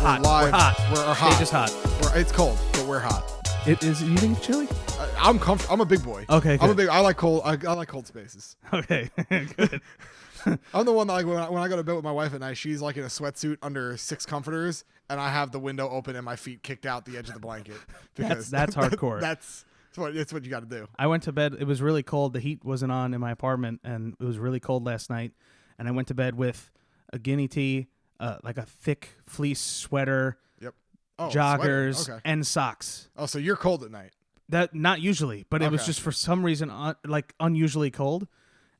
hot. live. We're hot. We're hot. Stage is hot. It's cold, but we're hot. It is. You think it's chilly? I'm comfortable. I'm a big boy. Okay, good. I like cold. I like cold spaces. Okay, good. I'm the one that like when I go to bed with my wife at night, she's like in a sweatsuit under 6 comforters, and I have the window open and my feet kicked out the edge of the blanket. Because That's hardcore. It's what you got to do. I went to bed. It was really cold. The heat wasn't on in my apartment, and it was really cold last night. And I went to bed with a guinea tee, like a thick fleece sweater, joggers, and socks. Oh, so you're cold at night? That not usually, but it was just for some reason like unusually cold.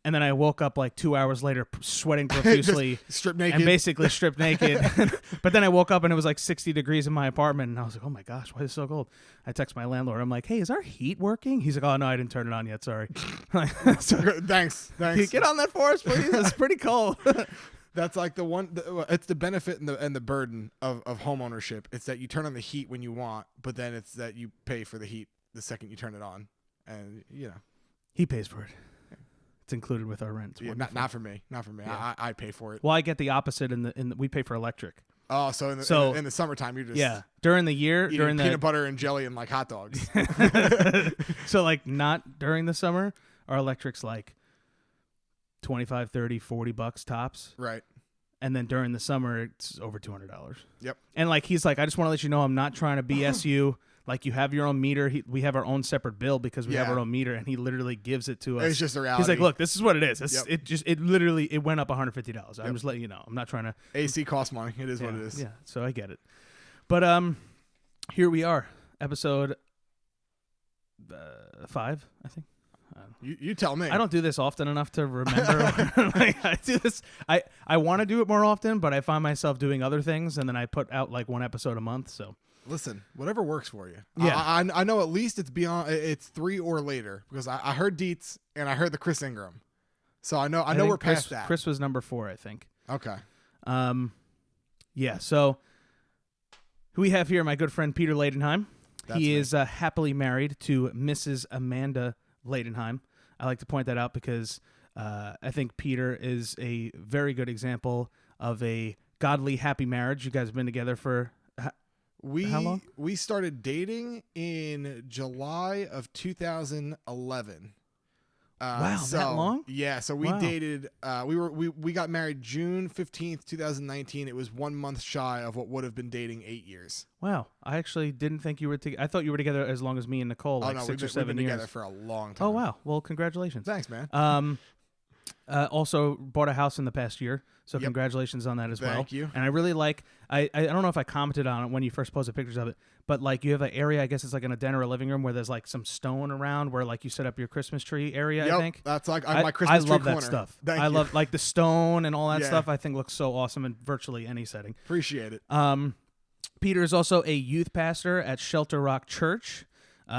And then I woke up like 2 hours later, sweating profusely, stripped naked, and basically stripped naked. But then I woke up and it was like 60 degrees in my apartment, and I was like, "Oh my gosh, why is it so cold?" I text my landlord. I'm like, "Hey, is our heat working?" He's like, "Oh no, I didn't turn it on yet. Sorry." Thanks. Get on that for us, please. It's pretty cold. That's like it's the benefit and the burden of home ownership. It's that you turn on the heat when you want, but then it's that you pay for the heat the second you turn it on, and he pays for it. It's included with our rent. Yeah, not for me. Not for me. Yeah. I pay for it. Well, I get the opposite in the we pay for electric. Oh, so in the summertime, you're just during the year during the peanut butter and jelly and like hot dogs. So like not during the summer, our electric's like $25, $30, $40 tops. Right. And then during the summer, it's over $200. Yep. And like he's like, I just want to let you know, I'm not trying to BS you. Like you have your own meter. We have our own separate bill because we have our own meter, and he literally gives it to us. It's just the reality. He's like, look, this is what it is. It literally went up $150. I'm just letting you know. I'm not trying to. AC costs money. It is what it is. Yeah. So I get it. But here we are, episode 5, I think. You tell me. I don't do this often enough to remember. Like, I do this. I want to do it more often, but I find myself doing other things, and then I put out like one episode a month. So. Listen, whatever works for you. Yeah, I know at least it's 3 or later because I heard Dietz and I heard the Chris Ingram, so I know we're past that. Chris was number 4, I think. Okay. Yeah. So who we have here, my good friend Peter Ladenheim. He is happily married to Mrs. Amanda Ladenheim. I like to point that out because I think Peter is a very good example of a godly, happy marriage. You guys have been together for. How long? We started dating in July of 2011. Wow, that long? Yeah, so we dated. We got married June 15th, 2019. It was 1 month shy of what would have been dating 8 years. Wow, I actually didn't think you were together. I thought you were together as long as me and Nicole, like 6 or 7 years. We've been together years. for a long time. Oh wow, well congratulations. Thanks, man. Also bought a house in the past year, so congratulations on that as well. Thank you. And I really like. I don't know if I commented on it when you first posted pictures of it, but like you have an area, I guess it's like in a den or a living room where there's like some stone around where like you set up your Christmas tree area. Yep, I think that's like my Christmas tree corner. I love that stuff. I love like the stone and all that stuff. I think looks so awesome in virtually any setting. Appreciate it. Peter is also a youth pastor at Shelter Rock Church.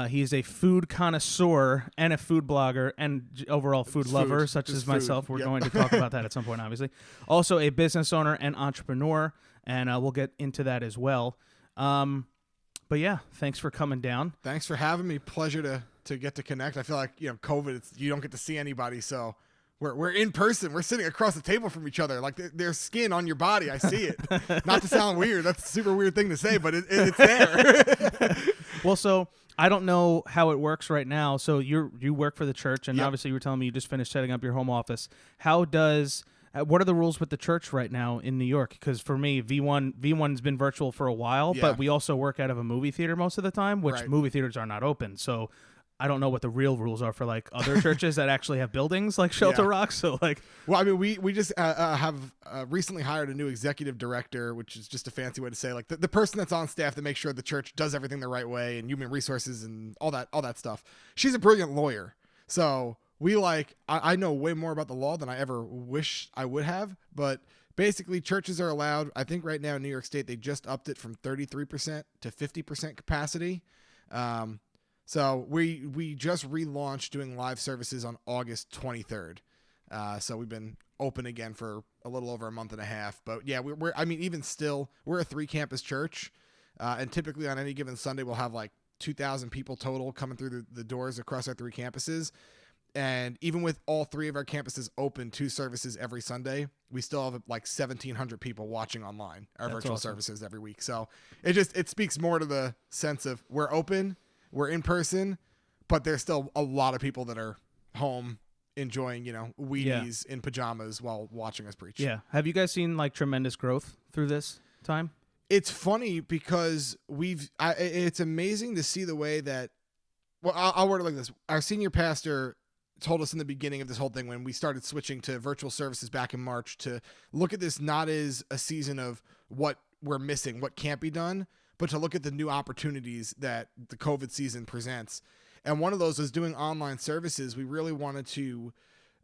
He is a food connoisseur and a food blogger and overall food lover, such as myself. We're going to talk about that at some point, obviously. Also a business owner and entrepreneur, and we'll get into that as well. But yeah, thanks for coming down. Thanks for having me. Pleasure to get to connect. I feel like COVID, you don't get to see anybody, so we're in person. We're sitting across the table from each other. Like there's skin on your body. I see it. Not to sound weird. That's a super weird thing to say, but it's there. Well, so I don't know how it works right now. So you work for the church, and obviously you were telling me you just finished setting up your home office. What are the rules with the church right now in New York? Because for me, V1's been virtual for a while, but we also work out of a movie theater most of the time, which movie theaters are not open. So I don't know what the real rules are for like other churches that actually have buildings like Shelter Rock. So like, well, I mean, we just have recently hired a new executive director, which is just a fancy way to say like the person that's on staff that makes sure the church does everything the right way and human resources and all that stuff. She's a brilliant lawyer, so I know way more about the law than I ever wish I would have. But basically, churches are allowed. I think right now in New York State they just upped it from 33% to 50% capacity. So we just relaunched doing live services on August 23rd. So we've been open again for a little over a month and a half. But yeah, we're even still, we're a 3-campus church. And typically on any given Sunday, we'll have like 2,000 people total coming through the doors across our 3 campuses. And even with all 3 of our campuses open, 2 services every Sunday, we still have like 1,700 people watching online our That's virtual awesome. services every week. So it speaks more to the sense of we're open, we're in person, but there's still a lot of people that are home enjoying, Wheaties in pajamas while watching us preach. Yeah. Have you guys seen like tremendous growth through this time? It's funny because it's amazing to see the way that, well, I'll word it like this. Our senior pastor told us in the beginning of this whole thing when we started switching to virtual services back in March to look at this not as a season of what we're missing, what can't be done, but to look at the new opportunities that the COVID season presents. And one of those is doing online services. We really wanted to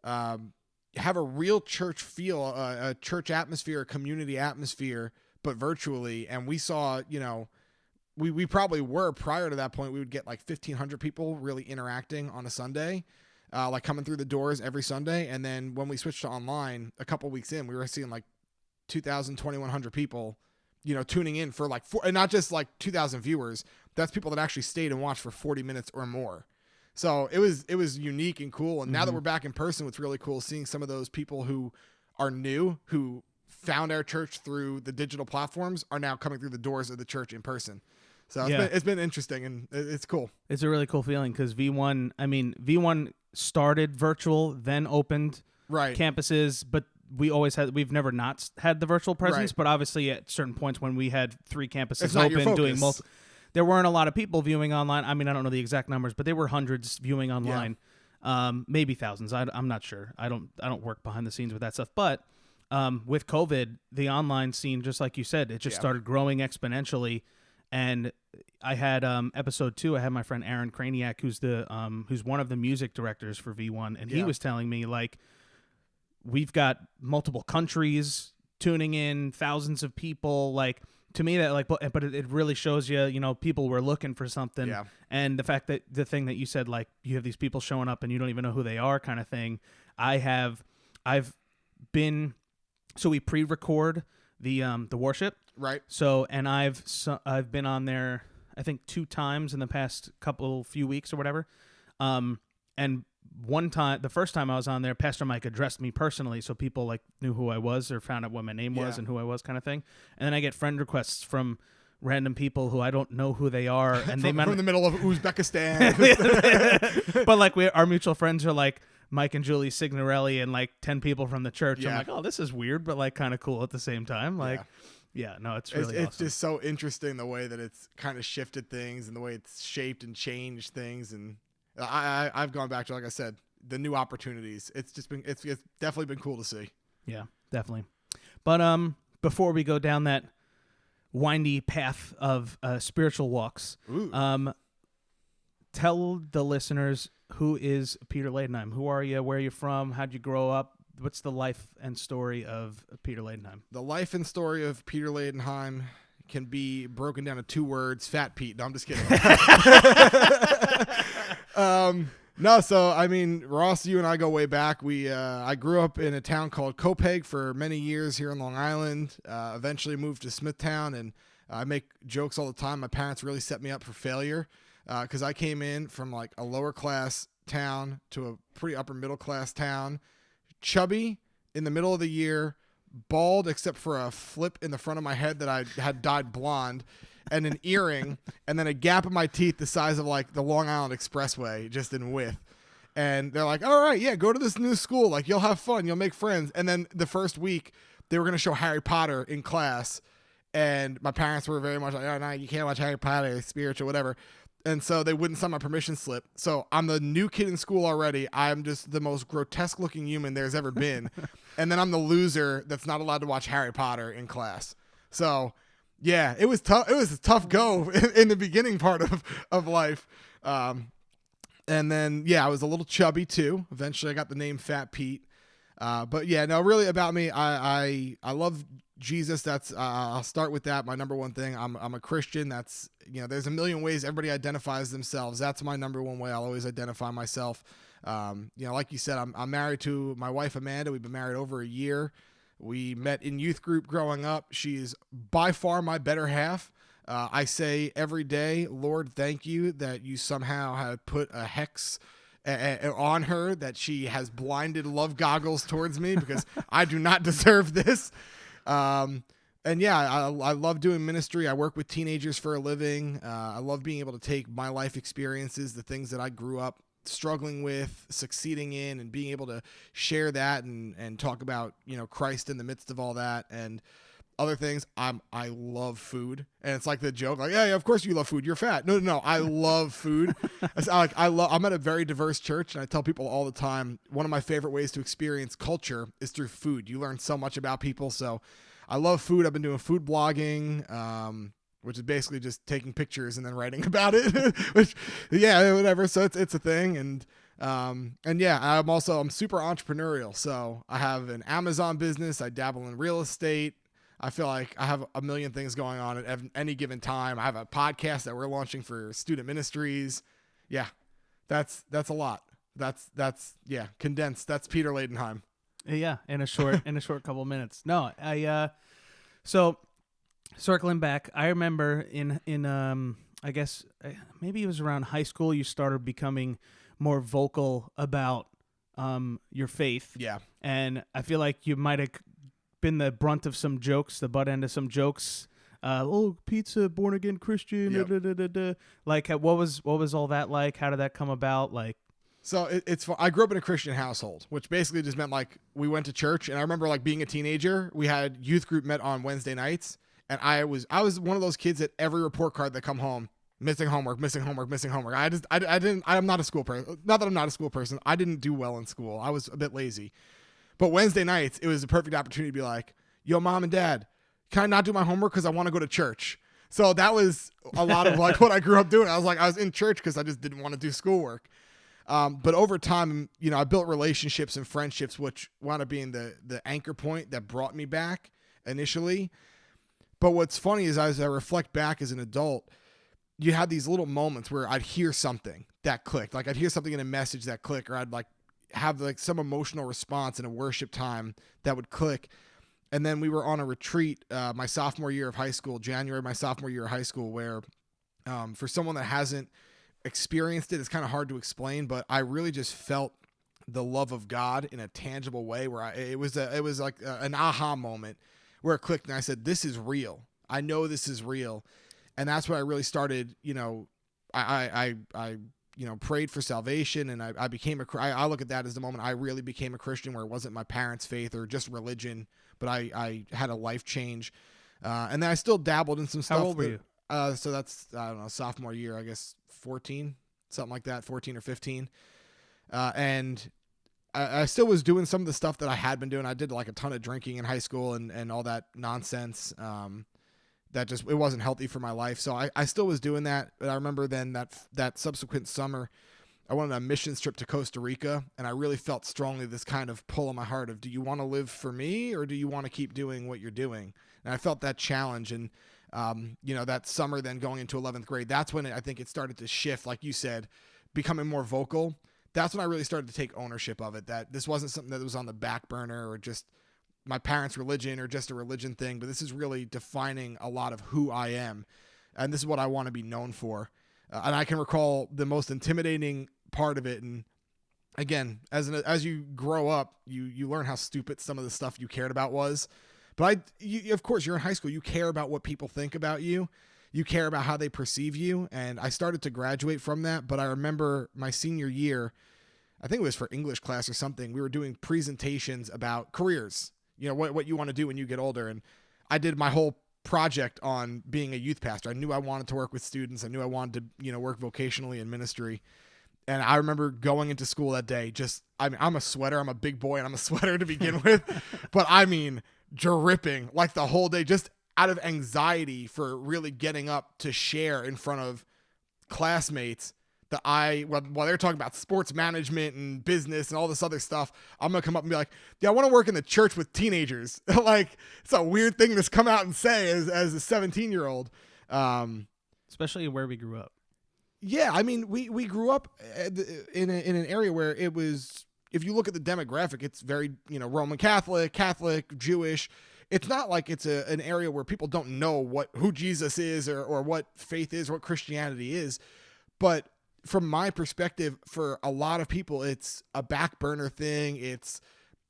have a real church feel, a church atmosphere, a community atmosphere, but virtually. And we saw, we probably were prior to that point, we would get like 1,500 people really interacting on a Sunday, like coming through the doors every Sunday. And then when we switched to online a couple weeks in, we were seeing like 2,000, 2,100 people, tuning in for like and not just like 2,000 viewers. That's people that actually stayed and watched for 40 minutes or more. So it was unique and cool. And now that we're back in person, what's really cool is seeing some of those people who are new, who found our church through the digital platforms, are now coming through the doors of the church in person. So it's been interesting, and it's cool. It's a really cool feeling because V1 started virtual, then opened campuses, but we've never not had the virtual presence, but obviously at certain points when we had 3 campuses open doing multiple, there weren't a lot of people viewing online. I mean, I don't know the exact numbers, but there were hundreds viewing online, maybe thousands. I'm not sure. I don't work behind the scenes with that stuff, but with COVID, the online scene, just like you said, it just started growing exponentially. And I had episode 2. I had my friend Aaron Kraniak, who's one of the music directors for V1, and he was telling me like we've got multiple countries tuning in, thousands of people. Like to me, that like, but it really shows you, people were looking for something, and the fact that the thing that you said, like you have these people showing up and you don't even know who they are, kind of thing. So we pre-record the worship. Right. So, and I've been on there, I think 2 times in the past few weeks or whatever. And one time, the first time I was on there, Pastor Mike addressed me personally, so people like knew who I was or found out what my name was and who I was, kind of thing. And then I get friend requests from random people who I don't know who they are, and from the middle of Uzbekistan. But like our mutual friends are like Mike and Julie Signorelli and like 10 people from the church. I'm like, oh, this is weird, but like kind of cool at the same time. Like. Yeah, no, it's really awesome. It's just so interesting the way that it's kind of shifted things and the way it's shaped and changed things. And I've gone back to, like I said, the new opportunities. It's definitely been cool to see. Yeah, definitely. But before we go down that windy path of spiritual walks, tell the listeners, who is Peter Ladenheim? Who are you? Where are you from? How'd you grow up? What's the life and story of Peter Ladenheim? The life and story of Peter Ladenheim can be broken down to 2 words: Fat Pete. No, I'm just kidding. No, so I mean, Ross, you and I go way back. I grew up in a town called Copiague for many years here in Long Island. Eventually moved to Smithtown, and I make jokes all the time. My parents really set me up for failure because I came in from like a lower class town to a pretty upper middle class town. Chubby in the middle of the year, bald except for a flip in the front of my head that I had dyed blonde, and an earring, and then a gap in my teeth the size of like the Long Island Expressway, just in width. And they're like, all right, yeah, go to this new school. Like, you'll have fun. You'll make friends. And then the first week, they were going to show Harry Potter in class. And my parents were very much like, oh, no, you can't watch Harry Potter, it's spiritual, whatever. And so they wouldn't sign my permission slip. So I'm the new kid in school already. I'm just the most grotesque looking human there's ever been. And then I'm the loser that's not allowed to watch Harry Potter in class. So yeah, it was tough. It was a tough go in the beginning part of life. And then, yeah, I was a little chubby too. Eventually I got the name Fat Pete. But yeah, no, really about me. I love Jesus. That's I'll start with that. My number one thing. I'm a Christian. That's, there's a million ways everybody identifies themselves. That's my number one way. I'll always identify myself. Like you said, I'm married to my wife Amanda. We've been married over a year. We met in youth group growing up. She's by far my better half. I say every day, Lord, thank you that you somehow have put a hex on her that she has blinded love goggles towards me because I do not deserve this. And yeah, I love doing ministry. I work with teenagers for a living. I love being able to take my life experiences, the things that I grew up struggling with, succeeding in, and being able to share that and talk about, Christ in the midst of all that and other things. I love food, and it's like the joke, like, yeah, of course you love food. You're fat. No. I love food. I'm at a very diverse church, and I tell people all the time, one of my favorite ways to experience culture is through food. You learn so much about people. So I love food. I've been doing food blogging, which is basically just taking pictures and then writing about it, which, yeah, whatever. So it's a thing. And yeah, I'm super entrepreneurial. So I have an Amazon business. I dabble in real estate. I feel like I have a million things going on at any given time. I have a podcast that we're launching for student ministries. Yeah, that's a lot. That's condensed. That's Peter Ladenheim. Yeah, in a short couple of minutes. No, so circling back, I remember in I guess maybe it was around high school you started becoming more vocal about your faith. Yeah. And I feel like you might have been the brunt of some jokes, the butt end of some jokes. Pizza, born again Christian. Yep. Like, what was all that like? How did that come about? Like, so I grew up in a Christian household, which basically just meant like we went to church. And I remember like being a teenager, we had youth group met on Wednesday nights, and I was one of those kids that every report card that come home, missing homework. I'm not a school person. Not that I'm not a school person. I didn't do well in school. I was a bit lazy. But Wednesday nights, it was a perfect opportunity to be like, yo, mom and dad, can I not do my homework because I want to go to church? So that was a lot of like what I grew up doing. I was in church because I just didn't want to do schoolwork. But over time, I built relationships and friendships, which wound up being the anchor point that brought me back initially. But what's funny is as I reflect back as an adult, you had these little moments where I'd hear something that clicked. Like I'd hear something in a message that clicked, or I'd like have like some emotional response in a worship time that would click. And then we were on a retreat my sophomore year of high school, January, my sophomore year of high school, where for someone that hasn't experienced it, it's kind of hard to explain, but I really just felt the love of God in a tangible way where it was like an aha moment where it clicked and I said, this is real. I know this is real. And that's when I really started, I prayed for salvation, and I became I look at that as the moment I really became a Christian, where it wasn't my parents' faith or just religion, but I had a life change. And then I still dabbled in some stuff. How old were you? So that's, I don't know, sophomore year, I guess 14, something like that, 14 or 15. And I still was doing some of the stuff that I had been doing. I did like a ton of drinking in high school and all that nonsense. That just, it wasn't healthy for my life. So I still was doing that. But I remember then that subsequent summer, I went on a missions trip to Costa Rica, and I really felt strongly this kind of pull in my heart of, do you want to live for me, or do you want to keep doing what you're doing? And I felt that challenge. And, that summer then going into 11th grade, that's when I think it started to shift, like you said, becoming more vocal. That's when I really started to take ownership of it, that this wasn't something that was on the back burner or just my parents' religion or just a religion thing, but this is really defining a lot of who I am. And this is what I want to be known for. And I can recall the most intimidating part of it. And again, as you grow up, you learn how stupid some of the stuff you cared about was. But of course, you're in high school. You care about what people think about you. You care about how they perceive you. And I started to graduate from that. But I remember my senior year, I think it was for English class or something, we were doing presentations about careers, what you want to do when you get older. And I did my whole project on being a youth pastor. I knew I wanted to work with students. I knew I wanted to, work vocationally in ministry. And I remember going into school that day, I'm a sweater. I'm a big boy and I'm a sweater to begin with. But I mean, dripping like the whole day, just out of anxiety for really getting up to share in front of classmates that while they're talking about sports management and business and all this other stuff, I'm going to come up and be like, yeah, I want to work in the church with teenagers. Like, it's a weird thing to come out and say as a 17-year-old. Especially where we grew up. Yeah. I mean, we grew up in an area where it was, if you look at the demographic, it's very, Roman Catholic, Jewish. It's not like it's an area where people don't know who Jesus is or what faith is, or what Christianity is. But from my perspective, for a lot of people, it's a back burner thing. It's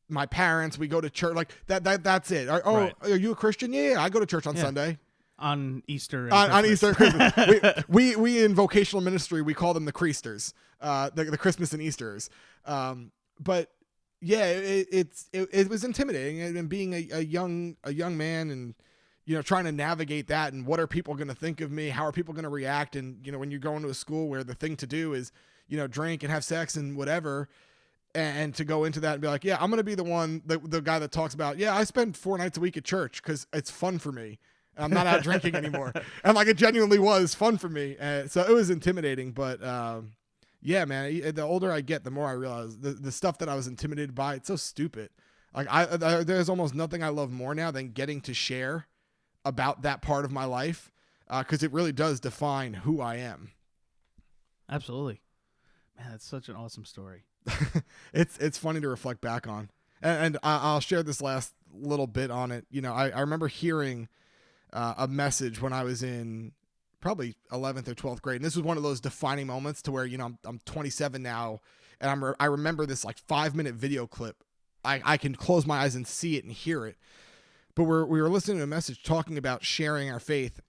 my parents, we go to church, like that's it. Are you a Christian? Yeah, I go to church on Sunday. On Easter. On Easter and Christmas. we in vocational ministry, we call them the Creasters, the Christmas and Easters. But yeah, it was intimidating, and being a young man, and trying to navigate that, and what are people going to think of me? How are people going to react? And when you go into a school where the thing to do is drink and have sex and whatever, and to go into that and be like, yeah, I'm going to be the guy that talks about, yeah, I spend 4 nights a week at church because it's fun for me. I'm not out drinking anymore. And like, it genuinely was fun for me. So it was intimidating, but yeah, man, the older I get, the more I realize the stuff that I was intimidated by, it's so stupid. Like there's almost nothing I love more now than getting to share about that part of my life. Cause it really does define who I am. Absolutely. Man, that's such an awesome story. It's funny to reflect back on, and I'll share this last little bit on it. I remember hearing a message when I was in probably 11th or 12th grade, and this was one of those defining moments to where I'm 27 now, and I remember this like 5-minute video clip. I can close my eyes and see it and hear it, but we were listening to a message talking about sharing our faith,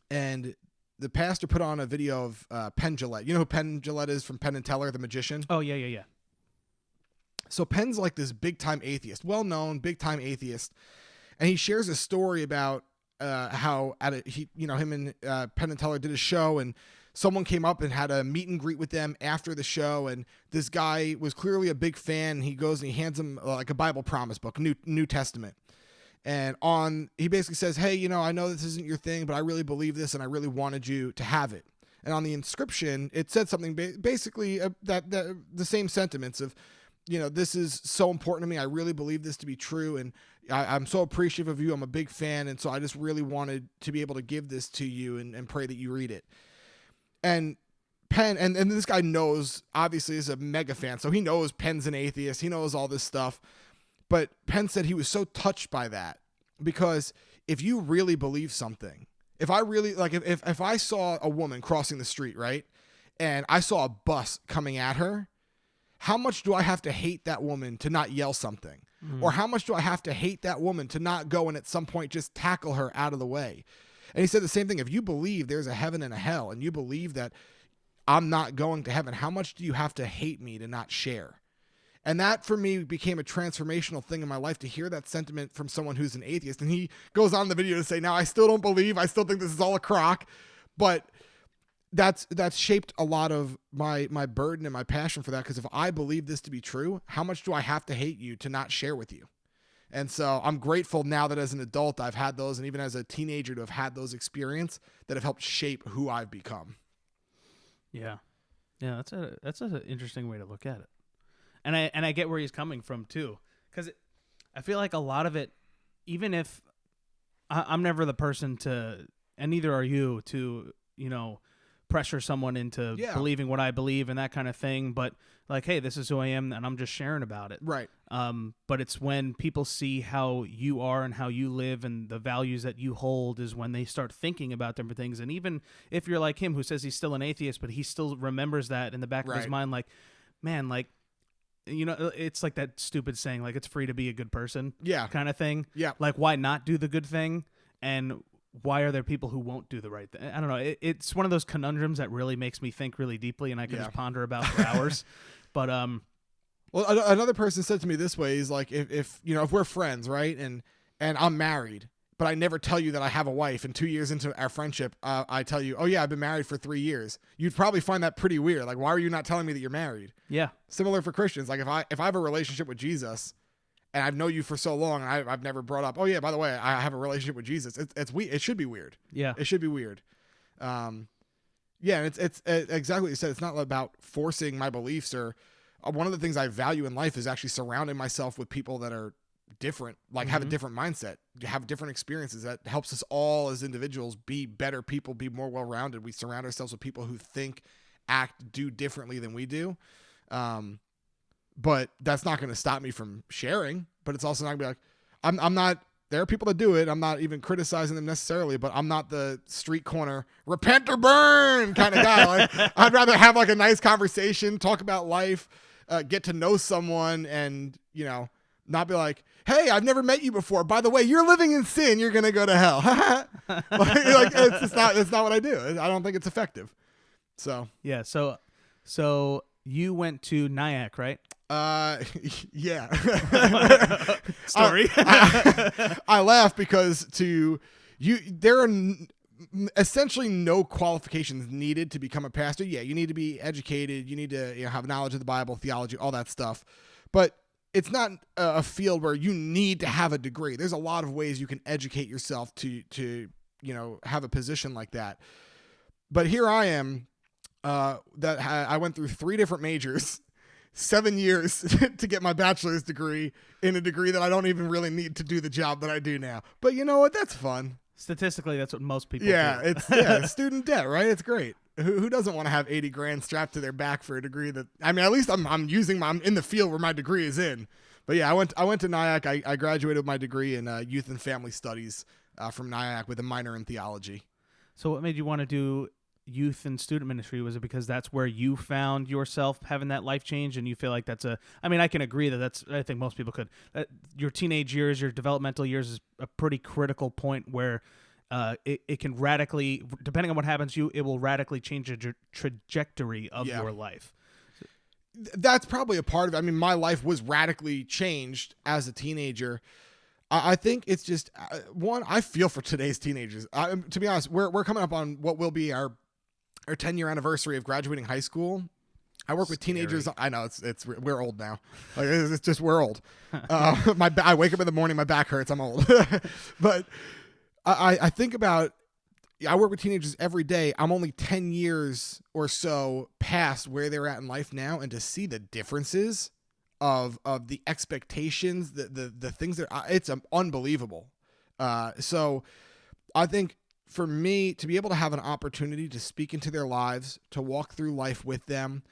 and the pastor put on a video of Penn Jillette. You know who Penn Jillette is from Penn and Teller, the magician? Oh, yeah. So Penn's like this big-time atheist, well-known big-time atheist, and he shares a story about how him and Penn and Teller did a show, and someone came up and had a meet and greet with them after the show, and this guy was clearly a big fan. He goes and he hands him like a Bible promise book, New Testament. And he basically says, hey, I know this isn't your thing, but I really believe this, and I really wanted you to have it. And on the inscription, it said something basically that the same sentiments of, this is so important to me. I really believe this to be true, and I'm so appreciative of you. I'm a big fan, and so I just really wanted to be able to give this to you and pray that you read it. And Penn, and this guy knows, obviously, is a mega fan, so he knows Penn's an atheist. He knows all this stuff. But Penn said he was so touched by that, because if you really believe something, if I really, like, if I saw a woman crossing the street, right, and I saw a bus coming at her, how much do I have to hate that woman to not yell something? Or how much do I have to hate that woman to not go and at some point just tackle her out of the way? And he said the same thing. If you believe there's a heaven and a hell, and you believe that I'm not going to heaven, how much do you have to hate me to not share? And that, for me, became a transformational thing in my life, to hear that sentiment from someone who's an atheist. And he goes on in the video to say, now, I still don't believe. I still think this is all a crock. But that's shaped a lot of my burden and my passion for that, because if I believe this to be true, how much do I have to hate you to not share with you? And so I'm grateful now that as an adult I've had those, and even as a teenager to have had those experiences that have helped shape who I've become. Yeah. That's an interesting way to look at it. And I get where he's coming from too, because I feel like a lot of it, even if I'm never the person to, and neither are you, to pressure someone into believing what I believe and that kind of thing, but like, hey, this is who I am, and I'm just sharing about it. Right. But it's when people see how you are and how you live and the values that you hold is when they start thinking about different things. And even if you're like him, who says he's still an atheist, but he still remembers that in the back of his mind, like, man, like, it's like that stupid saying, like, it's free to be a good person, kind of thing. Yeah. Like, why not do the good thing? And why are there people who won't do the right thing? I don't know. It's one of those conundrums that really makes me think really deeply, and I can just ponder about for hours. But well, another person said to me this way: is like, if we're friends, right, and I'm married, but I never tell you that I have a wife, and 2 years into our friendship, I tell you, oh yeah, I've been married for 3 years. You'd probably find that pretty weird. Like, why are you not telling me that you're married? Yeah. Similar for Christians. Like, if I have a relationship with Jesus, and I've known you for so long, and I've never brought up, oh yeah, by the way, I have a relationship with Jesus. It's weird. It should be weird. Yeah. It should be weird. Yeah, and it's exactly what you said. It's not about forcing my beliefs, or one of the things I value in life is actually surrounding myself with people that are different, like have a different mindset, have different experiences. That helps us all as individuals be better people, be more well-rounded. We surround ourselves with people who think, act, do differently than we do. But that's not going to stop me from sharing, but it's also not going to be like, I'm not there are people that do it. I'm not even criticizing them necessarily, but I'm not the street corner repent or burn kind of guy. Like, I'd rather have like a nice conversation, talk about life, get to know someone, and not be like, hey, I've never met you before. By the way, you're living in sin. You're gonna go to hell. like it's not what I do. I don't think it's effective. So yeah. So you went to Nyack, right? Yeah. Story. I laugh because there are essentially no qualifications needed to become a pastor. Yeah, you need to be educated. You need to have knowledge of the Bible, theology, all that stuff. But it's not a field where you need to have a degree. There's a lot of ways you can educate yourself to have a position like that. But here I am, I went through 3 different majors, 7 years to get my bachelor's degree in a degree that I don't even really need to do the job that I do now. But you know what? That's fun. Statistically, that's what most people do. It's student debt, right? It's great. Who doesn't want to have $80,000 strapped to their back for a degree that, I mean, at least I'm in the field where my degree is in. But yeah, I went to Nyack. I graduated with my degree in youth and family studies from Nyack with a minor in theology. So what made you want to do youth and student ministry? Was it because that's where you found yourself having that life change, and you feel like I can agree I think most people could. Your teenage years, your developmental years is a pretty critical point where it can radically, depending on what happens to you, it will radically change the trajectory of your life. That's probably a part of it. I mean, my life was radically changed as a teenager. I think it's just, I feel for today's teenagers. To be honest, we're coming up on what will be our 10-year anniversary of graduating high school. I work with teenagers. I know we're old now. Like, it's just, we're old. I wake up in the morning, my back hurts. I'm old. But I think about, I work with teenagers every day. I'm only 10 years or so past where they're at in life now. And to see the differences of the expectations, the things that it's unbelievable. So I think for me to be able to have an opportunity to speak into their lives, to walk through life with them.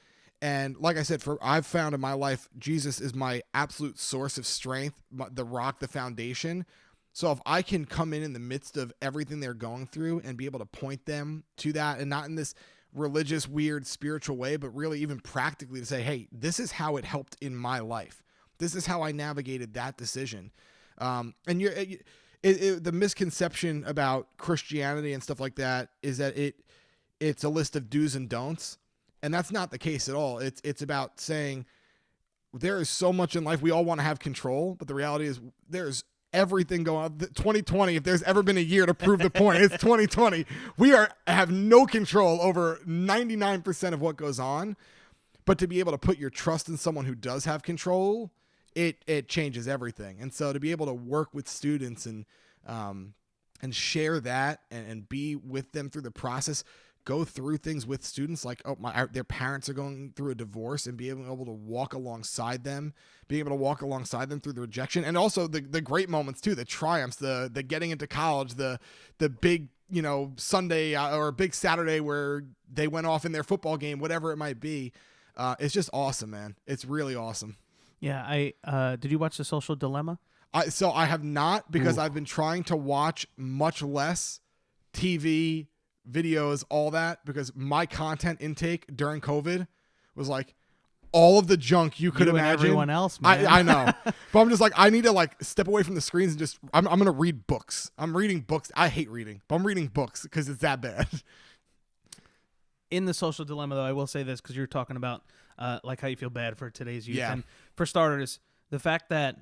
And like I said, I've found in my life, Jesus is my absolute source of strength, the rock, the foundation. So if I can come in the midst of everything they're going through and be able to point them to that, and not in this religious, weird, spiritual way, but really even practically to say, hey, this is how it helped in my life. This is how I navigated that decision. And the misconception about Christianity and stuff like that is that it's a list of do's and don'ts. And that's not the case at all. It's about saying there is so much in life. We all want to have control, but the reality is there's everything going on. 2020, if there's ever been a year to prove the point, it's 2020. We have no control over 99% of what goes on, but to be able to put your trust in someone who does have control, it changes everything. And so to be able to work with students and share that and be with them through the process, go through things with students like, their parents are going through a divorce, and be able to walk alongside them, being able to walk alongside them through the rejection, and also the great moments too, the triumphs, the getting into college, the big, Sunday or big Saturday where they went off in their football game, whatever it might be. It's just awesome, man. It's really awesome. Yeah. Did you watch The Social Dilemma? So I have not, because Ooh. I've been trying to watch much less TV, videos, all that, because my content intake during COVID was like all of the junk you could imagine. And everyone else, man. I know, but I'm just like, I need to step away from the screens and just, I'm going to read books. I'm reading books. I hate reading, but I'm reading books because it's that bad. In The Social Dilemma, though, I will say this, because you're talking about how you feel bad for today's youth. Yeah. And for starters, the fact that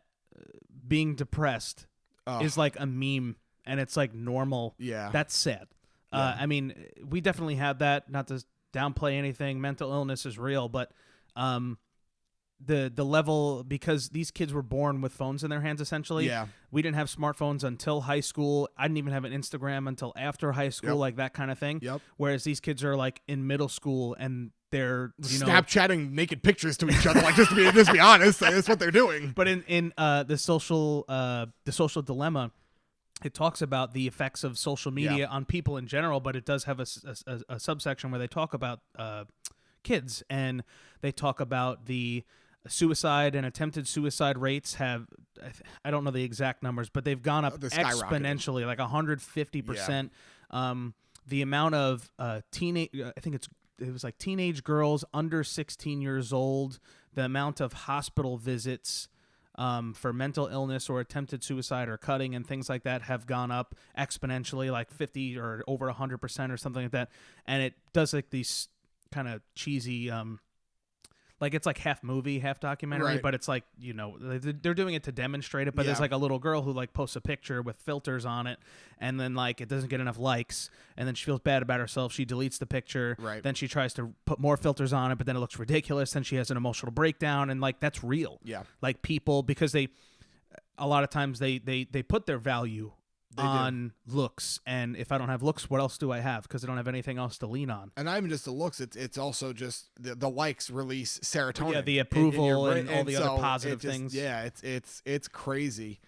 being depressed is like a meme and it's like normal. Yeah. That's sad. Yeah. I mean, we definitely have that. Not to downplay anything. Mental illness is real, but the level, because these kids were born with phones in their hands, essentially. Yeah. We didn't have smartphones until high school. I didn't even have an Instagram until after high school, like that kind of thing. Yep. Whereas these kids are like in middle school and they're Snapchatting naked pictures to each other, just to be honest, that's what they're doing. But in the social dilemma, it talks about the effects of social media on people in general, but it does have a subsection where they talk about kids, and they talk about the suicide and attempted suicide rates have, I don't know the exact numbers, but they've gone up They're skyrocketing. exponentially, like 150%. The amount of teenage, I think it was like teenage girls under 16 years old, the amount of hospital visits for mental illness or attempted suicide or cutting and things like that have gone up exponentially, like 50 or over 100% or something like that. And it does like these kind of cheesy, like it's like half movie, half documentary, Right. but it's like, they're doing it to demonstrate it. But there's like a little girl who like posts a picture with filters on it, and then like it doesn't get enough likes, and then she feels bad about herself. She deletes the picture. Right. Then she tries to put more filters on it, but then it looks ridiculous. Then she has an emotional breakdown, and like that's real. Yeah. Like people, because a lot of times they put their value on looks, and if I don't have looks, what else do I have? Because I don't have anything else to lean on. And not even just the looks, it's also just the likes release serotonin. Yeah, the approval in your and all the other positive things. Yeah, it's crazy.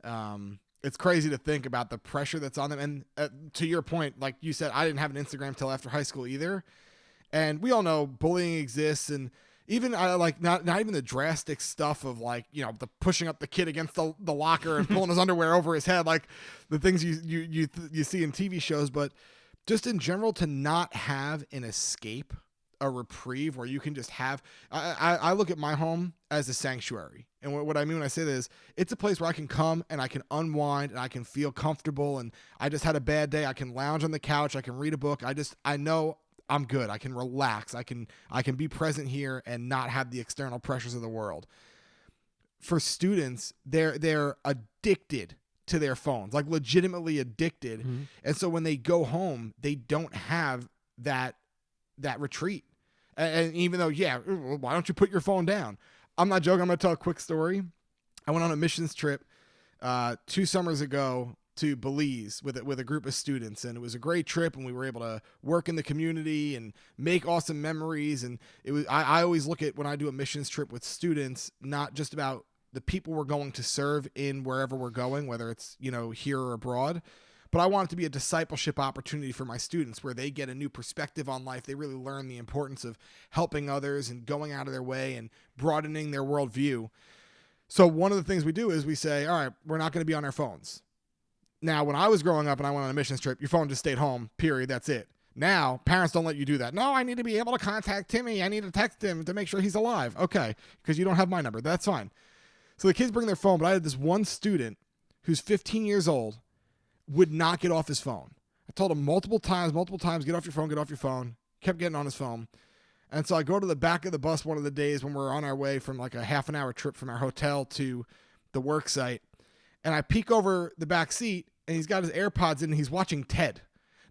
It's crazy to think about the pressure that's on them. And to your point, like you said, I didn't have an Instagram till after high school either. And we all know bullying exists, and even like not even the drastic stuff of like, the pushing up the kid against the locker and pulling his underwear over his head, like the things you see in TV shows, but just in general, to not have an escape, a reprieve where you can just have. I look at my home as a sanctuary, and what I mean when I say this is, it's a place where I can come and I can unwind and I can feel comfortable. And I just had a bad day, I can lounge on the couch, I can read a book. I know I'm good. I can relax. I can be present here and not have the external pressures of the world. For students, they're addicted to their phones, like legitimately addicted. Mm-hmm. And so when they go home, they don't have that retreat. And even though, why don't you put your phone down? I'm not joking. I'm going to tell a quick story. I went on a missions trip 2 summers ago to Belize with a group of students, and it was a great trip, and we were able to work in the community and make awesome memories. And it was I always look at, when I do a missions trip with students, not just about the people we're going to serve in wherever we're going, whether it's here or abroad, but I want it to be a discipleship opportunity for my students where they get a new perspective on life. They really learn the importance of helping others and going out of their way and broadening their worldview. So one of the things we do is we say, all right, we're not going to be on our phones. Now, when I was growing up and I went on a missions trip, your phone just stayed home, period. That's it. Now, parents don't let you do that. No, I need to be able to contact Timmy. I need to text him to make sure he's alive. Okay, because you don't have my number. That's fine. So the kids bring their phone, but I had this one student who's 15 years old, would not get off his phone. I told him multiple times, get off your phone. Kept getting on his phone. And so I go to the back of the bus one of the days when we're on our way from like a half an hour trip from our hotel to the work site. And I peek over the back seat, and he's got his AirPods in, and he's watching TED.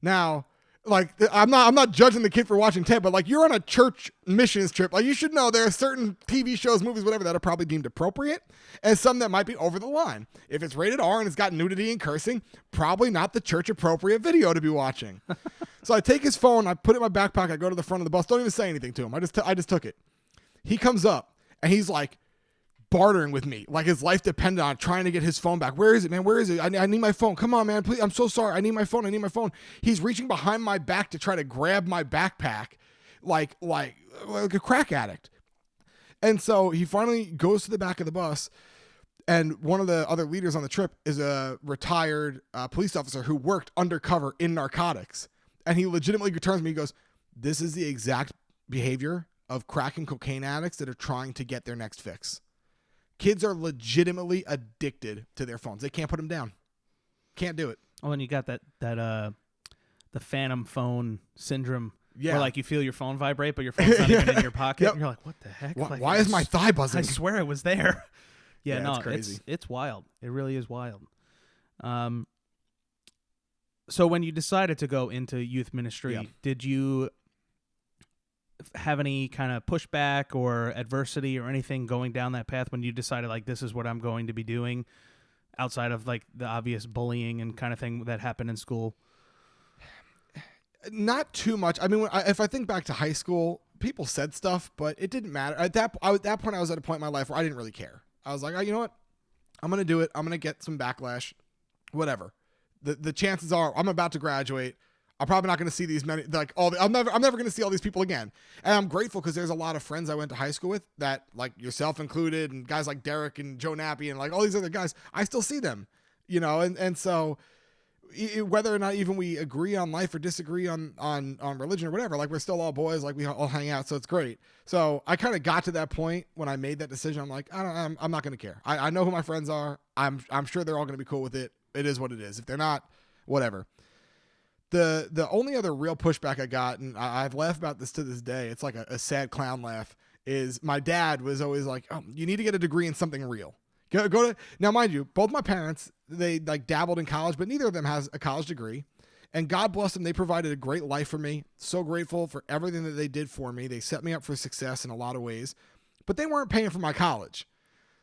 Now, like, I'm not judging the kid for watching TED, but like, you're on a church missions trip. Like, you should know there are certain TV shows, movies, whatever, that are probably deemed appropriate, and some that might be over the line. If it's rated R and it's got nudity and cursing, probably not the church appropriate video to be watching. So I take his phone, I put it in my backpack, I go to the front of the bus, don't even say anything to him. I just took it. He comes up, and he's like bartering with me, like his life depended on trying to get his phone back. Where is it, man? Where is it? I need my phone. Come on, man. Please. I'm so sorry. I need my phone. He's reaching behind my back to try to grab my backpack like a crack addict. And so he finally goes to the back of the bus, and one of the other leaders on the trip is a retired police officer who worked undercover in narcotics. And he legitimately turns to me and goes, "This is the exact behavior of crack and cocaine addicts that are trying to get their next fix." Kids are legitimately addicted to their phones. They can't put them down. Can't do it. Oh, and you got that the phantom phone syndrome. Yeah. Where like you feel your phone vibrate, but your phone's not even in your pocket. Yep. And you're like, what the heck? Why is my thigh buzzing? I swear I was there. Yeah, no, it's crazy. It's wild. It really is wild. So when you decided to go into youth ministry, did you have any kind of pushback or adversity or anything going down that path when you decided like this is what I'm going to be doing, outside of like the obvious bullying and kind of thing that happened in school? Not too much. I mean, if I think back to high school, people said stuff, but it didn't matter. At that point, I was at a point in my life where I didn't really care. I was like, oh, you know what? I'm going to do it. I'm going to get some backlash, whatever. The chances are I'm about to graduate. I'm probably not going to see these many, like I'm never going to see all these people again. And I'm grateful because there's a lot of friends I went to high school with that, like yourself included, and guys like Derek and Joe Nappy and like all these other guys, I still see them, and so whether or not even we agree on life or disagree on religion or whatever, like we're still all boys, like we all hang out. So it's great. So I kind of got to that point when I made that decision. I'm like, I'm not going to care. I know who my friends are. I'm sure they're all going to be cool with it. It is what it is. If they're not, whatever. The only other real pushback I got, and I've laughed about this to this day, it's like a sad clown laugh, is my dad was always like, oh, you need to get a degree in something real. Go to, now mind you, both my parents, they like dabbled in college, but neither of them has a college degree. And God bless them, they provided a great life for me. So grateful for everything that they did for me. They set me up for success in a lot of ways, but they weren't paying for my college.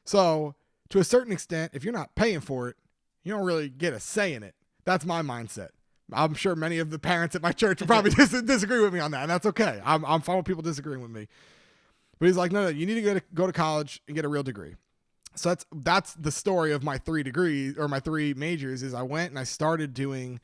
So to a certain extent, if you're not paying for it, you don't really get a say in it. That's my mindset. I'm sure many of the parents at my church would probably disagree with me on that, and that's okay. I'm fine with people disagreeing with me. But he's like, no, you need to go to college and get a real degree. So that's the story of my 3 degrees or my 3 majors. Is I went and I started doing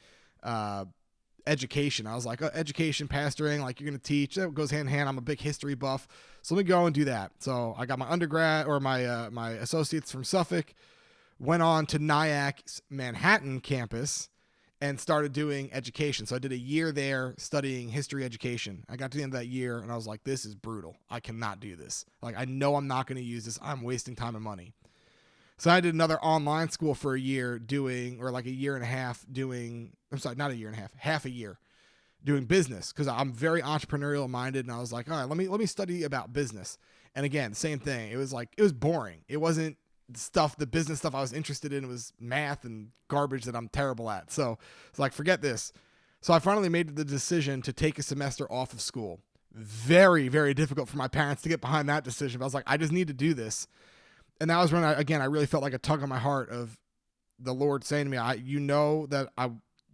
education. I was like, education, pastoring, like you're going to teach. That goes hand in hand. I'm a big history buff, so let me go and do that. So I got my undergrad or my my associates from Suffolk, went on to NIAC's Manhattan campus, and started doing education. So I did a year there studying history education. I got to the end of that year and I was like, this is brutal. I cannot do this. Like, I know I'm not going to use this. I'm wasting time and money. So I did another online school for a year doing, or like a year and a half doing, I'm sorry, not a year and a half a year doing business. Cause I'm very entrepreneurial minded. And I was like, all right, let me study about business. And again, same thing. It was boring. It wasn't the business stuff I was interested in. It was math and garbage that I'm terrible at. So it's like, forget this. So I finally made the decision to take a semester off of school. Very, very difficult for my parents to get behind that decision. But I was like, I just need to do this. And that was when I really felt like a tug on my heart of the Lord saying to me,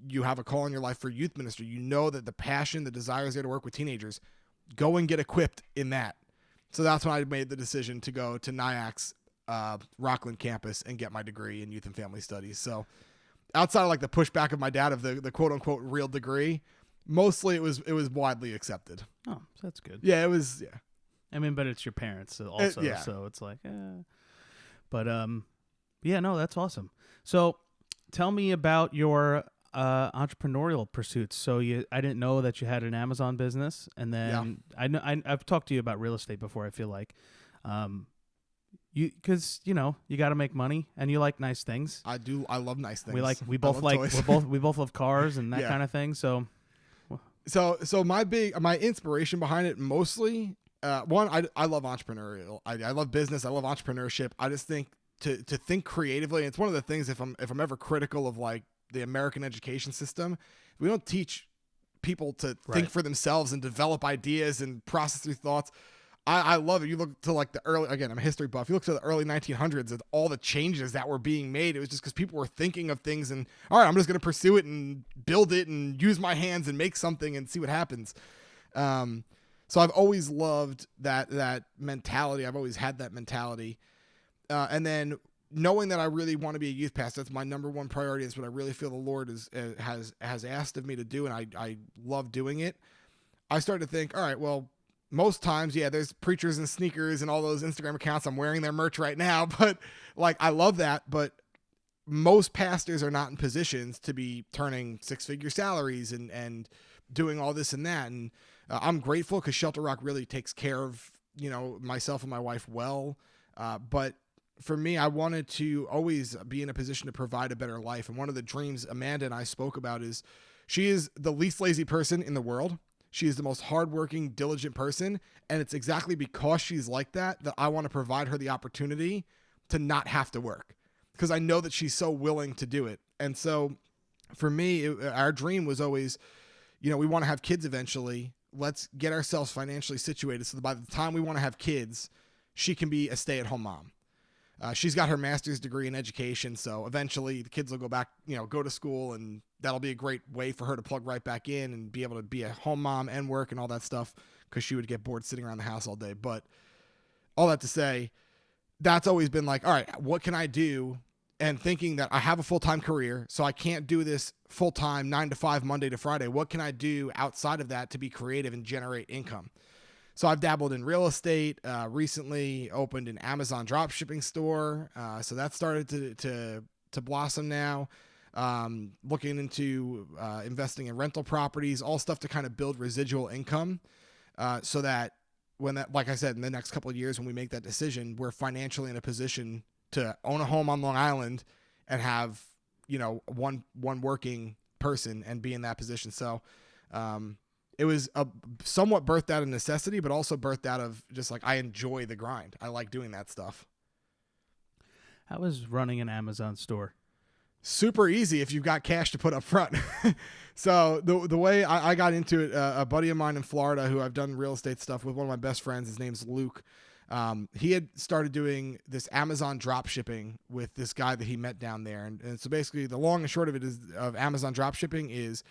you have a call in your life for youth ministry. You know that the passion, the desire is there to work with teenagers. Go and get equipped in that. So that's when I made the decision to go to NIAC's Rockland campus and get my degree in youth and family studies. So outside of like the pushback of my dad of the quote unquote real degree, mostly it was widely accepted. Oh, so that's good. Yeah, it was. Yeah. I mean, but it's your parents also. Yeah. So it's like, but yeah, no, that's awesome. So tell me about your entrepreneurial pursuits. So I didn't know that you had an Amazon business, and then I've talked to you about real estate before. I feel like, because you got to make money, and you like nice things. I do. I love nice things. We both love cars and that kind of thing. So my inspiration behind it mostly, one, I love entrepreneurial. I love business. I love entrepreneurship. I just think to think creatively. It's one of the things if I'm ever critical of like the American education system, we don't teach people to think for themselves and develop ideas and process through thoughts. I love it. You look to like I'm a history buff. You look to the early 1900s and all the changes that were being made. It was just because people were thinking of things and, all right, I'm just going to pursue it and build it and use my hands and make something and see what happens. So I've always loved that mentality. I've always had that mentality. And then knowing that I really want to be a youth pastor, that's my number one priority. It's what I really feel the Lord has asked of me to do. And I love doing it. I started to think, all right, well, most times, there's preachers and sneakers and all those Instagram accounts. I'm wearing their merch right now, but like, I love that. But most pastors are not in positions to be turning 6-figure salaries and doing all this and that. And I'm grateful because Shelter Rock really takes care of, myself and my wife well. But for me, I wanted to always be in a position to provide a better life. And one of the dreams Amanda and I spoke about is she is the least lazy person in the world. She is the most hardworking, diligent person. And it's exactly because she's like that I want to provide her the opportunity to not have to work, because I know that she's so willing to do it. And so for me, our dream was always, we want to have kids eventually. Let's get ourselves financially situated so that by the time we want to have kids, she can be a stay-at-home mom. She's got her master's degree in education, so eventually the kids will go back, go to school, and that'll be a great way for her to plug right back in and be able to be a home mom and work and all that stuff, because she would get bored sitting around the house all day. But all that to say, that's always been like, all right, what can I do and thinking that I have a full-time career, so I can't do this full-time 9 to 5 Monday to Friday. What can I do outside of that to be creative and generate income? So I've dabbled in real estate, recently opened an Amazon drop shipping store. So that started to blossom now. Looking into investing in rental properties, all stuff to kind of build residual income, so that when that, like I said, in the next couple of years, when we make that decision, we're financially in a position to own a home on Long Island and have, one working person and be in that position. So, it was somewhat birthed out of necessity, but also birthed out of just like, I enjoy the grind. I like doing that stuff. How is running an Amazon store? Super easy if you've got cash to put up front. So the way I got into it, a buddy of mine in Florida who I've done real estate stuff with, one of my best friends, his name's Luke. He had started doing this Amazon drop shipping with this guy that he met down there. And so basically the long and short of it is, of Amazon drop shipping, is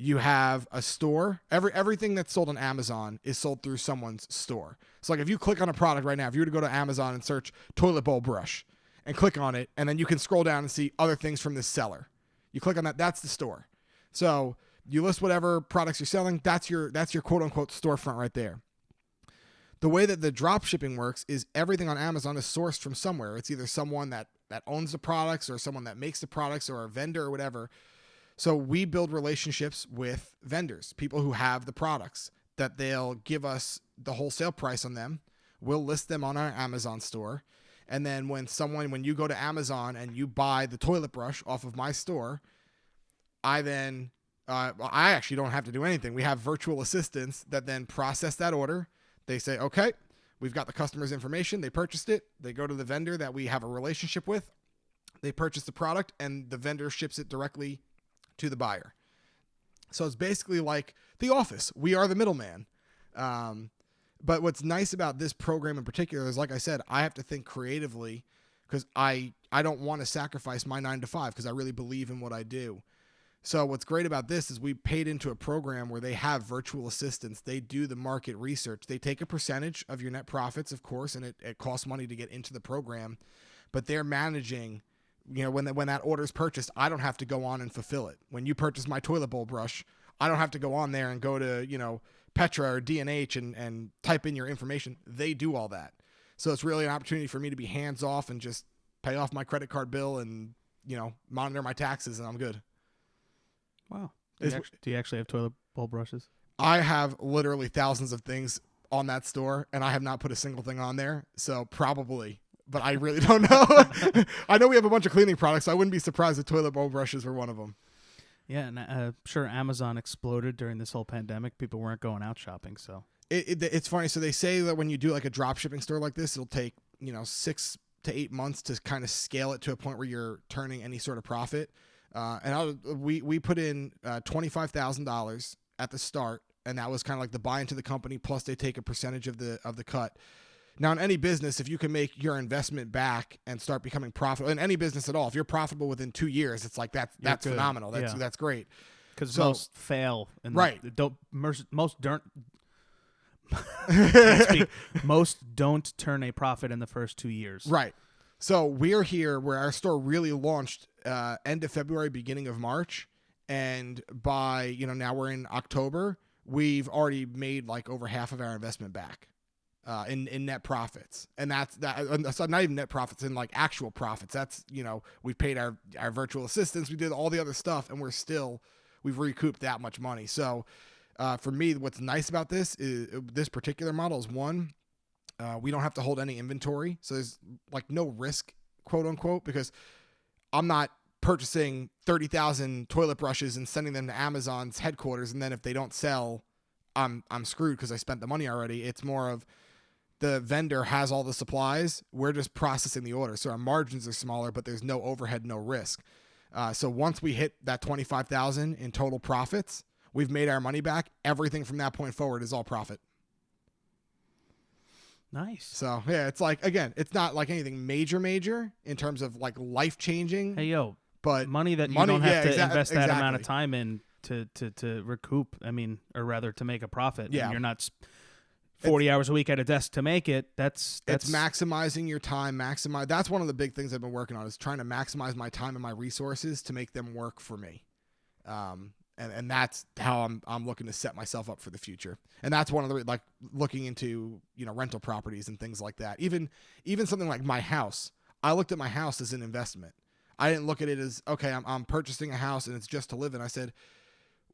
you have a store. Everything that's sold on Amazon is sold through someone's store. So like if you click on a product right now, if you were to go to Amazon and search toilet bowl brush and click on it, and then you can scroll down and see other things from this seller. You click on that, that's the store. So you list whatever products you're selling, that's your quote unquote storefront right there. The way that the drop shipping works is everything on Amazon is sourced from somewhere. It's either someone that owns the products, or someone that makes the products, or a vendor or whatever. So we build relationships with vendors, people who have the products, that they'll give us the wholesale price on them. We'll list them on our Amazon store. And then when you go to Amazon and you buy the toilet brush off of my store, I actually don't have to do anything. We have virtual assistants that then process that order. They say, okay, we've got the customer's information. They purchased it. They go to the vendor that we have a relationship with. They purchase the product, and the vendor ships it directly to the buyer. So it's basically like The Office. We are the middleman. But what's nice about this program in particular is, like I said, I have to think creatively, because I don't want to sacrifice my 9 to 5, because I really believe in what I do. So what's great about this is we paid into a program where they have virtual assistants. They do the market research. They take a percentage of your net profits, of course, and it costs money to get into the program, but they're managing, when that order is purchased, I don't have to go on and fulfill it. When you purchase my toilet bowl brush, I don't have to go on there and go to, Petra or D&H and type in your information. They do all that. So it's really an opportunity for me to be hands off and just pay off my credit card bill and, monitor my taxes, and I'm good. Wow. Do you actually have toilet bowl brushes? I have literally thousands of things on that store, and I have not put a single thing on there. So probably, but I really don't know. I know we have a bunch of cleaning products, so I wouldn't be surprised if toilet bowl brushes were one of them. Yeah, and sure, Amazon exploded during this whole pandemic. People weren't going out shopping, so. It's funny. So they say that when you do like a drop shipping store like this, it'll take, 6 to 8 months to kind of scale it to a point where you're turning any sort of profit. We put in $25,000 at the start, and that was kind of like the buy into the company, plus they take a percentage of the cut. Now, in any business, if you can make your investment back and start becoming profitable, in any business at all, if you're profitable within 2 years, it's like that's phenomenal. That's great. Because most fail, and right? Most don't. Can't speak. Most don't turn a profit in the first 2 years. Right. So we're here where our store really launched end of February, beginning of March, and by now we're in October. We've already made like over half of our investment back. In net profits, and that's not even net profits, in like actual profits. That's we've paid our virtual assistants, we did all the other stuff, and we've recouped that much money. So for me, what's nice about this is this particular model is one, we don't have to hold any inventory, so there's like no risk, quote unquote, because I'm not purchasing 30,000 toilet brushes and sending them to Amazon's headquarters, and then if they don't sell, I'm screwed because I spent the money already. It's more of the vendor has all the supplies. We're just processing the order. So our margins are smaller, but there's no overhead, no risk. So once we hit that 25,000 in total profits, we've made our money back. Everything from that point forward is all profit. Nice. So yeah, it's like, again, it's not like anything major in terms of like life changing. Hey, but money that you don't have to invest that amount of time in to recoup. I mean, or rather to make a profit. Yeah. And you're not 40 hours a week at a desk to make it. That's it's maximizing your time. That's one of the big things I've been working on, is trying to maximize my time and my resources to make them work for me. And that's how I'm looking to set myself up for the future. And that's one of the, like, looking into, rental properties and things like that. Even something like my house. I looked at my house as an investment. I didn't look at it as, okay, I'm purchasing a house and it's just to live in. I said,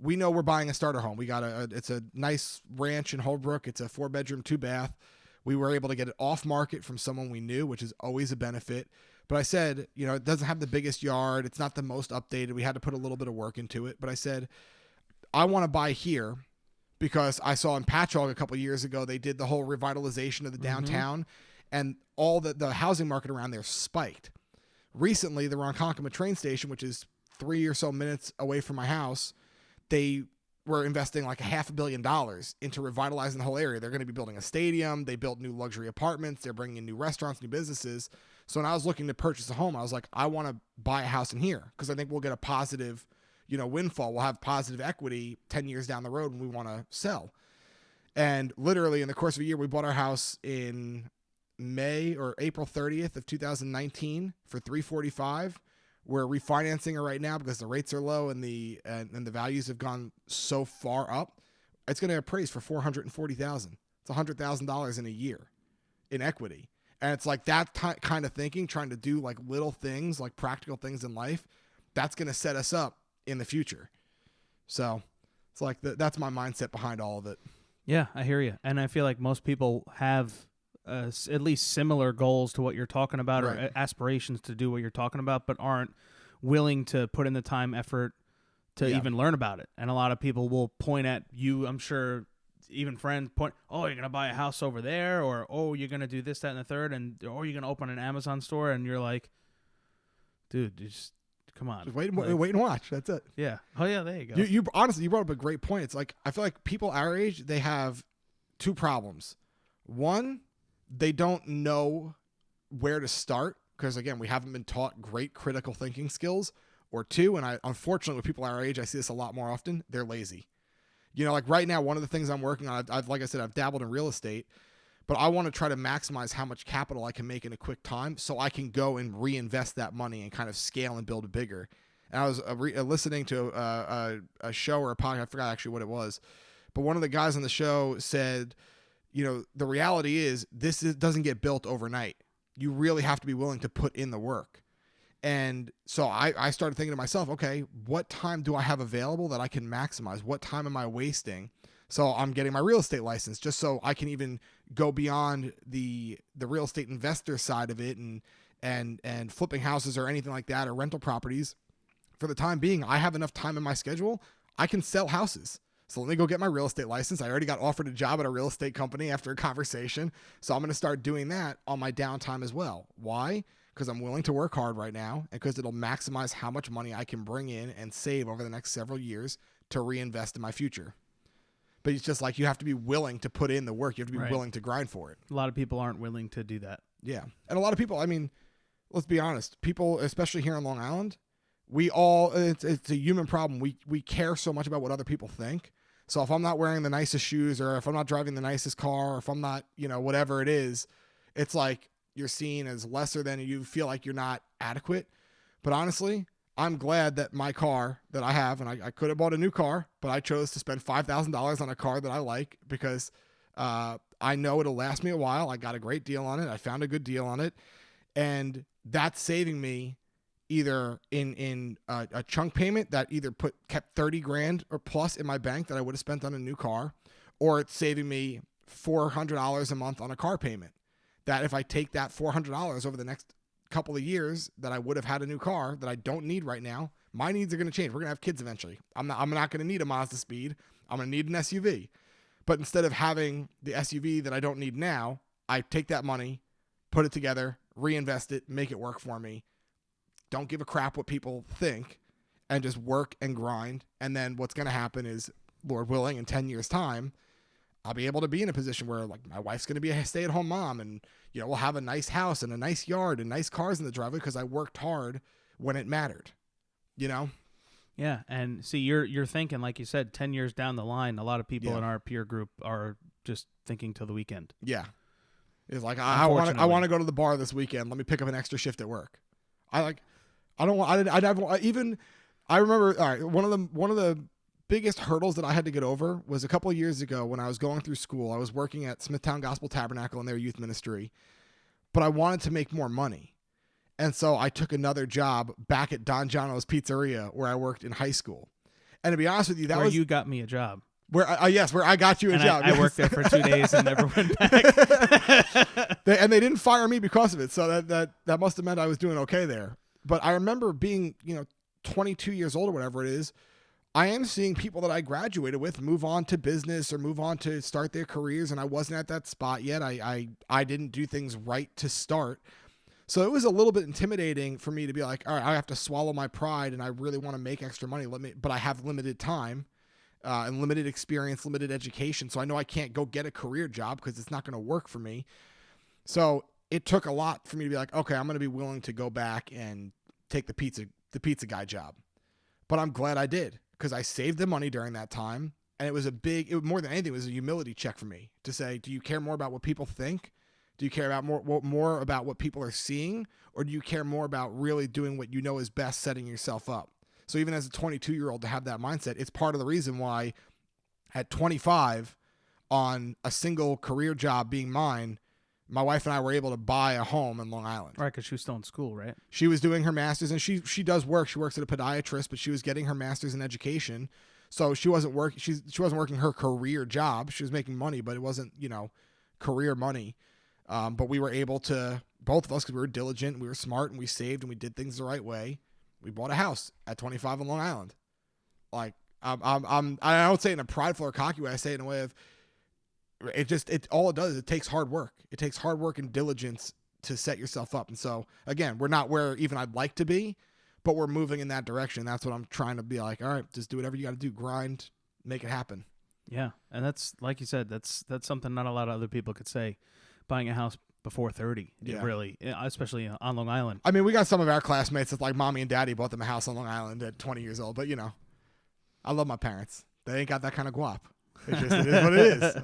we know we're buying a starter home. We got it's a nice ranch in Holbrook. It's a 4-bedroom, 2-bath. We were able to get it off market from someone we knew, which is always a benefit. But I said, it doesn't have the biggest yard. It's not the most updated. We had to put a little bit of work into it. But I said, I want to buy here because I saw in Patchogue a couple of years ago, they did the whole revitalization of the downtown, and all the housing market around there spiked. Recently, the Ronkonkoma train station, which is 3 or so minutes away from my house, they were investing like $500 million into revitalizing the whole area. They're going to be building a stadium. They built new luxury apartments. They're bringing in new restaurants, new businesses. So when I was looking to purchase a home, I was like, I want to buy a house in here because I think we'll get a positive, windfall. We'll have positive equity 10 years down the road when we want to sell. And literally in the course of a year, we bought our house in May or April 30th of 2019 for $345. We're refinancing it right now because the rates are low and the values have gone so far up. It's going to appraise for $440,000. It's $100,000 in a year in equity. And it's like that kind of thinking, trying to do like little things, like practical things in life, that's going to set us up in the future. So it's like that's my mindset behind all of it. Yeah, I hear you. And I feel like most people have at least similar goals to what you're talking about, right, or aspirations to do what you're talking about, but aren't willing to put in the time, effort to even learn about it. And a lot of people will point at you, I'm sure, even friends point, oh, you're going to buy a house over there, or, oh, you're going to do this, that, and the third, or you're going to open an Amazon store, and you're like, dude, just come on. Just wait and watch. That's it. Yeah. Oh, yeah, there you go. You honestly, you brought up a great point. It's like, I feel like people our age, they have two problems. One, they don't know where to start because, again, we haven't been taught great critical thinking skills. Or two, and unfortunately with people our age, I see this a lot more often, they're lazy. Like right now, one of the things I'm working on, like I said, I've dabbled in real estate, but I want to try to maximize how much capital I can make in a quick time so I can go and reinvest that money and kind of scale and build it bigger. And I was listening to a show or a podcast, I forgot actually what it was, but one of the guys on the show said, the reality is doesn't get built overnight. You really have to be willing to put in the work. And so I started thinking to myself, okay, what time do I have available that I can maximize? What time am I wasting? So I'm getting my real estate license just so I can even go beyond the real estate investor side of it and flipping houses or anything like that or rental properties. For the time being, I have enough time in my schedule. I can sell houses. So let me go get my real estate license. I already got offered a job at a real estate company after a conversation. So I'm going to start doing that on my downtime as well. Why? Because I'm willing to work hard right now and because it'll maximize how much money I can bring in and save over the next several years to reinvest in my future. But it's just like you have to be willing to put in the work. You have to be willing to grind for it. A lot of people aren't willing to do that. Yeah. And a lot of people, I mean, let's be honest, people, especially here on Long Island, it's a human problem. We care so much about what other people think. So if I'm not wearing the nicest shoes or if I'm not driving the nicest car or if I'm not, whatever it is, it's like, you're seen as lesser than, you feel like you're not adequate. But honestly, I'm glad that my car that I have, and I could have bought a new car, but I chose to spend $5,000 on a car that I like because I know it'll last me a while. I got a great deal on it. I found a good deal on it. And that's saving me either in a chunk payment that either kept 30 grand or plus in my bank that I would have spent on a new car, or it's saving me $400 a month on a car payment. That if I take that $400 over the next couple of years that I would have had a new car that I don't need right now, my needs are going to change. We're going to have kids eventually. I'm not going to need a Mazda Speed. I'm going to need an SUV. But instead of having the SUV that I don't need now, I take that money, put it together, reinvest it, make it work for me. Don't give a crap what people think and just work and grind. And then what's going to happen is, Lord willing, in 10 years' time, I'll be able to be in a position where like my wife's going to be a stay-at-home mom and, we'll have a nice house and a nice yard and nice cars in the driveway because I worked hard when it mattered, Yeah. And see, you're thinking, like you said, 10 years down the line, a lot of people in our peer group are just thinking till the weekend. Yeah. It's like, I want to go to the bar this weekend. Let me pick up an extra shift at work. I remember, all right, one of the biggest hurdles that I had to get over was a couple of years ago when I was going through school. I was working at Smithtown Gospel Tabernacle in their youth ministry, but I wanted to make more money. And so I took another job back at Don Giano's Pizzeria where I worked in high school. And to be honest with you, where you got me a job. Where I got you a job. I worked there for 2 days and never went back. They didn't fire me because of it. So that must have meant I was doing okay there. But I remember being, 22 years old or whatever it is. I am seeing people that I graduated with move on to business or move on to start their careers. And I wasn't at that spot yet. I didn't do things right to start. So it was a little bit intimidating for me to be like, all right, I have to swallow my pride and I really want to make extra money. But I have limited time. And limited experience, limited education. So I know I can't go get a career job because it's not going to work for me. So it took a lot for me to be like, okay, I'm going to be willing to go back and take the pizza guy job. But I'm glad I did because I saved the money during that time. And it was more than anything, it was a humility check for me to say, do you care more about what people think? Do you care about more about what people are seeing? Or do you care more about really doing what you know is best, setting yourself up? So even as a 22-year-old to have that mindset, it's part of the reason why at 25 on a single career job being mine, my wife and I were able to buy a home in Long Island. Right, because she was still in school, right? She was doing her master's, and she does work. She works at a podiatrist, but she was getting her master's in education. So she wasn't working her career job. She was making money, but it wasn't, career money. But we were able to, both of us, because we were diligent, we were smart, and we saved, and we did things the right way. We bought a house at 25 on Long Island. Like I don't say it in a prideful or cocky way. I say it in a way of all it does is it takes hard work. It takes hard work and diligence to set yourself up. And so again, we're not where even I'd like to be, but we're moving in that direction. That's what I'm trying to be like. All right, just do whatever you got to do. Grind, make it happen. Yeah, and that's like you said. That's something not a lot of other people could say. Buying a house before 30, really, especially on Long Island. I mean, we got some of our classmates that's like mommy and daddy bought them a house on Long Island at 20 years old. But, I love my parents. They ain't got that kind of guap. It is what it is.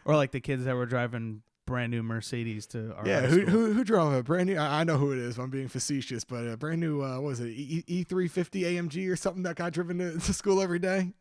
Or like the kids that were driving brand new Mercedes to our high school. Who drove a brand new, I know who it is. I'm being facetious, but a brand new, what was it, E350 AMG or something that got driven to school every day?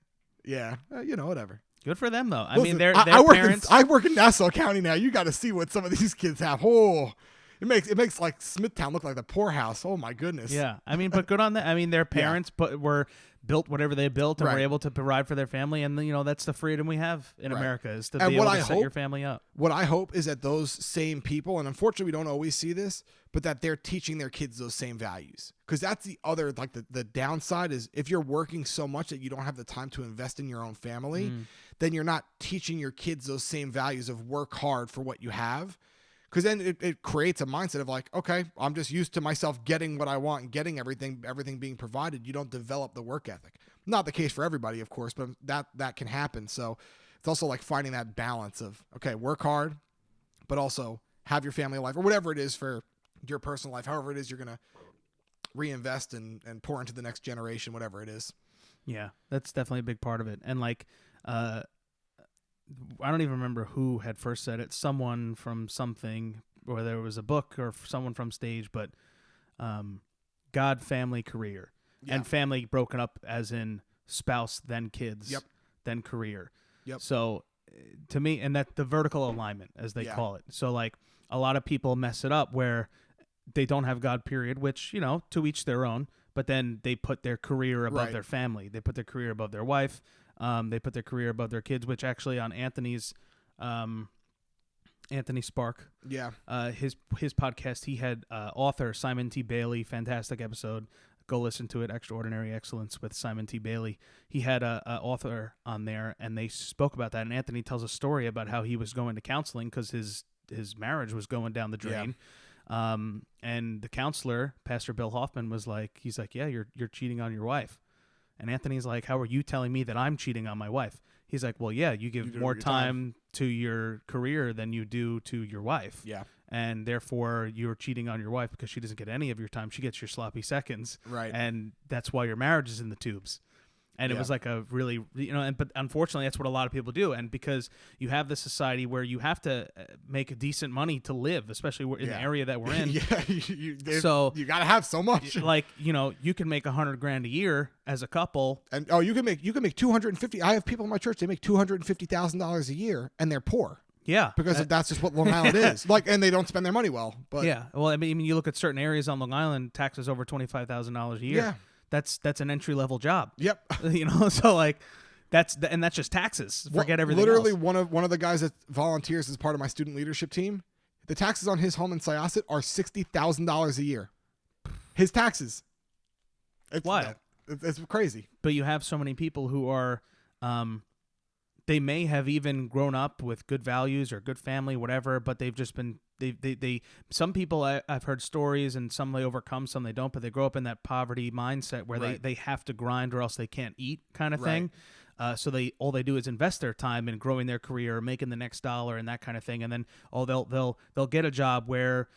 Yeah, whatever. Good for them, though. Listen, I mean, their parents. I work in Nassau County now. You got to see what some of these kids have. Oh, it makes like Smithtown look like the poorhouse. Oh my goodness. Yeah, I mean, but good on them. I mean, their parents were built whatever they built and were able to provide for their family, and that's the freedom we have in America is to be able to set your family up. What I hope is that those same people, and unfortunately we don't always see this, but that they're teaching their kids those same values. Because that's the other, like the downside is if you're working so much that you don't have the time to invest in your own family, then you're not teaching your kids those same values of work hard for what you have. Because then it creates a mindset of like, okay, I'm just used to myself getting what I want and getting everything being provided. You don't develop the work ethic. Not the case for everybody, of course, but that can happen. So it's also like finding that balance of, okay, work hard, but also have your family life or whatever it is for your personal life, however it is you're going to reinvest and pour into the next generation, whatever it is. Yeah, that's definitely a big part of it. And like, I don't even remember who had first said it. Someone from something, whether it was a book or someone from stage, but God, family, career. Yeah. And family broken up as in spouse, then kids, then career. Yep. So to me, and that the vertical alignment, as they call it. So like a lot of people mess it up where they don't have God, period, which, to each their own, but then they put their career above their family. They put their career above their wife. They put their career above their kids, which actually on Anthony Spark, his podcast, he had author Simon T. Bailey, fantastic episode. Go listen to it, Extraordinary Excellence with Simon T. Bailey. He had a author on there, and they spoke about that. And Anthony tells a story about how he was going to counseling because his marriage was going down the drain. Yeah. And the counselor, Pastor Bill Hoffman, he's like, yeah, you're cheating on your wife. And Anthony's like, how are you telling me that I'm cheating on my wife? He's like, well, yeah, you give more time to your career than you do to your wife. Yeah. And therefore, you're cheating on your wife because she doesn't get any of your time. She gets your sloppy seconds. Right. And that's why your marriage is in the tubes. And it Yeah. was like a really, but unfortunately that's what a lot of people do. And because you have this society where you have to make decent money to live, especially in the area that we're in. Yeah, So you got to have so much. like, you can make $100,000 a year as a couple. And you can make 250. I have people in my church, they make $250,000 a year and they're poor. Yeah. Because that's just what Long Island is. Like, and they don't spend their money well. But yeah. Well, I mean, you look at certain areas on Long Island, taxes over $25,000 a year. Yeah. That's an entry level job. Yep. So like that's just taxes. Forget everything Literally else. one of the guys that volunteers as part of my student leadership team, the taxes on his home in Syosset are $60,000 a year. His taxes. It's wild. It's crazy. But you have so many people who are they may have even grown up with good values or good family, whatever, but they've just been they some people I've heard stories, and some they overcome, some they don't, but they grow up in that poverty mindset where they have to grind or else they can't eat kind of thing. So all they do is invest their time in growing their career, making the next dollar, and that kind of thing. And then they'll get a job where,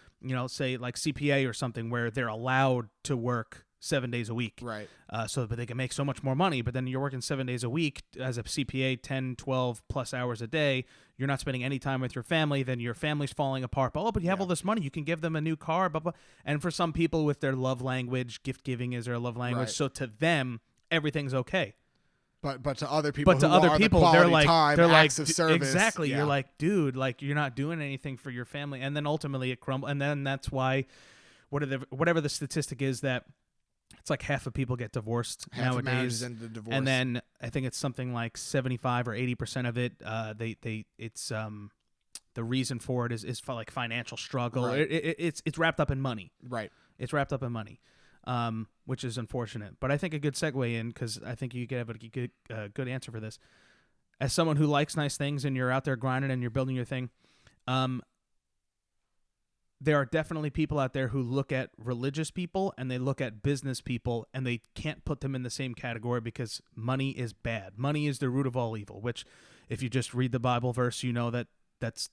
say like CPA or something, where they're allowed to work 7 days a week. Right. But they can make so much more money. But then you're working 7 days a week as a CPA, 10, 12 plus hours a day. You're not spending any time with your family. Then your family's falling apart. But you have all this money. You can give them a new car. Blah, blah. And for some people with their love language, gift giving is their love language. Right. So to them, everything's okay. But to other people, they're like, acts of service. Exactly. Yeah. You're like, dude, like you're not doing anything for your family. And then ultimately it crumbles. And then that's why, whatever the statistic is, that it's like half of people get divorced nowadays. And then I think it's something like 75 or 80% of it, it's the reason for it is for like financial struggle. Right. It's wrapped up in money. Right. It's wrapped up in money. Which is unfortunate. But I think a good segue in, because I think you could have a good answer for this. As someone who likes nice things and you're out there grinding and you're building your thing, there are definitely people out there who look at religious people and they look at business people and they can't put them in the same category because money is bad. Money is the root of all evil, which if you just read the Bible verse, you know that that's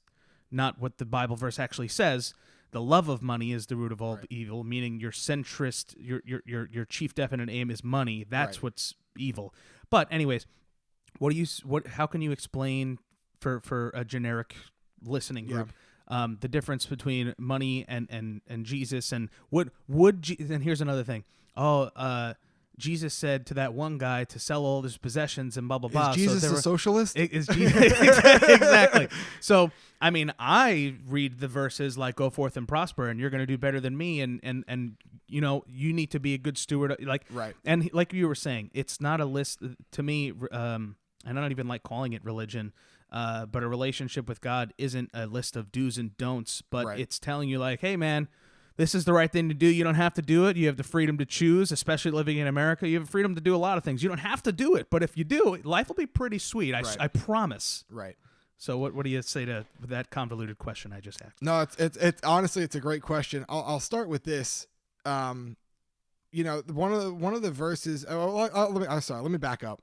not what the Bible verse actually says. The love of money is the root of all evil, meaning your centrist, your chief definite aim is money. That's what's evil. But anyways, how can you explain for a generic listening group the difference between money and Jesus, and and here's another thing. Jesus said to that one guy to sell all his possessions and blah blah blah. Is Jesus a socialist? Is Jesus exactly? So I mean, I read the verses like "Go forth and prosper," and you're going to do better than me, and you need to be a good steward. And like you were saying, it's not a list to me. I don't even like calling it religion. But a relationship with God isn't a list of do's and don'ts, but it's telling you like, hey man, this is the right thing to do. You don't have to do it. You have the freedom to choose, especially living in America. You have the freedom to do a lot of things. You don't have to do it, but if you do, life will be pretty sweet. I promise. Right. So what do you say to that convoluted question I just asked? No, it's honestly, it's a great question. I'll start with this. One of the verses. Let me back up.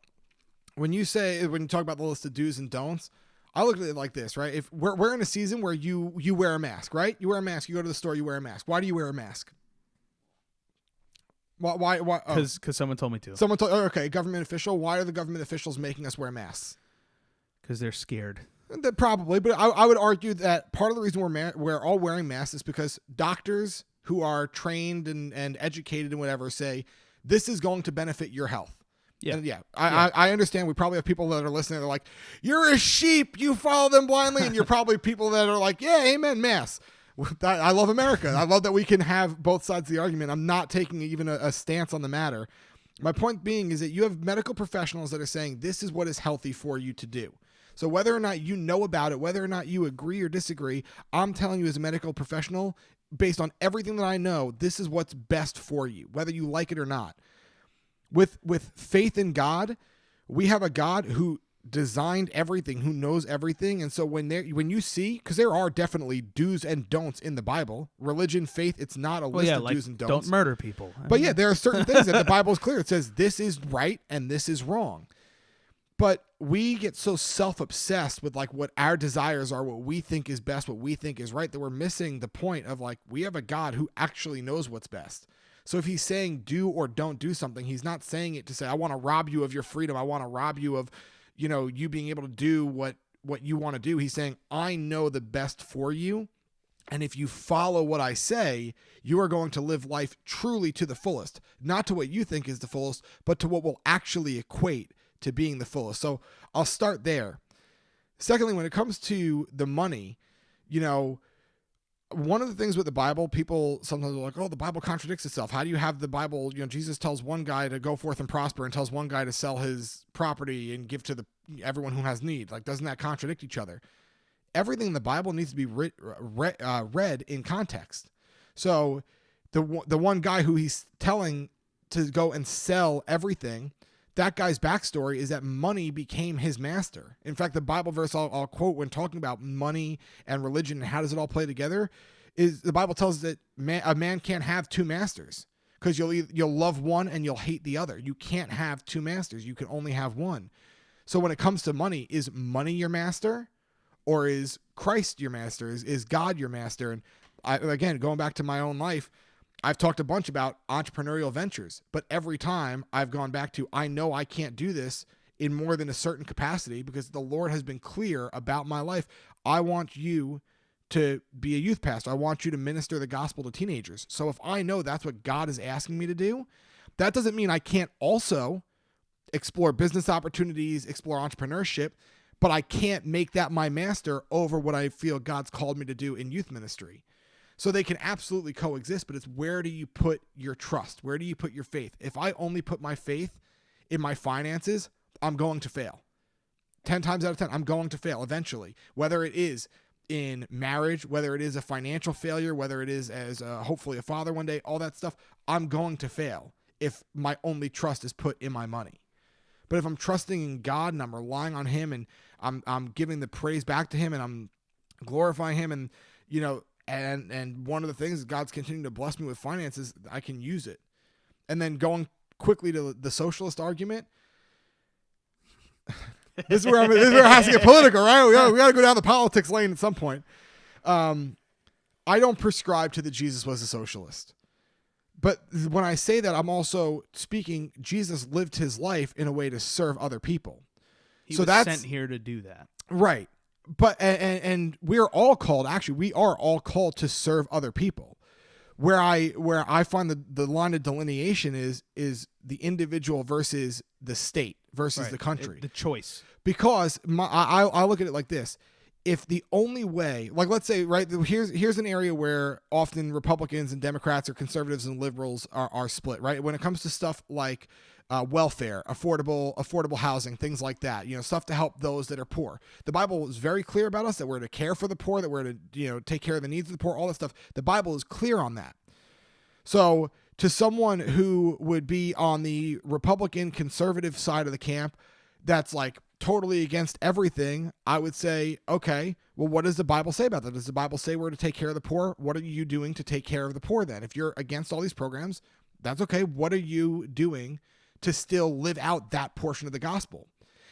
When you talk about the list of do's and don'ts, I look at it like this, right? If we're in a season where you wear a mask, right? You wear a mask. You go to the store. You wear a mask. Why do you wear a mask? Why? Because someone told me to. Someone told. Okay, government official. Why are the government officials making us wear masks? Because they're scared. Probably, but I would argue that part of the reason we're all wearing masks is because doctors who are trained and educated and whatever say this is going to benefit your health. Yeah. I understand. We probably have people that are listening. They're like, "You're a sheep. You follow them blindly," and you're probably people that are like, "Yeah, amen, mass." I love America. I love that we can have both sides of the argument. I'm not taking even a stance on the matter. My point being is that you have medical professionals that are saying this is what is healthy for you to do. So whether or not you know about it, whether or not you agree or disagree, I'm telling you as a medical professional, based on everything that I know, this is what's best for you, whether you like it or not. With faith in God, we have a God who designed everything, who knows everything. And so when you see, because there are definitely do's and don'ts in the Bible, religion, faith, it's not a list of do's and don'ts. Don't murder people. But yeah, there are certain things that the Bible is clear. It says this is right and this is wrong. But we get so self-obsessed with like what our desires are, what we think is best, what we think is right, that we're missing the point of like, we have a God who actually knows what's best. So if he's saying do or don't do something, he's not saying it to say, I want to rob you of your freedom. I want to rob you of, you being able to do what you want to do. He's saying, I know the best for you. And if you follow what I say, you are going to live life truly to the fullest, not to what you think is the fullest, but to what will actually equate to being the fullest. So I'll start there. Secondly, when it comes to the money, one of the things with the Bible, people sometimes are like, oh, the Bible contradicts itself. How do you have the Bible? Jesus tells one guy to go forth and prosper and tells one guy to sell his property and give to everyone who has need. Like, doesn't that contradict each other? Everything in the Bible needs to be read in context. So the one guy who he's telling to go and sell everything, that guy's backstory is that money became his master. In fact, the Bible verse I'll quote when talking about money and religion and how does it all play together is the Bible tells us that a man can't have two masters, because you'll love one and you'll hate the other. You can't have two masters. You can only have one. So when it comes to money, is money your master? Or is Christ your master? Is God your master? And again, going back to my own life, I've talked a bunch about entrepreneurial ventures, but every time I've gone back to, I know I can't do this in more than a certain capacity because the Lord has been clear about my life. I want you to be a youth pastor. I want you to minister the gospel to teenagers. So if I know that's what God is asking me to do, that doesn't mean I can't also explore business opportunities, explore entrepreneurship, but I can't make that my master over what I feel God's called me to do in youth ministry. So they can absolutely coexist, but it's where do you put your trust? Where do you put your faith? If I only put my faith in my finances, I'm going to fail. 10 times out of 10, I'm going to fail eventually, whether it is in marriage, whether it is a financial failure, whether it is as hopefully a father one day, all that stuff, I'm going to fail if my only trust is put in my money. But if I'm trusting in God and I'm relying on him and I'm giving the praise back to him and I'm glorifying him and, and one of the things is God's continuing to bless me with finances, I can use it. And then going quickly to the socialist argument. This is where it has to get political, right? We got to go down the politics lane at some point. I don't prescribe to that Jesus was a socialist. But when I say that, I'm also speaking, Jesus lived his life in a way to serve other people. He was sent here to do that. Right. But, and we're all called, actually, we are all called to serve other people. Where I find the line of delineation is the individual versus the state versus the country. The choice. Because I look at it like this. If the only way, like let's say, right, here's an area where often Republicans and Democrats or conservatives and liberals are split, right? When it comes to stuff like welfare, affordable housing, things like that, stuff to help those that are poor. The Bible is very clear about us that we're to care for the poor, that we're to, take care of the needs of the poor, all that stuff. The Bible is clear on that. So to someone who would be on the Republican conservative side of the camp, that's like totally against everything, I would say, okay, well, what does the Bible say about that? Does the Bible say we're to take care of the poor? What are you doing to take care of the poor then? If you're against all these programs, that's okay. What are you doing to still live out that portion of the gospel?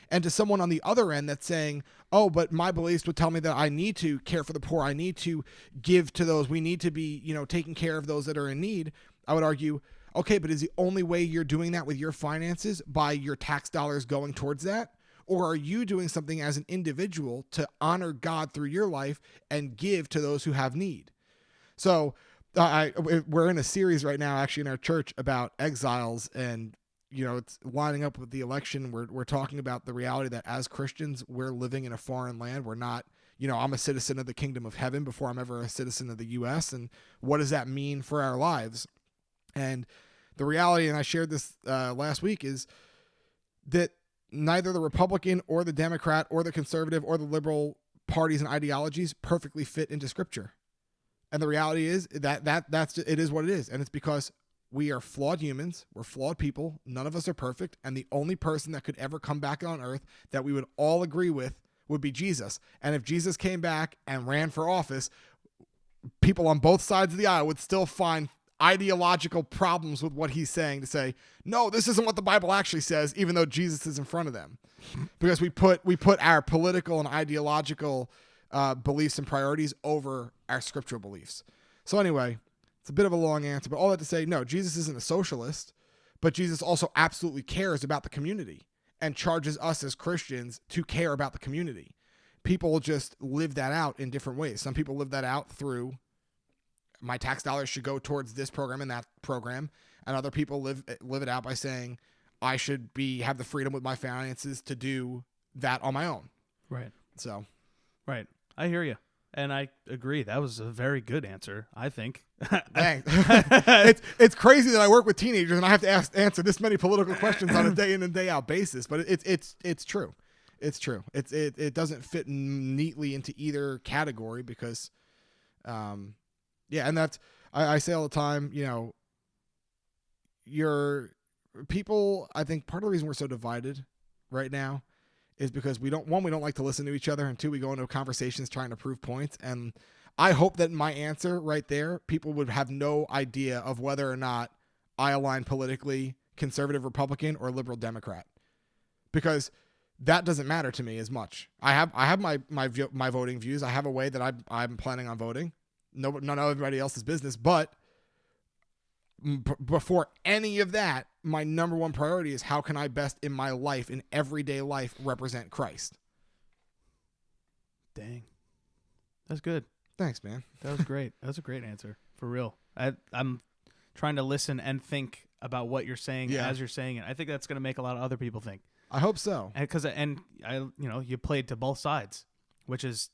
And to someone on the other end that's saying, oh, but my beliefs would tell me that I need to care for the poor. I need to give to those. We need to be, taking care of those that are in need. I would argue, okay, but is the only way you're doing that with your finances by your tax dollars going towards that? Or are you doing something as an individual to honor God through your life and give to those who have need? So we're in a series right now, actually in our church, about exiles, and it's lining up with the election. We're talking about the reality that as Christians, we're living in a foreign land. We're not, I'm a citizen of the kingdom of heaven before I'm ever a citizen of the U.S. And what does that mean for our lives? And the reality, and I shared this last week, is that neither the Republican or the Democrat or the conservative or the liberal parties and ideologies perfectly fit into Scripture. And the reality is that's it is what it is. And it's because we are flawed humans. We're flawed people. None of us are perfect. And the only person that could ever come back on earth that we would all agree with would be Jesus. And if Jesus came back and ran for office, people on both sides of the aisle would still find ideological problems with what he's saying to say, no, this isn't what the Bible actually says, even though Jesus is in front of them. Because we put our political and ideological beliefs and priorities over our scriptural beliefs. So anyway, It's a bit of a long answer, but all that to say, no, Jesus isn't a socialist, but Jesus also absolutely cares about the community and charges us as Christians to care about the community. People just live that out in different ways. Some people live that out through, my tax dollars should go towards this program and that program, and other people live it out by saying, I should have the freedom with my finances to do that on my own. Right. So. Right. I hear you. And I agree. That was a very good answer, I think. Thanks. It's crazy that I work with teenagers and I have to answer this many political questions on a day in and day out basis. But it's true. It's true. It doesn't fit neatly into either category because, and that's I say all the time. Your people. I think part of the reason we're so divided right now is because we don't like to listen to each other, and two, we go into conversations trying to prove points. And I hope that my answer right there, people would have no idea of whether or not I align politically conservative Republican or liberal Democrat, because that doesn't matter to me as much. I have my voting views. I have a way that I'm planning on voting. None of everybody else's business, but before any of that, my number one priority is how can I best in my life, in everyday life, represent Christ. Dang. That's good. Thanks, man. That was great. That was a great answer. For real. I'm trying to listen and think about what you're saying as you're saying it. I think that's going to make a lot of other people think. I hope so. And you played to both sides, which is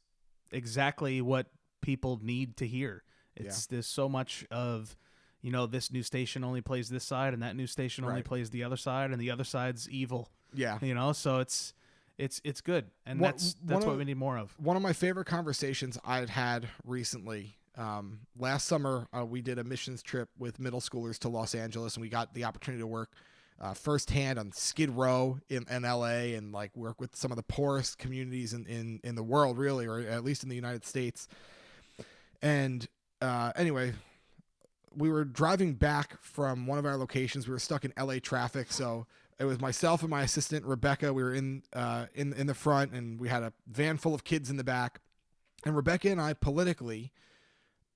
exactly what people need to hear. There's so much of, this news station only plays this side and that news station only plays the other side, and the other side's evil. Yeah. So it's good. And that's what we need more of. One of my favorite conversations I'd had recently, last summer, we did a missions trip with middle schoolers to Los Angeles, and we got the opportunity to work firsthand on Skid Row in LA, and work with some of the poorest communities in the world, really, or at least in the United States. And anyway, we were driving back from one of our locations. We were stuck in LA traffic, so it was myself and my assistant Rebecca. We were in the front, and we had a van full of kids in the back. And Rebecca and I politically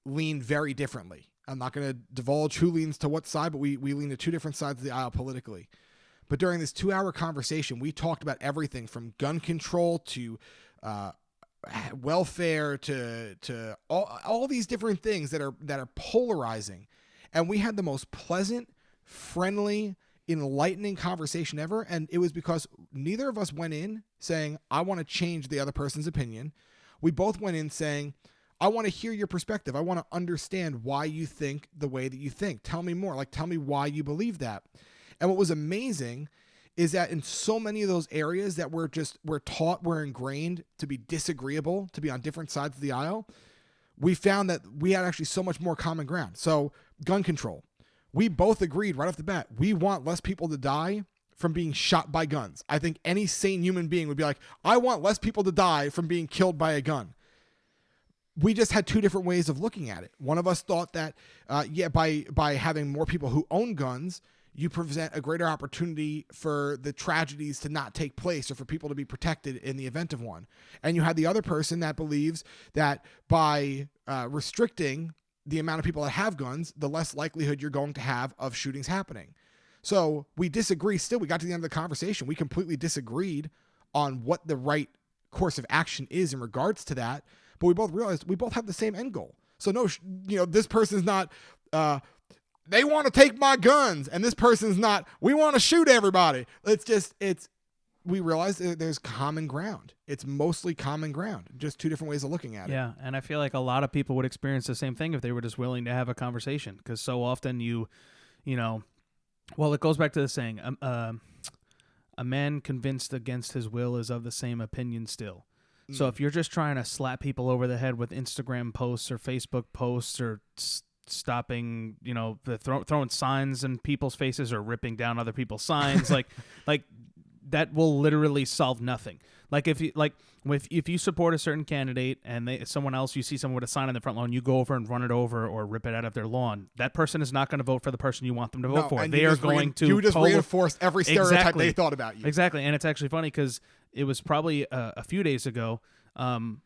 lean very differently. I'm not going to divulge who leans to what side, but we lean to two different sides of the aisle politically. But during this 2-hour conversation, we talked about everything from gun control to welfare to all these different things that are polarizing. And we had the most pleasant, friendly, enlightening conversation ever. And it was because neither of us went in saying, I want to change the other person's opinion. We both went in saying, I want to hear your perspective. I want to understand why you think the way that you think. Tell me more. Tell me why you believe that. And what was amazing is that in so many of those areas that we're ingrained to be disagreeable, to be on different sides of the aisle, we found that we had actually so much more common ground. So gun control, we both agreed right off the bat, we want less people to die from being shot by guns. I think any sane human being would be like, I want less people to die from being killed by a gun. We just had two different ways of looking at it. One of us thought that, by having more people who own guns, you present a greater opportunity for the tragedies to not take place or for people to be protected in the event of one. And you had the other person that believes that by restricting the amount of people that have guns, the less likelihood you're going to have of shootings happening. So we disagree still. We got to the end of the conversation. We completely disagreed on what the right course of action is in regards to that. But we both realized we both have the same end goal. So this person's not, they want to take my guns, and this person's not, we want to shoot everybody. We realize there's common ground. It's mostly common ground, just two different ways of looking at it. Yeah, and I feel like a lot of people would experience the same thing if they were just willing to have a conversation, because so often it goes back to the saying, a man convinced against his will is of the same opinion still. So if you're just trying to slap people over the head with Instagram posts or Facebook posts or stopping, throwing signs in people's faces or ripping down other people's signs, like that will literally solve nothing. If you support a certain candidate and you see someone with a sign on the front lawn, you go over and run it over or rip it out of their lawn. That person is not going to vote for the person you want them to vote for. They are going to. You just reinforced every stereotype they thought about you. Exactly, and it's actually funny because it was probably a few days ago. I don't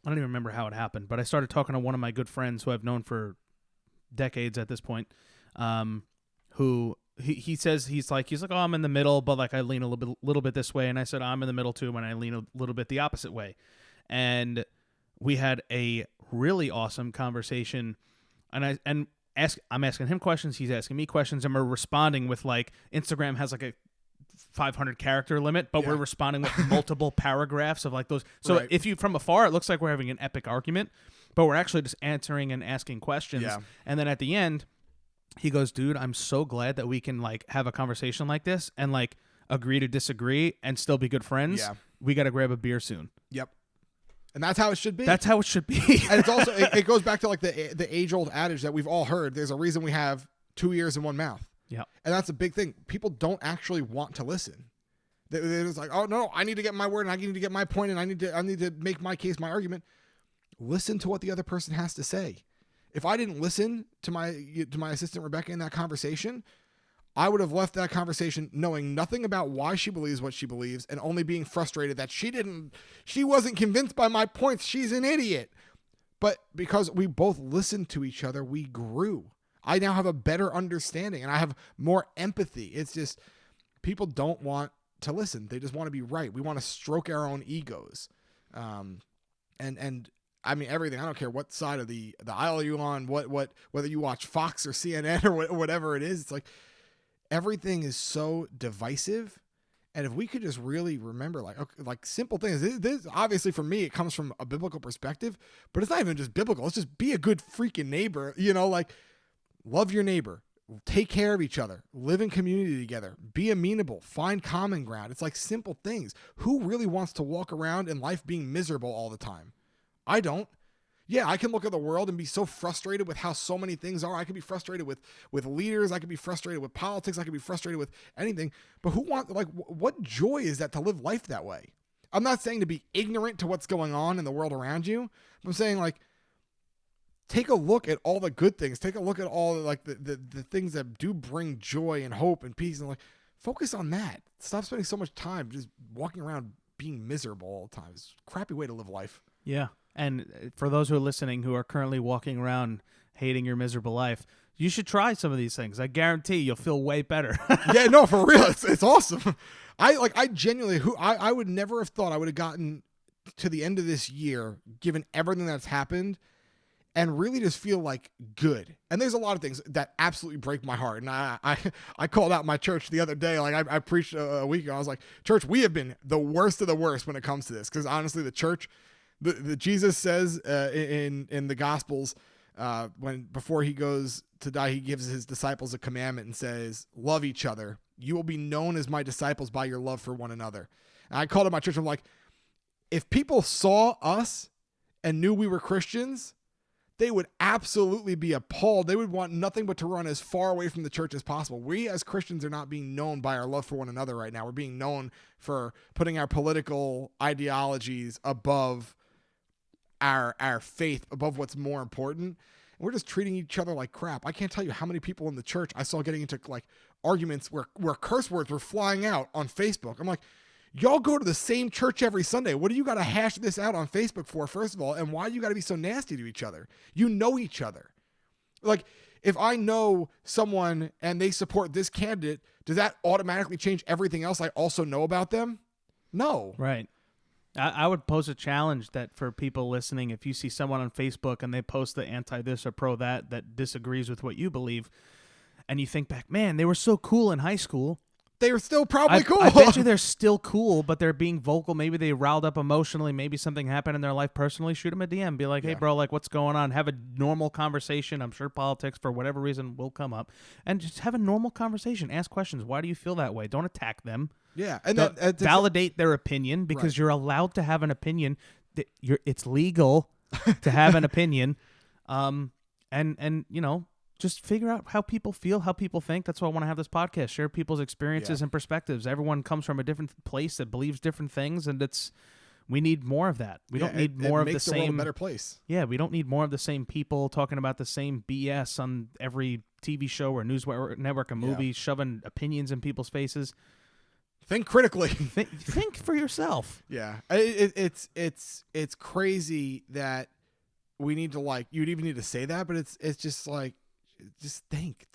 even remember how it happened, but I started talking to one of my good friends who I've known for decades at this point, who he says he's like, oh, I'm in the middle, but like I lean a little bit this way, and I said I'm in the middle too, and I lean a little bit the opposite way, and we had a really awesome conversation, and I'm asking him questions, he's asking me questions, and we're responding with like Instagram has like a 500 character limit, but we're responding with multiple paragraphs of like those. So if you from afar, it looks like we're having an epic argument, but we're actually just answering and asking questions. Yeah. And then at the end, he goes, dude, I'm so glad that we can like have a conversation like this and like agree to disagree and still be good friends. Yeah. We got to grab a beer soon. Yep. And that's how it should be. That's how it should be. And it's also, it goes back to like the age old adage that we've all heard. There's a reason we have 2 ears and 1 mouth. Yeah. And that's a big thing. People don't actually want to listen. They're just like, oh no, I need to get my word and I need to get my point and I need to make my case, my argument. Listen to what the other person has to say. If I didn't listen to my assistant Rebecca in that conversation, I would have left that conversation knowing nothing about why she believes what she believes and only being frustrated that she wasn't convinced by my points. She's an idiot. But because we both listened to each other, we grew. I now have a better understanding and I have more empathy. It's just people don't want to listen. They just want to be right. We want to stroke our own egos. And I mean, everything. I don't care what side of the aisle you're on, whether you watch Fox or CNN or whatever it is. It's like everything is so divisive. And if we could just really remember, like simple things, this obviously for me, it comes from a biblical perspective, but it's not even just biblical. It's just be a good freaking neighbor, like love your neighbor, take care of each other, live in community together, be amenable, find common ground. It's like simple things. Who really wants to walk around in life being miserable all the time? I don't. Yeah, I can look at the world and be so frustrated with how so many things are. I could be frustrated with leaders. I could be frustrated with politics. I could be frustrated with anything. But what joy is that to live life that way? I'm not saying to be ignorant to what's going on in the world around you. I'm saying take a look at all the good things. Take a look at all the things that do bring joy and hope and peace, and focus on that. Stop spending so much time just walking around being miserable all the time. It's a crappy way to live life. Yeah. And for those who are listening who are currently walking around hating your miserable life, you should try some of these things. I guarantee you'll feel way better. Yeah, no, for real. It's awesome. I genuinely, I would never have thought I would have gotten to the end of this year, given everything that's happened, and really just feel good. And there's a lot of things that absolutely break my heart. And I called out my church the other day. I preached a week ago. I was like, church, we have been the worst of the worst when it comes to this. Because honestly, the church, the Jesus says in the Gospels, before he goes to die, he gives his disciples a commandment and says, love each other. You will be known as my disciples by your love for one another. And I called up my church. I'm like, if people saw us and knew we were Christians, they would absolutely be appalled. They would want nothing but to run as far away from the church as possible. We as Christians are not being known by our love for one another right now. We're being known for putting our political ideologies above our faith, above what's more important. And we're just treating each other like crap. I can't tell you how many people in the church I saw getting into arguments where curse words were flying out on Facebook. I'm like, y'all go to the same church every Sunday. What do you got to hash this out on Facebook for, first of all? And why do you got to be so nasty to each other? You know each other. If I know someone and they support this candidate, does that automatically change everything else I also know about them? No. Right. I would pose a challenge that for people listening, if you see someone on Facebook and they post the anti-this or pro-that disagrees with what you believe, and you think back, man, they were so cool in high school. They were still probably cool. I bet you they're still cool, but they're being vocal. Maybe they riled up emotionally. Maybe something happened in their life personally. Shoot them a DM. Be like, hey, bro, what's going on? Have a normal conversation. I'm sure politics, for whatever reason, will come up. And just have a normal conversation. Ask questions. Why do you feel that way? Don't attack them. Yeah. And validate their opinion, because you're allowed to have an opinion. It's legal to have an opinion. And just figure out how people feel, how people think. That's why I want to have this podcast. Share people's experiences and perspectives. Everyone comes from a different place that believes different things, and we need more of that. We don't need more of the same. It makes the world a better place. Yeah, we don't need more of the same people talking about the same BS on every TV show or news network or movie, shoving opinions in people's faces. Think critically. Think for yourself. Yeah, it's crazy that we need to you'd even need to say that, but it's just just think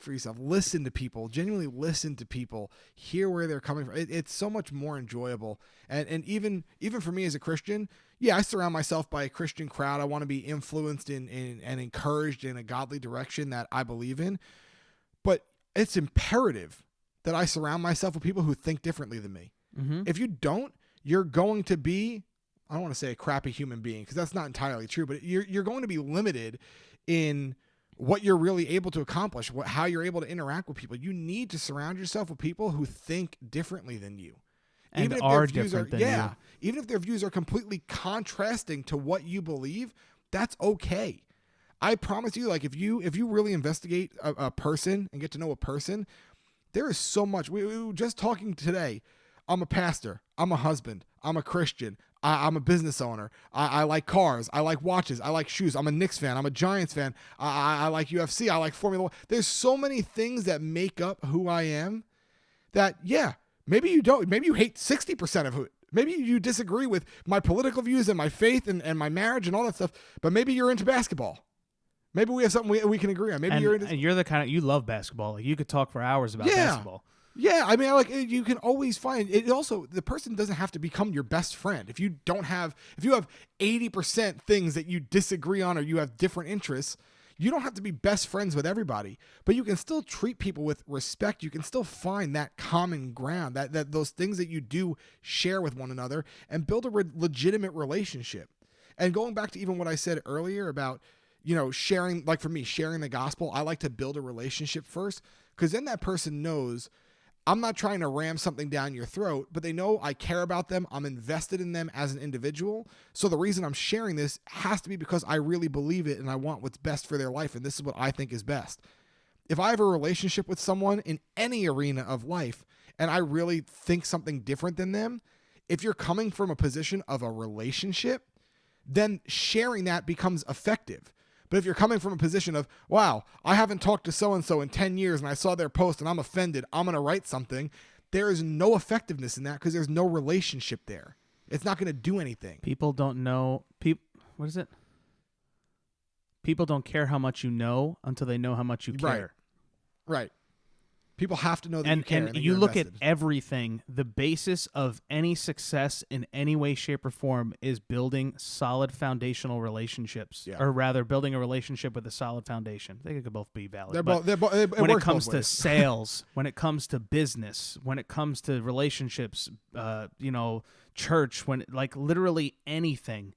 for yourself. Listen to people, genuinely listen to people, hear where they're coming from. It's so much more enjoyable. And even for me as a Christian, yeah, I surround myself by a Christian crowd. I want to be influenced in and encouraged in a godly direction that I believe in. But it's imperative that I surround myself with people who think differently than me. Mm-hmm. If you don't, you're going to be, I don't want to say a crappy human being, because that's not entirely true, but you're going to be limited in what you're really able to accomplish, how you're able to interact with people. You need to surround yourself with people who think differently than you. And even if are different than you. Even if their views are completely contrasting to what you believe, that's okay. I promise you, like if you really investigate a person and get to know a person, there is so much. We were just talking today. I'm a pastor. I'm a husband. I'm a Christian. I'm a business owner. I like cars. I like watches. I like shoes. I'm a Knicks fan. I'm a Giants fan. I like UFC. I like Formula One. There's so many things that make up who I am that, yeah, maybe you don't. Maybe you hate 60% of who. Maybe you disagree with my political views and my faith and my marriage and all that stuff, but maybe you're into basketball. Maybe we have something we can agree on. Maybe you're into... And you're the kind of, you love basketball. Like you could talk for hours about basketball. Yeah, I mean, like you can always find it. Also, the person doesn't have to become your best friend. If you have 80% things that you disagree on or you have different interests, you don't have to be best friends with everybody. But you can still treat people with respect. You can still find that common ground, that those things that you do share with one another, and build a legitimate relationship. And going back to even what I said earlier about, sharing, like for me, sharing the gospel, I like to build a relationship first, because then that person knows I'm not trying to ram something down your throat, but they know I care about them. I'm invested in them as an individual. So the reason I'm sharing this has to be because I really believe it and I want what's best for their life. And this is what I think is best. If I have a relationship with someone in any arena of life and I really think something different than them, if you're coming from a position of a relationship, then sharing that becomes effective. But if you're coming from a position of, wow, I haven't talked to so-and-so in 10 years and I saw their post and I'm offended, I'm going to write something, there is no effectiveness in that because there's no relationship there. It's not going to do anything. People don't know. What is it? People don't care how much you know until they know how much you care. Right. People have to know that you care. And you look at everything, the basis of any success in any way, shape, or form is building solid foundational relationships. Yeah. Or rather, building a relationship with a solid foundation. I think it could both be valid. When it comes to sales, when it comes to business, when it comes to relationships, church, literally anything,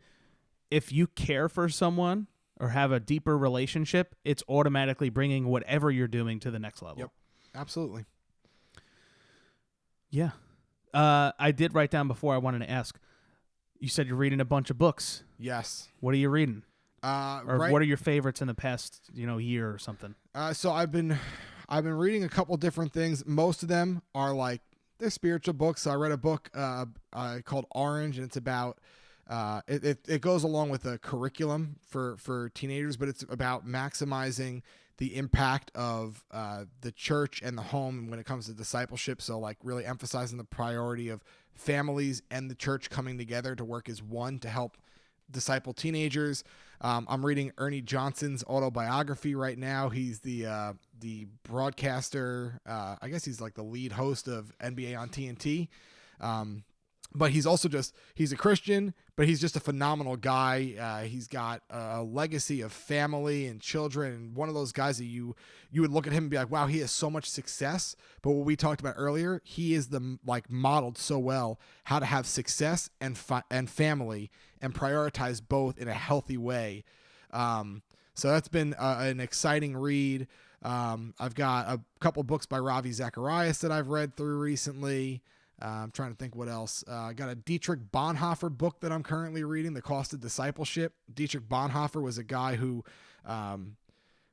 if you care for someone or have a deeper relationship, it's automatically bringing whatever you're doing to the next level. Yep. Absolutely. Yeah. I did write down before I wanted to ask. You said you're reading a bunch of books. Yes. What are you reading? What are your favorites in the past, year or something? So I've been reading a couple different things. Most of them are they're spiritual books. So I read a book called Orange, and it's about it goes along with a curriculum for teenagers, but it's about maximizing the impact of the church and the home when it comes to discipleship. So really emphasizing the priority of families and the church coming together to work as one to help disciple teenagers. I'm reading Ernie Johnson's autobiography right now. He's the broadcaster. I guess he's the lead host of NBA on TNT. But he's also he's a Christian, but he's just a phenomenal guy. He's got a legacy of family and children, and one of those guys that you would look at him and be like, wow, he has so much success. But what we talked about earlier, he is modeled so well how to have success and family and prioritize both in a healthy way. So that's been an exciting read. I've got a couple books by Ravi Zacharias that I've read through recently. I'm trying to think what else. I got a Dietrich Bonhoeffer book that I'm currently reading, The Cost of Discipleship. Dietrich Bonhoeffer was a guy who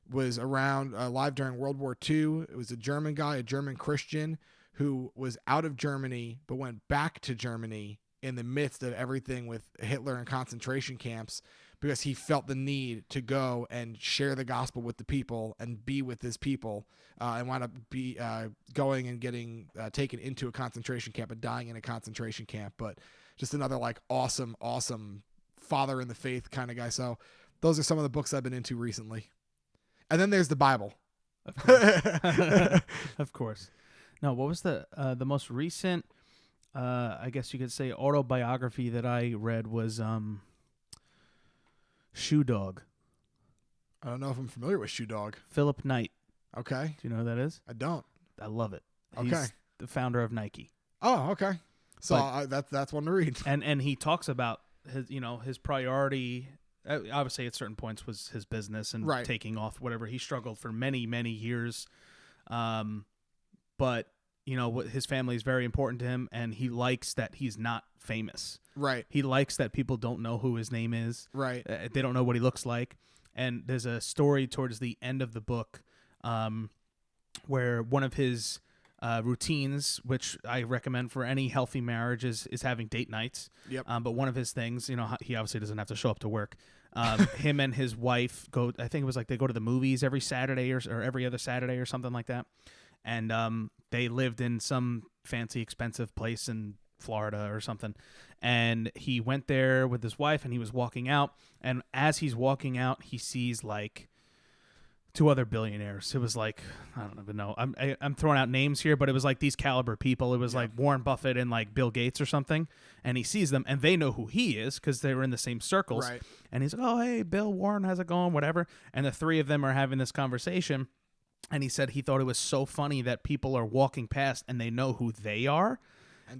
was around alive during World War II. It was a German guy, a German Christian, who was out of Germany but went back to Germany in the midst of everything with Hitler and concentration camps because he felt the need to go and share the gospel with the people and be with his people, and wound up going and getting taken into a concentration camp and dying in a concentration camp. But just another awesome father in the faith kind of guy. So those are some of the books I've been into recently. And then there's the Bible. Of course. Of course. No, what was the most recent, I guess you could say, autobiography that I read was Shoe Dog. I don't know if I'm familiar with Shoe Dog. Philip Knight. Okay. Do you know who that is? I don't. I love it. Okay. He's the founder of Nike. Oh, okay. So that's one to read. And he talks about his priority. Obviously, at certain points was his business and taking off whatever. He struggled for many, many years, but his family is very important to him, and he likes that he's not famous. Right. He likes that people don't know who his name is. Right. They don't know what he looks like. And there's a story towards the end of the book where one of his routines, which I recommend for any healthy marriage, is having date nights. Yep. But one of his things, he obviously doesn't have to show up to work. Him and his wife go, I think it was like they go to the movies every Saturday or every other Saturday or something like that. And they lived in some fancy, expensive place in Florida or something. And he went there with his wife, and he was walking out. And as he's walking out, he sees like two other billionaires. It was like, I don't even know. I'm throwing out names here, but it was like these caliber people. It was like Warren Buffett and like Bill Gates or something. And he sees them, and they know who he is because they were in the same circles. Right. And he's like, oh, hey, Bill, Warren, how's it going? Whatever. And the three of them are having this conversation. And he said he thought it was so funny that people are walking past and they know who they are.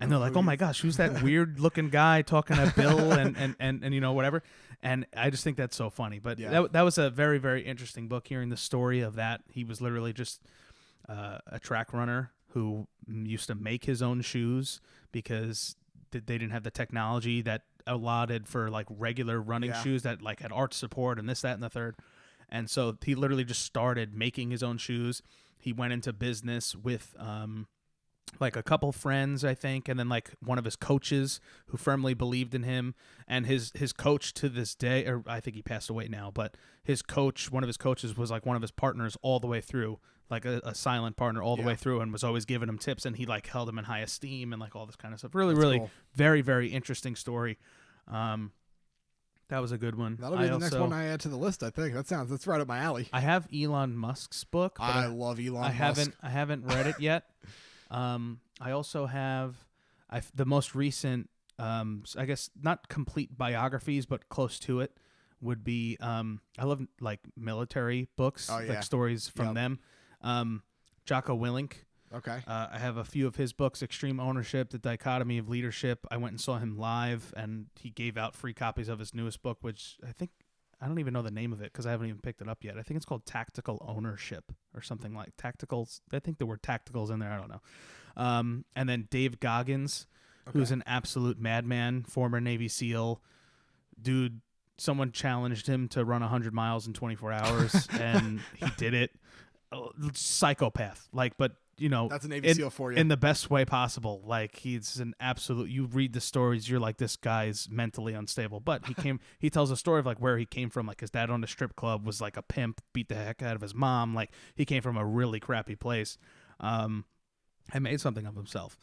And they're like, oh my gosh, who's that weird looking guy talking to Bill and whatever. And I just think that's so funny. But that was a very, very interesting book, hearing the story of that. He was literally just a track runner who used to make his own shoes because they didn't have the technology that allotted for like regular running shoes that like had arch support and this, that, and the third. And so he literally just started making his own shoes. He went into business with like a couple friends, I think, and then like one of his coaches who firmly believed in him. And his coach to this day, or I think he passed away now, but his coach, one of his coaches was like one of his partners all the way through, like a silent partner all the way through, and was always giving him tips, and he like held him in high esteem and like all this kind of stuff. Really cool. Very, very interesting story. That was a good one. That'll be the next one I add to the list, I think. That's right up my alley. I have Elon Musk's book. But I love Elon Musk. I haven't read it yet. I also have the most recent, I guess not complete biographies, but close to it would be, I love like military books, like stories from them. Jocko Willink. Okay. I have a few of his books, Extreme Ownership, The Dichotomy of Leadership. I went and saw him live, and he gave out free copies of his newest book, which I don't even know the name of it because I haven't even picked it up yet. I think it's called Tactical Ownership or something like Tacticals. I think the word tactical's in there. I don't know. And then Dave Goggins, who's an absolute madman, former Navy SEAL. Dude, someone challenged him to run 100 miles in 24 hours, and he did it. Psychopath. But that's a Navy SEAL for you in the best way possible. Like, he's an absolute, you read the stories, you're like, this guy's mentally unstable. But he tells a story of like where he came from. Like, his dad owned a strip club, was like a pimp, beat the heck out of his mom. Like, he came from a really crappy place, and made something of himself.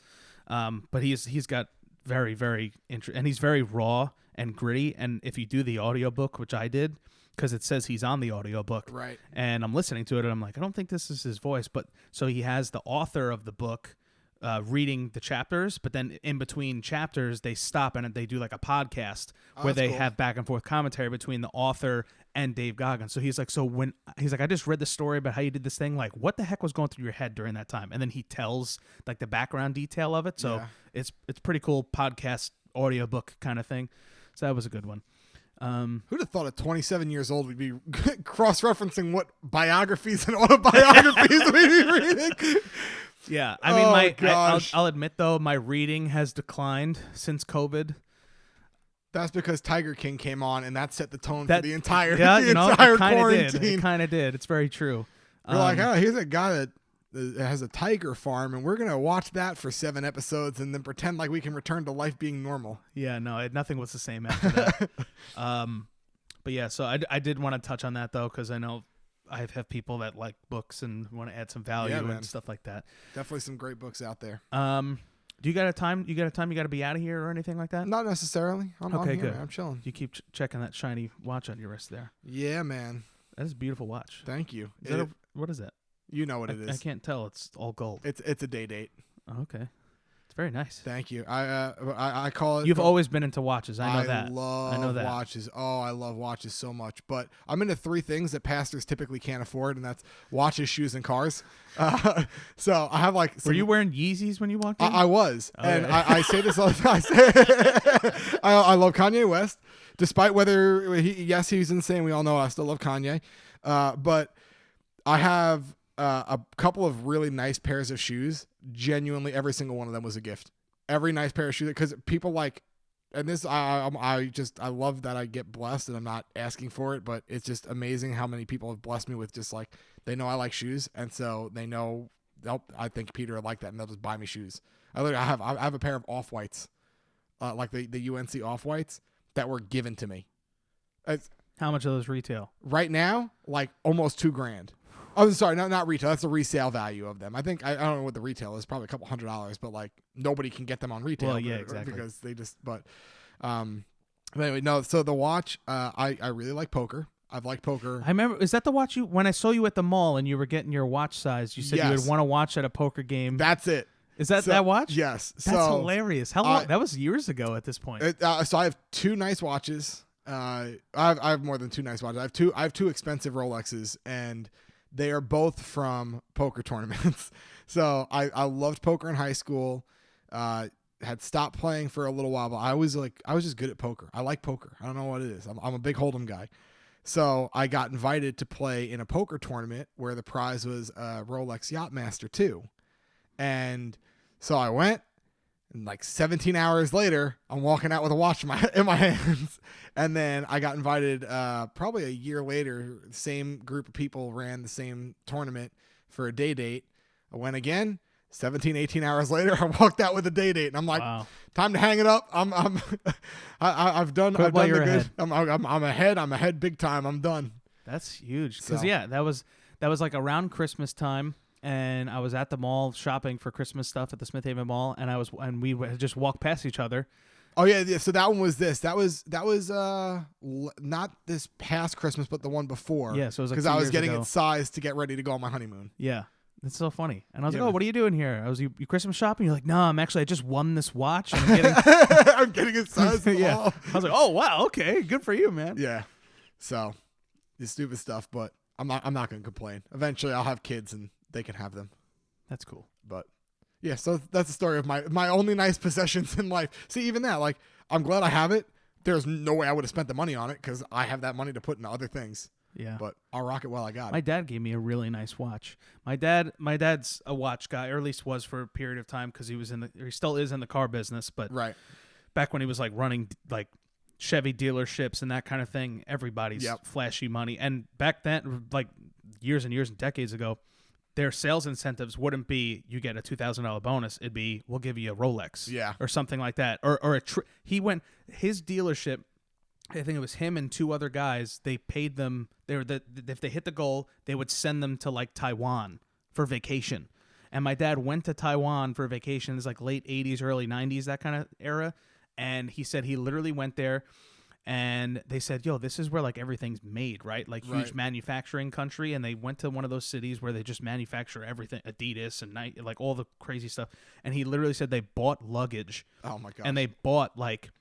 But he's got very, very and he's very raw and gritty. And if you do the audiobook, which I did, because it says he's on the audiobook. Right. And I'm listening to it, and I'm like, I don't think this is his voice. But so he has the author of the book reading the chapters, but then in between chapters, they stop and they do like a podcast where they have back and forth commentary between the author and Dave Goggins. So he's like, I just read the story about how you did this thing. Like, what the heck was going through your head during that time? And then he tells like the background detail of it. So it's pretty cool podcast audiobook kind of thing. So that was a good one. Who'd have thought at 27 years old we'd be cross-referencing what biographies and autobiographies we'd be reading? Yeah, I mean, I'll admit though, my reading has declined since COVID. That's because Tiger King came on, and that set the tone for the entire entire quarantine. It kind of did. It's very true. We're like, oh, here's a guy that has a tiger farm, and we're gonna watch that for 7 episodes and then pretend like we can return to life being normal. Yeah, no, nothing was the same after that. But yeah, so I did want to touch on that though, because I know I have people that like books and want to add some value and stuff like that. Definitely some great books out there. Do you got a time? You got to be out of here or anything like that? Not necessarily. I'm okay, here, good. Man. I'm chilling. You keep checking that shiny watch on your wrist there. Yeah, man. That is a beautiful watch. Thank you. What is that? You know what it is. I can't tell. It's all gold. It's a day date. Oh, okay. It's very nice. Thank you. I call it. You've always been into watches. I know that. I know that. Watches. Oh, I love watches so much. But I'm into 3 things that pastors typically can't afford, and that's watches, shoes, and cars. So I have like. Were you wearing Yeezys when you walked in? I was, Oh, and yeah. I say this all the time. I love Kanye West, despite whether he's insane. We all know I still love Kanye, but I have a couple of really nice pairs of shoes. Genuinely, every single one of them was a gift. Every nice pair of shoes, because people like, and this I love that I get blessed, and I'm not asking for it, but it's just amazing how many people have blessed me with just like they know I like shoes, and so they know. I think Peter would like that, and they'll just buy me shoes. I have a pair of Off-Whites, like the UNC Off-Whites that were given to me. How much of those retail? Right now, like almost $2,000. Oh, sorry, not retail. That's the resale value of them. I think I don't know what the retail is. Probably a couple $100s, but like nobody can get them on retail. Well, yeah, exactly. Because they just. But anyway, no. So the watch, I really like poker. I've liked poker. I remember. Is that the watch when I saw you at the mall and you were getting your watch size? You said you would want to watch at a poker game. That's it. Is that that watch? Yes. That's hilarious. How long? That was years ago at this point. So I have 2 nice watches. I have more than 2 nice watches. I have two expensive Rolexes, and they are both from poker tournaments. So I loved poker in high school. Had stopped playing for a little while, but I was just good at poker. I like poker. I don't know what it is. I'm a big Hold'em guy. So I got invited to play in a poker tournament where the prize was a Rolex Yachtmaster 2. And so I went, and like 17 hours later, I'm walking out with a watch in my hands. And then I got invited probably a year later. The same group of people ran the same tournament for a day date. I went again. 17, 18 hours later, I walked out with a day date, and I'm like, wow. Time to hang it up. I've done the good. Ahead. I'm ahead. I'm ahead big time. I'm done. That's huge. Because that was like around Christmas time. And I was at the mall shopping for Christmas stuff at the Smith Haven Mall, and we just walked past each other. Oh yeah. So that one was this. That was not this past Christmas, but the one before. Yeah. So it was like because I was getting it sized to get ready to go on my honeymoon. Yeah, that's so funny. And I was like, "Oh, what are you doing here?" I was, "You Christmas shopping?" You're like, "No, I just won this watch. And I'm getting, I'm getting it sized." Yeah. I was like, "Oh wow, okay, good for you, man." Yeah. So, this stupid stuff, but I'm not going to complain. Eventually, I'll have kids and they can have them. That's cool. But yeah, so that's the story of my only nice possessions in life. See, even that, like, I'm glad I have it. There's no way I would have spent the money on it because I have that money to put into other things. Yeah. But I'll rock it while I got My it. dad gave me a really nice watch. My dad's a watch guy, or at least was for a period of time because he still is in the car business. But Right. back when he was like running like Chevy dealerships and that kind of thing, everybody's Yep. flashy money. And back then, like years and years and decades ago, their sales incentives wouldn't be you get a $2,000 bonus. It'd be we'll give you a Rolex, or something like that, or his dealership. I think it was him and 2 other guys. They paid them. If they hit the goal, they would send them to like Taiwan for vacation. And my dad went to Taiwan for vacation. It's like late 80s, early 90s, that kind of era. And he said he literally went there. And they said, "Yo, this is where like everything's made, right? Like huge manufacturing country." And they went to one of those cities where they just manufacture everything, Adidas and Nike, like all the crazy stuff. And he literally said they bought luggage. Oh my god! And they bought like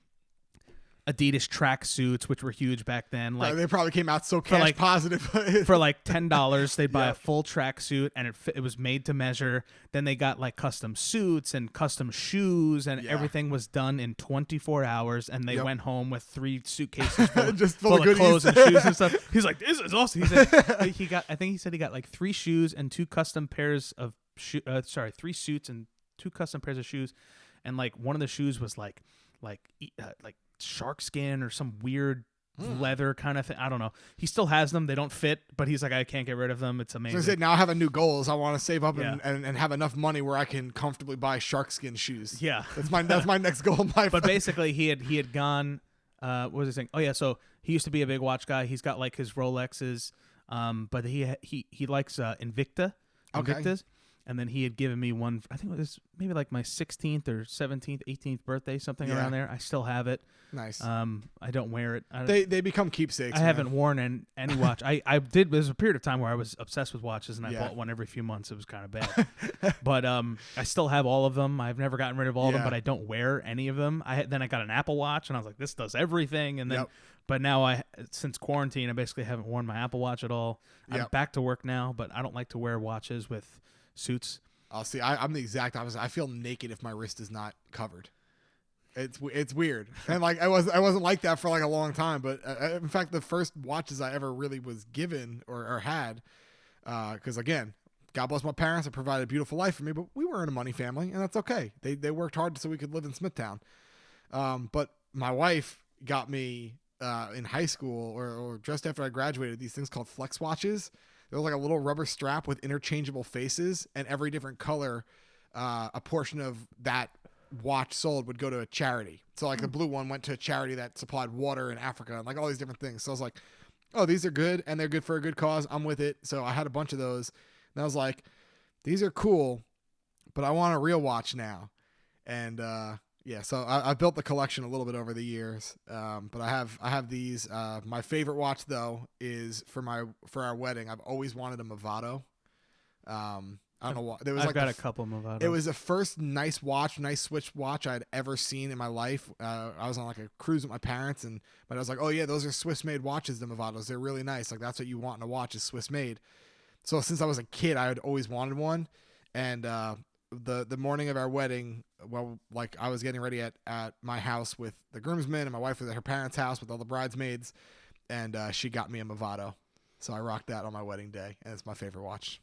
Adidas track suits, which were huge back then. Like they probably came out so cash positive. For like $10, they'd buy a full track suit, and it was made to measure. Then they got like custom suits and custom shoes, and everything was done in 24 hours. And they went home with 3 suitcases full of clothes and shoes and stuff. He's like, "This is awesome." He said I think he said he got like 3 shoes and 2 custom pairs of 3 suits and 2 custom pairs of shoes, and like one of the shoes was like shark skin or some weird leather kind of thing. I don't know. He still has them. They don't fit, but he's like, I can't get rid of them. It's amazing. So I said, now I have a new goal is I want to save up and have enough money where I can comfortably buy shark skin shoes. Yeah. That's my next goal in life. But basically he had gone, what was he saying? Oh yeah. So he used to be a big watch guy. He's got like his Rolexes, but he likes Invictas. Okay. And then he had given me one, I think it was maybe like my 16th or 17th, 18th birthday, something Yeah. around there. I still have it. Nice. I don't wear it. They become keepsakes. I haven't worn any watch. I did. There was a period of time where I was obsessed with watches, and I bought one every few months. It was kind of bad. But I still have all of them. I've never gotten rid of all of them, but I don't wear any of them. Then I got an Apple Watch, and I was like, this does everything. And then, but now since quarantine, I basically haven't worn my Apple Watch at all. I'm back to work now, but I don't like to wear watches with suits. I'll see. I'm the exact opposite. I feel naked if my wrist is not covered. It's weird, and like I wasn't like that for like a long time. But in fact, the first watches I ever really was given or had, because again, God bless my parents, they provided a beautiful life for me. But we weren't a money family, and that's okay. They worked hard so we could live in Smithtown. But my wife got me in high school or just after I graduated these things called flex watches. There was like a little rubber strap with interchangeable faces, and every different color, a portion of that watch sold would go to a charity. So like the blue one went to a charity that supplied water in Africa and like all these different things. So I was like, oh, these are good and they're good for a good cause. I'm with it. So I had a bunch of those and I was like, these are cool, but I want a real watch now. And so I built the collection a little bit over the years. But I have these. My favorite watch though is for our wedding. I've always wanted a Movado. I don't know why. I've got a couple Movado. It was the first nice Switch watch I'd ever seen in my life. I was on like a cruise with my parents, but I was like, oh yeah, those are Swiss-made watches, the Movados. They're really nice. Like that's what you want in a watch is Swiss-made. So since I was a kid, I had always wanted one. And the morning of our wedding, well, like I was getting ready at my house with the groomsmen, and my wife was at her parents' house with all the bridesmaids, and she got me a Movado. So I rocked that on my wedding day, and it's my favorite watch.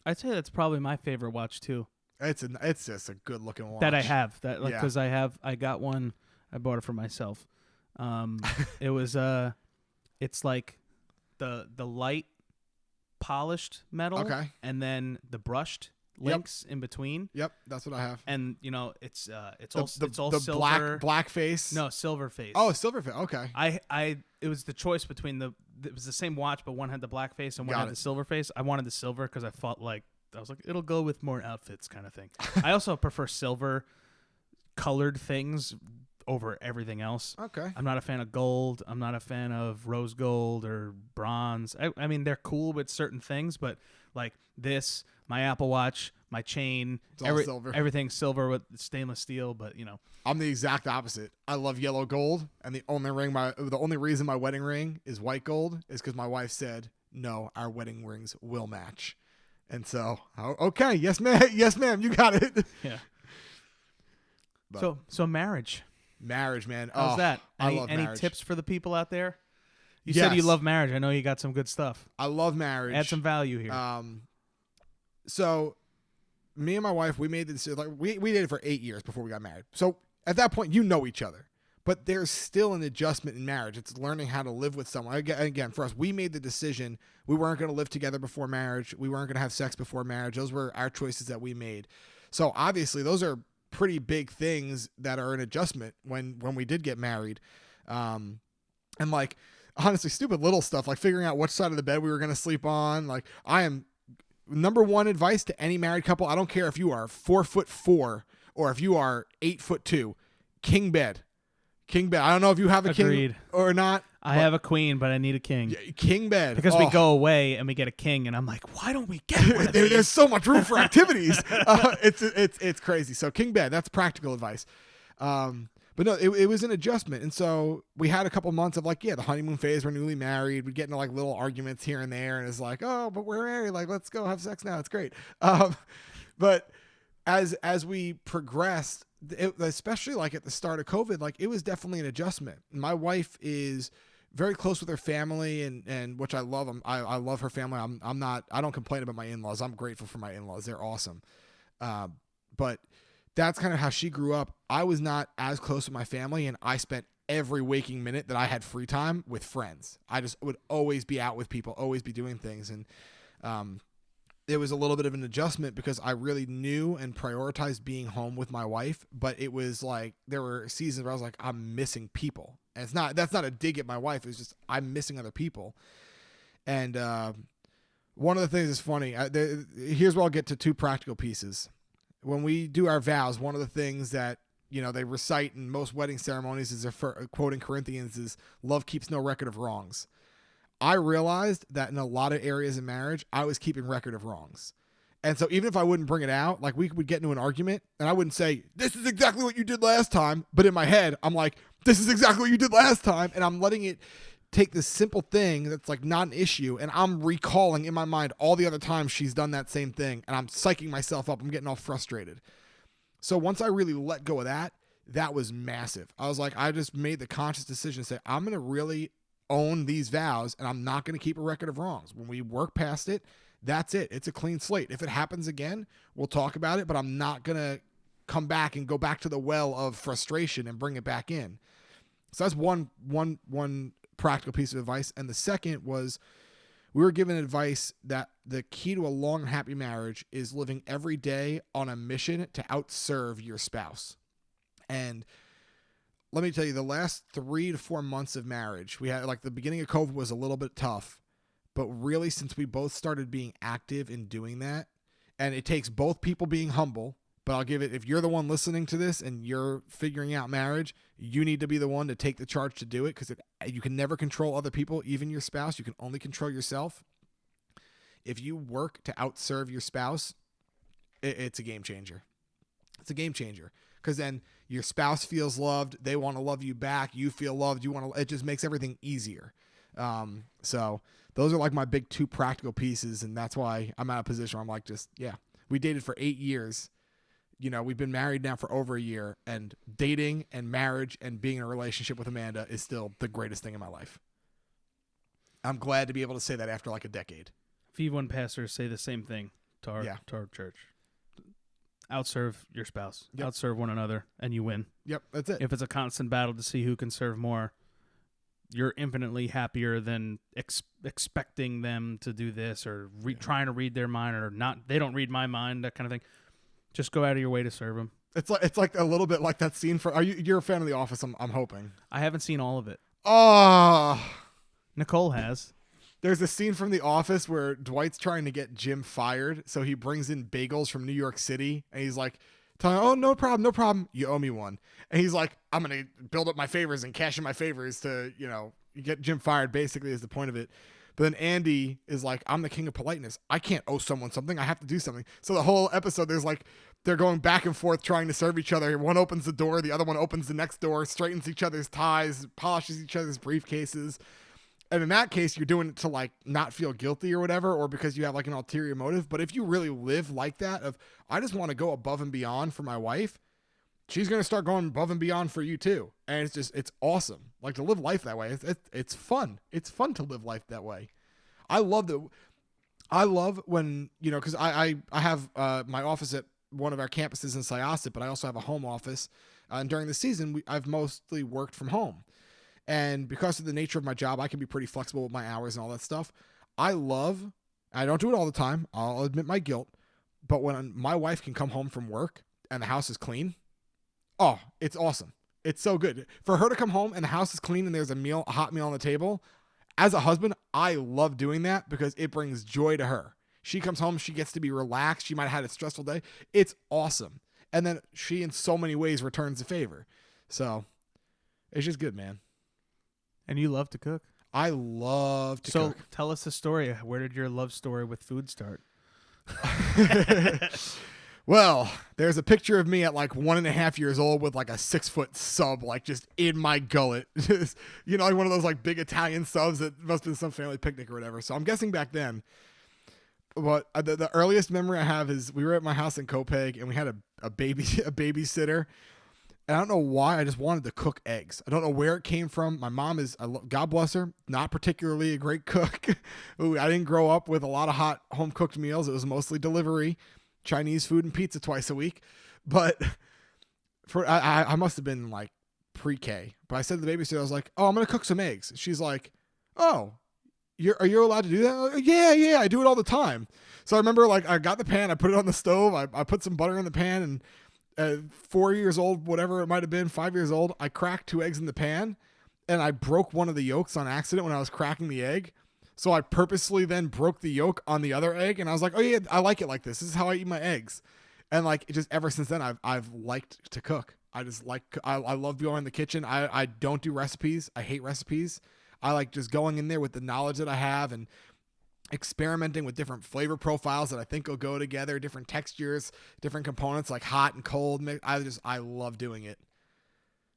I'd say that's probably my favorite watch too. It's just a good looking watch that I have. Because I got one. I bought it for myself. It was it's like the light polished metal, and then the brushed links in between. Yep, that's what I have. And it's all silver. Black face. No, silver face. Oh, silver face. Okay. It was the choice between it was the same watch, but one had the black face and one had the silver face. I wanted the silver because I was like, it'll go with more outfits kind of thing. I also prefer silver colored things over everything else. Okay. I'm not a fan of gold. I'm not a fan of rose gold or bronze. I mean, they're cool with certain things, but like this, my Apple Watch, my chain, silver. Everything's silver with stainless steel, but I'm the exact opposite. I love yellow gold, and the only reason my wedding ring is white gold is because my wife said, no, our wedding rings will match. And so, okay, yes ma'am, you got it. Yeah. But, so marriage, man. How's that? I love any marriage. tips for the people out there? You said you love marriage. I know you got some good stuff. I love marriage. Add some value here. So me and my wife, we made the decision, like we dated for 8 years before we got married. So at that point, you know each other, but there's still an adjustment in marriage. It's learning how to live with someone. Again, for us, we made the decision. We weren't going to live together before marriage. We weren't going to have sex before marriage. Those were our choices that we made. So obviously those are pretty big things that are an adjustment when we did get married. And like, honestly, stupid little stuff, like figuring out which side of the bed we were going to sleep on. Like number one advice to any married couple. I don't care if you are 4'4" or if you are 8'2", king bed. I don't know if you have a king or not. I have a queen, but I need a king. Yeah, king bed. Because we go away and we get a king, and I'm like, why don't we get one of these? There's so much room for activities. It's crazy. So king bed, that's practical advice. But no, it was an adjustment. And so we had a couple months of like, the honeymoon phase. We're newly married. We'd get into like little arguments here and there. And it's like, oh, but we're married. Like, let's go have sex now. It's great. But as we progressed, especially like at the start of COVID, like it was definitely an adjustment. My wife is very close with her family and which I love. I love her family. I don't complain about my in-laws. I'm grateful for my in-laws. They're awesome. But that's kind of how she grew up. I was not as close with my family, and I spent every waking minute that I had free time with friends. I just would always be out with people, always be doing things. And it was a little bit of an adjustment because I really knew and prioritized being home with my wife. But it was like there were seasons where I was like, I'm missing people. And that's not a dig at my wife. It was just I'm missing other people. And One of the things is funny. Here's where I'll get to two practical pieces. When we do our vows, one of the things that they recite in most wedding ceremonies is quoting Corinthians is love keeps no record of wrongs. I realized that in a lot of areas in marriage, I was keeping record of wrongs. And so even if I wouldn't bring it out, like we would get into an argument and I wouldn't say, this is exactly what you did last time. But in my head, I'm like, this is exactly what you did last time. And I'm letting it take this simple thing that's like not an issue. And I'm recalling in my mind all the other times she's done that same thing. And I'm psyching myself up. I'm getting all frustrated. So once I really let go of that, that was massive. I was like, I just made the conscious decision to say, I'm going to really own these vows and I'm not going to keep a record of wrongs. When we work past it, that's it. It's a clean slate. If it happens again, we'll talk about it, but I'm not going to come back and go back to the well of frustration and bring it back in. So that's one practical piece of advice. And the second was we were given advice that the key to a long and happy marriage is living every day on a mission to outserve your spouse. And let me tell you, the last 3 to 4 months of marriage, we had like the beginning of COVID was a little bit tough. But really, since we both started being active in doing that, and it takes both people being humble, but I'll give it, if you're the one listening to this and you're figuring out marriage, you need to be the one to take the charge to do it because you can never control other people, even your spouse. You can only control yourself. If you work to outserve your spouse, it's a game changer. It's a game changer because then your spouse feels loved. They want to love you back. You feel loved. It just makes everything easier. So those are like my big two practical pieces. And that's why I'm at a position where I'm like, we dated for 8 years. We've been married now for over a year, and dating and marriage and being in a relationship with Amanda is still the greatest thing in my life. I'm glad to be able to say that after like a decade. V1 pastors say the same thing to our church. Outserve your spouse. Yep. Outserve one another, and you win. Yep, that's it. If it's a constant battle to see who can serve more, you're infinitely happier than expecting them to do this or trying to read their mind or not. They don't read my mind, that kind of thing. Just go out of your way to serve them. It's like a little bit like that scene you're a fan of The Office, I'm hoping. I haven't seen all of it. Oh. Nicole has. There's a scene from The Office where Dwight's trying to get Jim fired, so he brings in bagels from New York City, and he's like, telling him, oh, no problem, you owe me one. And he's like, I'm going to build up my favors and cash in my favors to, get Jim fired, basically is the point of it. But then Andy is like, I'm the king of politeness. I can't owe someone something. I have to do something. So the whole episode, there's like, they're going back and forth trying to serve each other. One opens the door, the other one opens the next door, straightens each other's ties, polishes each other's briefcases. And in that case, you're doing it to like not feel guilty or whatever, or because you have like an ulterior motive. But if you really live like that of, I just want to go above and beyond for my wife, she's going to start going above and beyond for you too. And it's awesome. Like to live life that way. It's fun. It's fun to live life that way. I love when, cause I have my office at one of our campuses in Syosset, but I also have a home office. And during the season, I've mostly worked from home. And because of the nature of my job, I can be pretty flexible with my hours and all that stuff. I don't do it all the time. I'll admit my guilt. But when my wife can come home from work and the house is clean, oh, it's awesome. It's so good. For her to come home and the house is clean and there's a hot meal on the table, as a husband, I love doing that because it brings joy to her. She comes home, she gets to be relaxed. She might have had a stressful day. It's awesome. And then she, in so many ways, returns the favor. So it's just good, man. And you love to cook. I love to cook. So tell us the story. Where did your love story with food start? Well, there's a picture of me at like 1.5 years old with like a 6-foot sub, like just in my gullet. Just, like one of those like big Italian subs that must have been some family picnic or whatever. So I'm guessing back then. But the earliest memory I have is we were at my house in Copiague and we had a babysitter. And I don't know why, I just wanted to cook eggs. I don't know where it came from. My mom is, God bless her, not particularly a great cook. I didn't grow up with a lot of hot home-cooked meals. It was mostly delivery, Chinese food and pizza twice a week. But I must have been like pre-K. But I said to the babysitter, I was like, oh, I'm going to cook some eggs. She's like, oh, are you allowed to do that? Yeah, I do it all the time. So I remember like I got the pan, I put it on the stove, I put some butter in the pan, and 4 years old, whatever it might have been, 5 years old, I cracked 2 eggs in the pan and I broke one of the yolks on accident when I was cracking the egg. So I purposely then broke the yolk on the other egg, and I was like, oh yeah, I like it like this. This is how I eat my eggs. And like, it just ever since then, I've liked to cook. I love going in the kitchen. I don't do recipes. I hate recipes. I like just going in there with the knowledge that I have and experimenting with different flavor profiles that I think will go together, different textures, different components like hot and cold. I love doing it.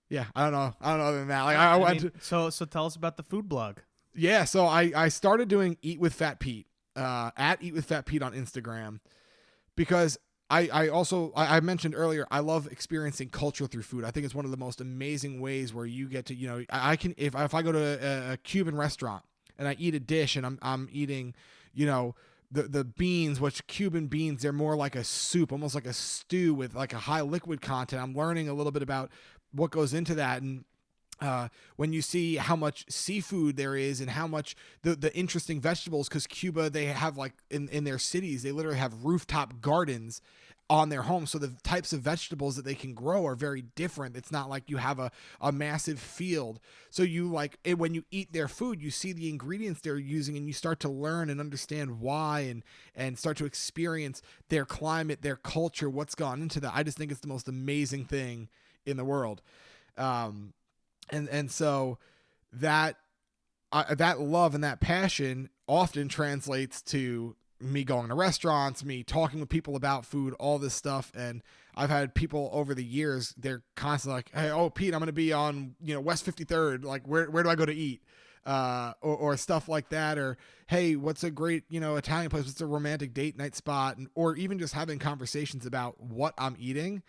Yeah, I don't know other than that. Like I went to, so tell us about the food blog. yeah, so I started doing Eat with Fat Pete, at Eat with Fat Pete on Instagram, because I mentioned earlier, I love experiencing culture through food. I think it's one of the most amazing ways where you get to, you know, I can, if I go to a Cuban restaurant and I eat a dish and I'm eating, you know, the beans, which Cuban beans, they're more like a soup, almost like a stew with like a high liquid content. I'm learning a little bit about what goes into that. And when you see how much seafood there is and how much the interesting vegetables, because Cuba, they have like in their cities, they literally have rooftop gardens on their homes. So the types of vegetables that they can grow are very different. It's not like you have a massive field. So you like it, when you eat their food, you see the ingredients they're using and you start to learn and understand why and start to experience their climate, their culture, what's gone into that. I just think it's the most amazing thing in the world. And so that love and that passion often translates to me going to restaurants, me talking with people about food, all this stuff. And I've had people over the years, they're constantly like, hey, oh, Pete, I'm going to be on, you know, West 53rd. Like, where do I go to eat? Or stuff like that. Or, hey, what's a great, you know, Italian place? What's a romantic date night spot? or even just having conversations about what I'm eating.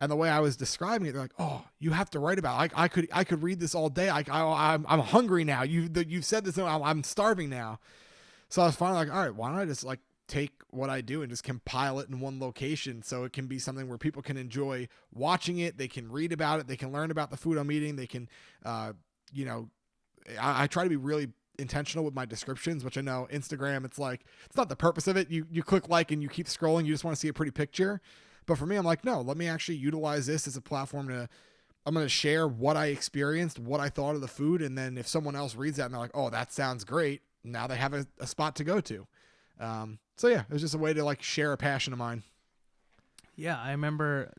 And the way I was describing it, they're like, "Oh, you have to write about it. I could read this all day. I'm hungry now. You've said this. I'm starving now." So I was finally like, "All right, why don't I just like take what I do and just compile it in one location so it can be something where people can enjoy watching it. They can read about it. They can learn about the food I'm eating. They can, you know, I try to be really intentional with my descriptions, which I know Instagram, it's like it's not the purpose of it. You click like and you keep scrolling. You just want to see a pretty picture." But for me, I'm like, no, let me actually utilize this as a platform I'm going to share what I experienced, what I thought of the food. And then if someone else reads that and they're like, oh, that sounds great, now they have a spot to go to. So yeah, it was just a way to like share a passion of mine. Yeah, I remember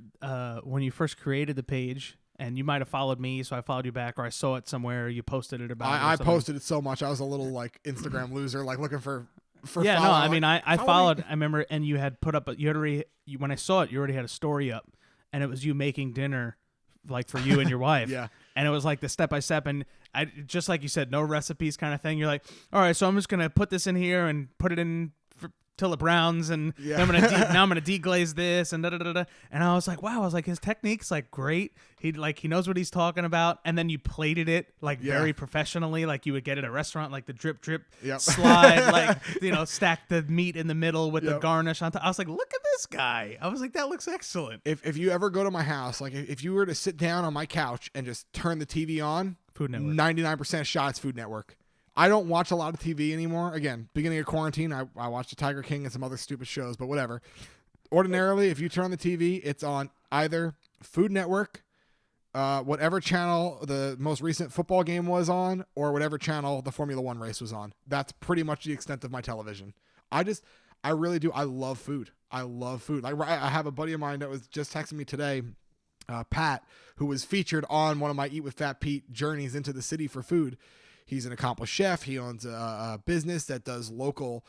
when you first created the page, and you might have followed me, so I followed you back, or I saw it somewhere, you posted it about it. I posted it so much. I was a little like Instagram loser, like looking for yeah, follow. no, I mean, I followed. Me. I remember, and you had put up. When I saw it, you already had a story up, and it was you making dinner, like for you and your wife. Yeah, and it was like the step by step, and I just like you said, no recipes kind of thing. You're like, all right, so I'm just gonna put this in here and put it in till it browns, and yeah. now I'm gonna deglaze this, and da da da da. And I was like, wow, I was like, his technique's like great. He knows what he's talking about. And then you plated it like very professionally, like you would get at a restaurant, like the drip slide, like, you know, stack the meat in the middle with the garnish on top. I was like, look at this guy. I was like, that looks excellent. If you ever go to my house, like if you were to sit down on my couch and just turn the TV on, Food Network, 99% shot it's Food Network. I don't watch a lot of TV anymore. Again, beginning of quarantine, I watched The Tiger King and some other stupid shows, but whatever. Ordinarily, if you turn on the TV, it's on either Food Network, whatever channel the most recent football game was on, or whatever channel the Formula One race was on. That's pretty much the extent of my television. I really do. I love food. I love food. Like I have a buddy of mine that was just texting me today, Pat, who was featured on one of my Eat with Fat Pete journeys into the city for food. He's an accomplished chef. He owns a business that does local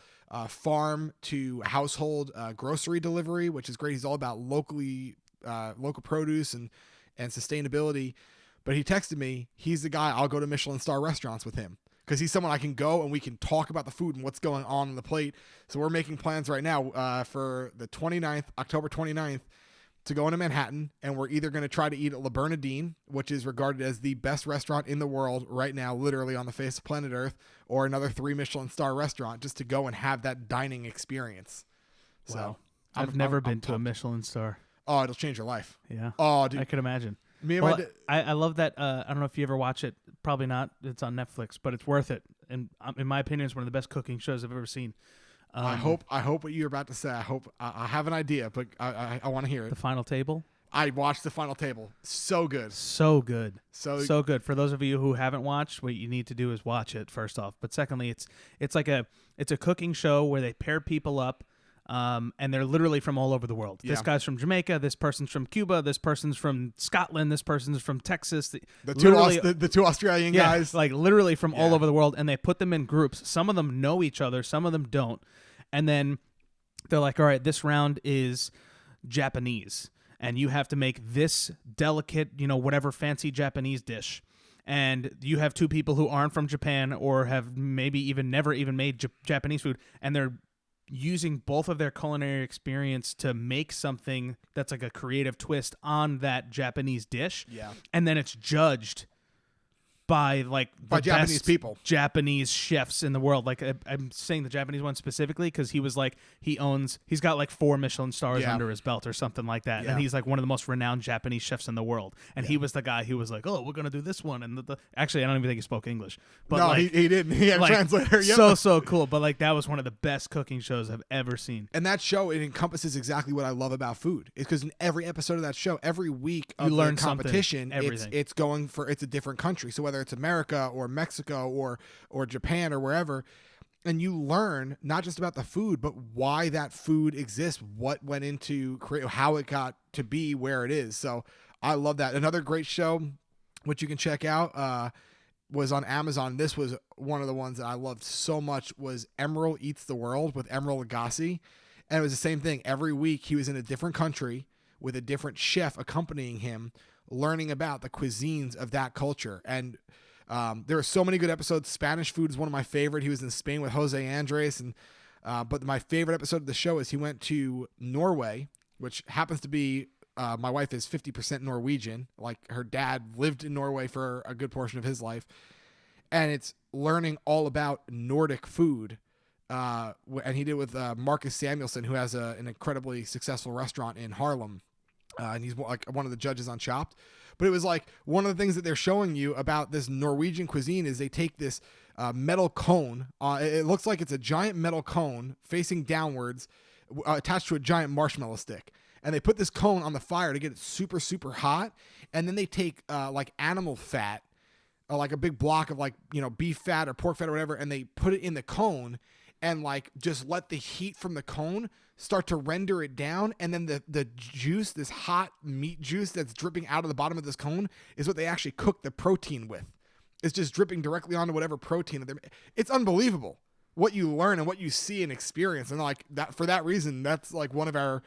farm to household grocery delivery, which is great. He's all about local produce and sustainability. But he texted me, he's the guy, I'll go to Michelin star restaurants with him because he's someone I can go and we can talk about the food and what's going on the plate. So we're making plans right now for the 29th, October 29th, to go into Manhattan, and we're either going to try to eat at Le Bernardin, which is regarded as the best restaurant in the world right now, literally on the face of planet Earth, or another 3 Michelin star restaurant, just to go and have that dining experience. Wow. So I've never been to a Michelin star. Oh, it'll change your life. Yeah. Oh, dude. I could imagine. I love that. I don't know if you ever watch it. Probably not. It's on Netflix, but it's worth it. And in my opinion, it's one of the best cooking shows I've ever seen. I hope what you're about to say. I have an idea, but I want to hear it. The Final Table. I watched the final table. So good. So good. So good. For those of you who haven't watched, what you need to do is watch it first off. But secondly, it's a cooking show where they pair people up, and they're literally from all over the world. Yeah. This guy's from Jamaica. This person's from Cuba. This person's from Scotland. This person's from Texas. The two Australian guys, like literally from all over the world, and they put them in groups. Some of them know each other. Some of them don't. And then they're like, all right, this round is Japanese, and you have to make this delicate, whatever fancy Japanese dish. And you have two people who aren't from Japan or have maybe even never even made Japanese food, and they're using both of their culinary experience to make something that's like a creative twist on that Japanese dish. Yeah. And then it's judged by Japanese people, Japanese chefs in the world. Like I'm saying the Japanese one specifically because he was like he's got like 4 Michelin stars under his belt or something like that, and he's like one of the most renowned Japanese chefs in the world. And he was the guy who was like, oh, we're gonna do this one, and actually I don't even think he spoke English. But no, he didn't. He had a translator. Yep. So cool. But like that was one of the best cooking shows I've ever seen. And that show, it encompasses exactly what I love about food. It's because in every episode of that show, every week of you learn the competition, everything. it's a different country. So whether it's America or Mexico or Japan or wherever, and you learn not just about the food, but why that food exists, what went into create, how it got to be where it is. So I love that. Another great show, which you can check out, was on Amazon. This was one of the ones that I loved so much, was Emeril Eats the World with Emeril Lagasse. And it was the same thing. Every week he was in a different country with a different chef accompanying him, learning about the cuisines of that culture. And there are so many good episodes. Spanish food is one of my favorite. He was in Spain with Jose Andres, and but my favorite episode of the show is he went to Norway, which happens to be my wife is 50% Norwegian. Like her dad lived in Norway for a good portion of his life, and it's learning all about Nordic food. And he did with Marcus Samuelsson, who has an incredibly successful restaurant in Harlem, and he's like one of the judges on Chopped. But it was like one of the things that they're showing you about this Norwegian cuisine is they take this metal cone. It looks like it's a giant metal cone facing downwards, attached to a giant marshmallow stick. And they put this cone on the fire to get it super, super hot. And then they take like animal fat, like a big block of beef fat or pork fat or whatever, and they put it in the cone and like just let the heat from the cone start to render it down, and then the juice, this hot meat juice that's dripping out of the bottom of this cone, is what they actually cook the protein with. It's just dripping directly onto whatever protein that they're. It's unbelievable what you learn and what you see and experience, and like that. For that reason, that's like one of our,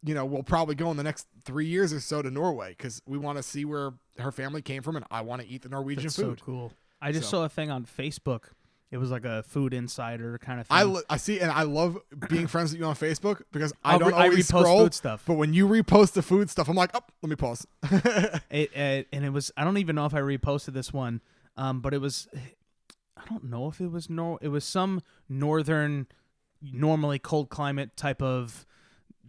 we'll probably go in the next 3 years or so to Norway because we want to see where her family came from, and I want to eat the Norwegian food. So cool. I just saw a thing on Facebook. It was like a food insider kind of thing. I see, and I love being friends with you on Facebook because I don't always repost scroll food stuff. But when you repost the food stuff, I'm like, oh, let me pause. And it was, I don't even know if I reposted this one, but it was, I don't know if it was it was some northern, normally cold climate type of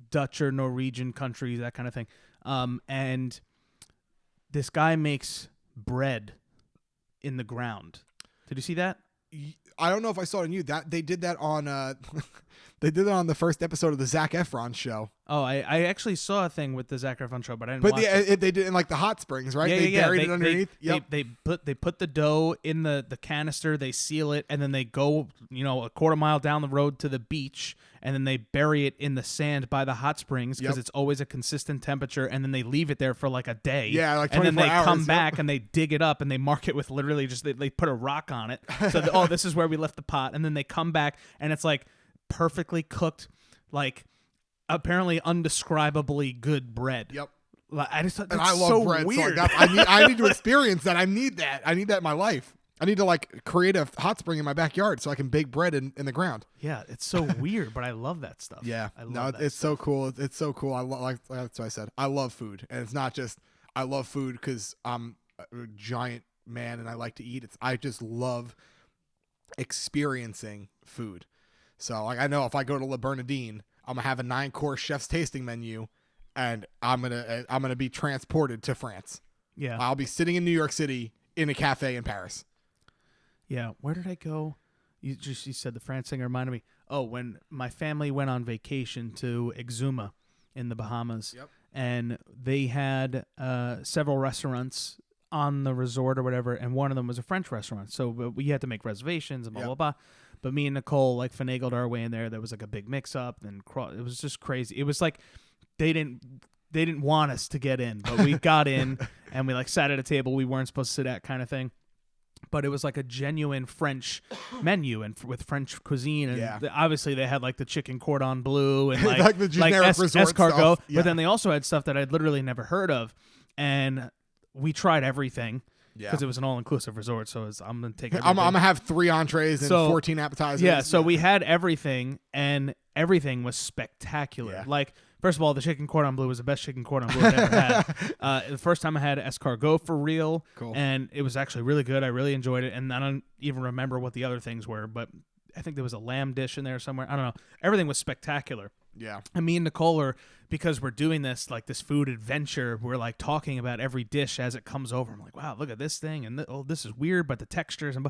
Dutch or Norwegian country, that kind of thing. And this guy makes bread in the ground. Did you see that? I don't know if I saw it on you. That they did that on they did it on the first episode of the Zac Efron show. Oh, I actually saw a thing with the Zac Efron show, but I didn't watch it. They did in like the hot springs, right? They buried it underneath. They put the dough in the canister, they seal it, and then they go, a quarter mile down the road to the beach, and then they bury it in the sand by the hot springs because it's always a consistent temperature, and then they leave it there for like a day. Yeah, like 24 hours. And then they hours, come back and they dig it up and they mark it with literally just they put a rock on it. So this is where we left the pot, and then they come back and it's like perfectly cooked, like apparently undescribably good bread. Yep. I just thought that's I love so bread. weird. So I need to experience that. I need that. I need that in my life. I need to like create a hot spring in my backyard so I can bake bread in the ground. Yeah, it's so weird, but I love that stuff. Yeah, I love it's so cool. It's so cool. That's what I said. I love food, and it's not just I love food because I'm a giant man and I like to eat. I just love experiencing food. So like I know if I go to La Bernardine, I'm gonna have a 9-course chef's tasting menu, and I'm gonna be transported to France. Yeah, I'll be sitting in New York City in a cafe in Paris. Yeah, where did I go? You said the France thing reminded me. Oh, when my family went on vacation to Exuma in the Bahamas. Yep. and they had several restaurants on the resort or whatever, and one of them was a French restaurant. So we had to make reservations and blah, blah, blah. But me and Nicole like finagled our way in there. There was like a big mix-up, and it was just crazy. It was like they didn't want us to get in, but we got in, and we like sat at a table we weren't supposed to sit at kind of thing. But it was like a genuine French menu and with French cuisine. And obviously they had like the chicken cordon bleu and like the generic resort escargot. stuff. Yeah. But then they also had stuff that I'd literally never heard of. And we tried everything because it was an all-inclusive resort. So I'm going to take everything. I'm going to have 3 entrees and 14 appetizers. Yeah, so we had everything, and everything was spectacular. Yeah. Like, first of all, the chicken cordon bleu was the best chicken cordon bleu I've ever had. The first time I had escargot for real, and it was actually really good. I really enjoyed it, and I don't even remember what the other things were, but I think there was a lamb dish in there somewhere. I don't know. Everything was spectacular. Yeah. And me and Nicole are, because we're doing this, like this food adventure, we're like talking about every dish as it comes over. I'm like, wow, look at this thing, and this is weird, but the textures, and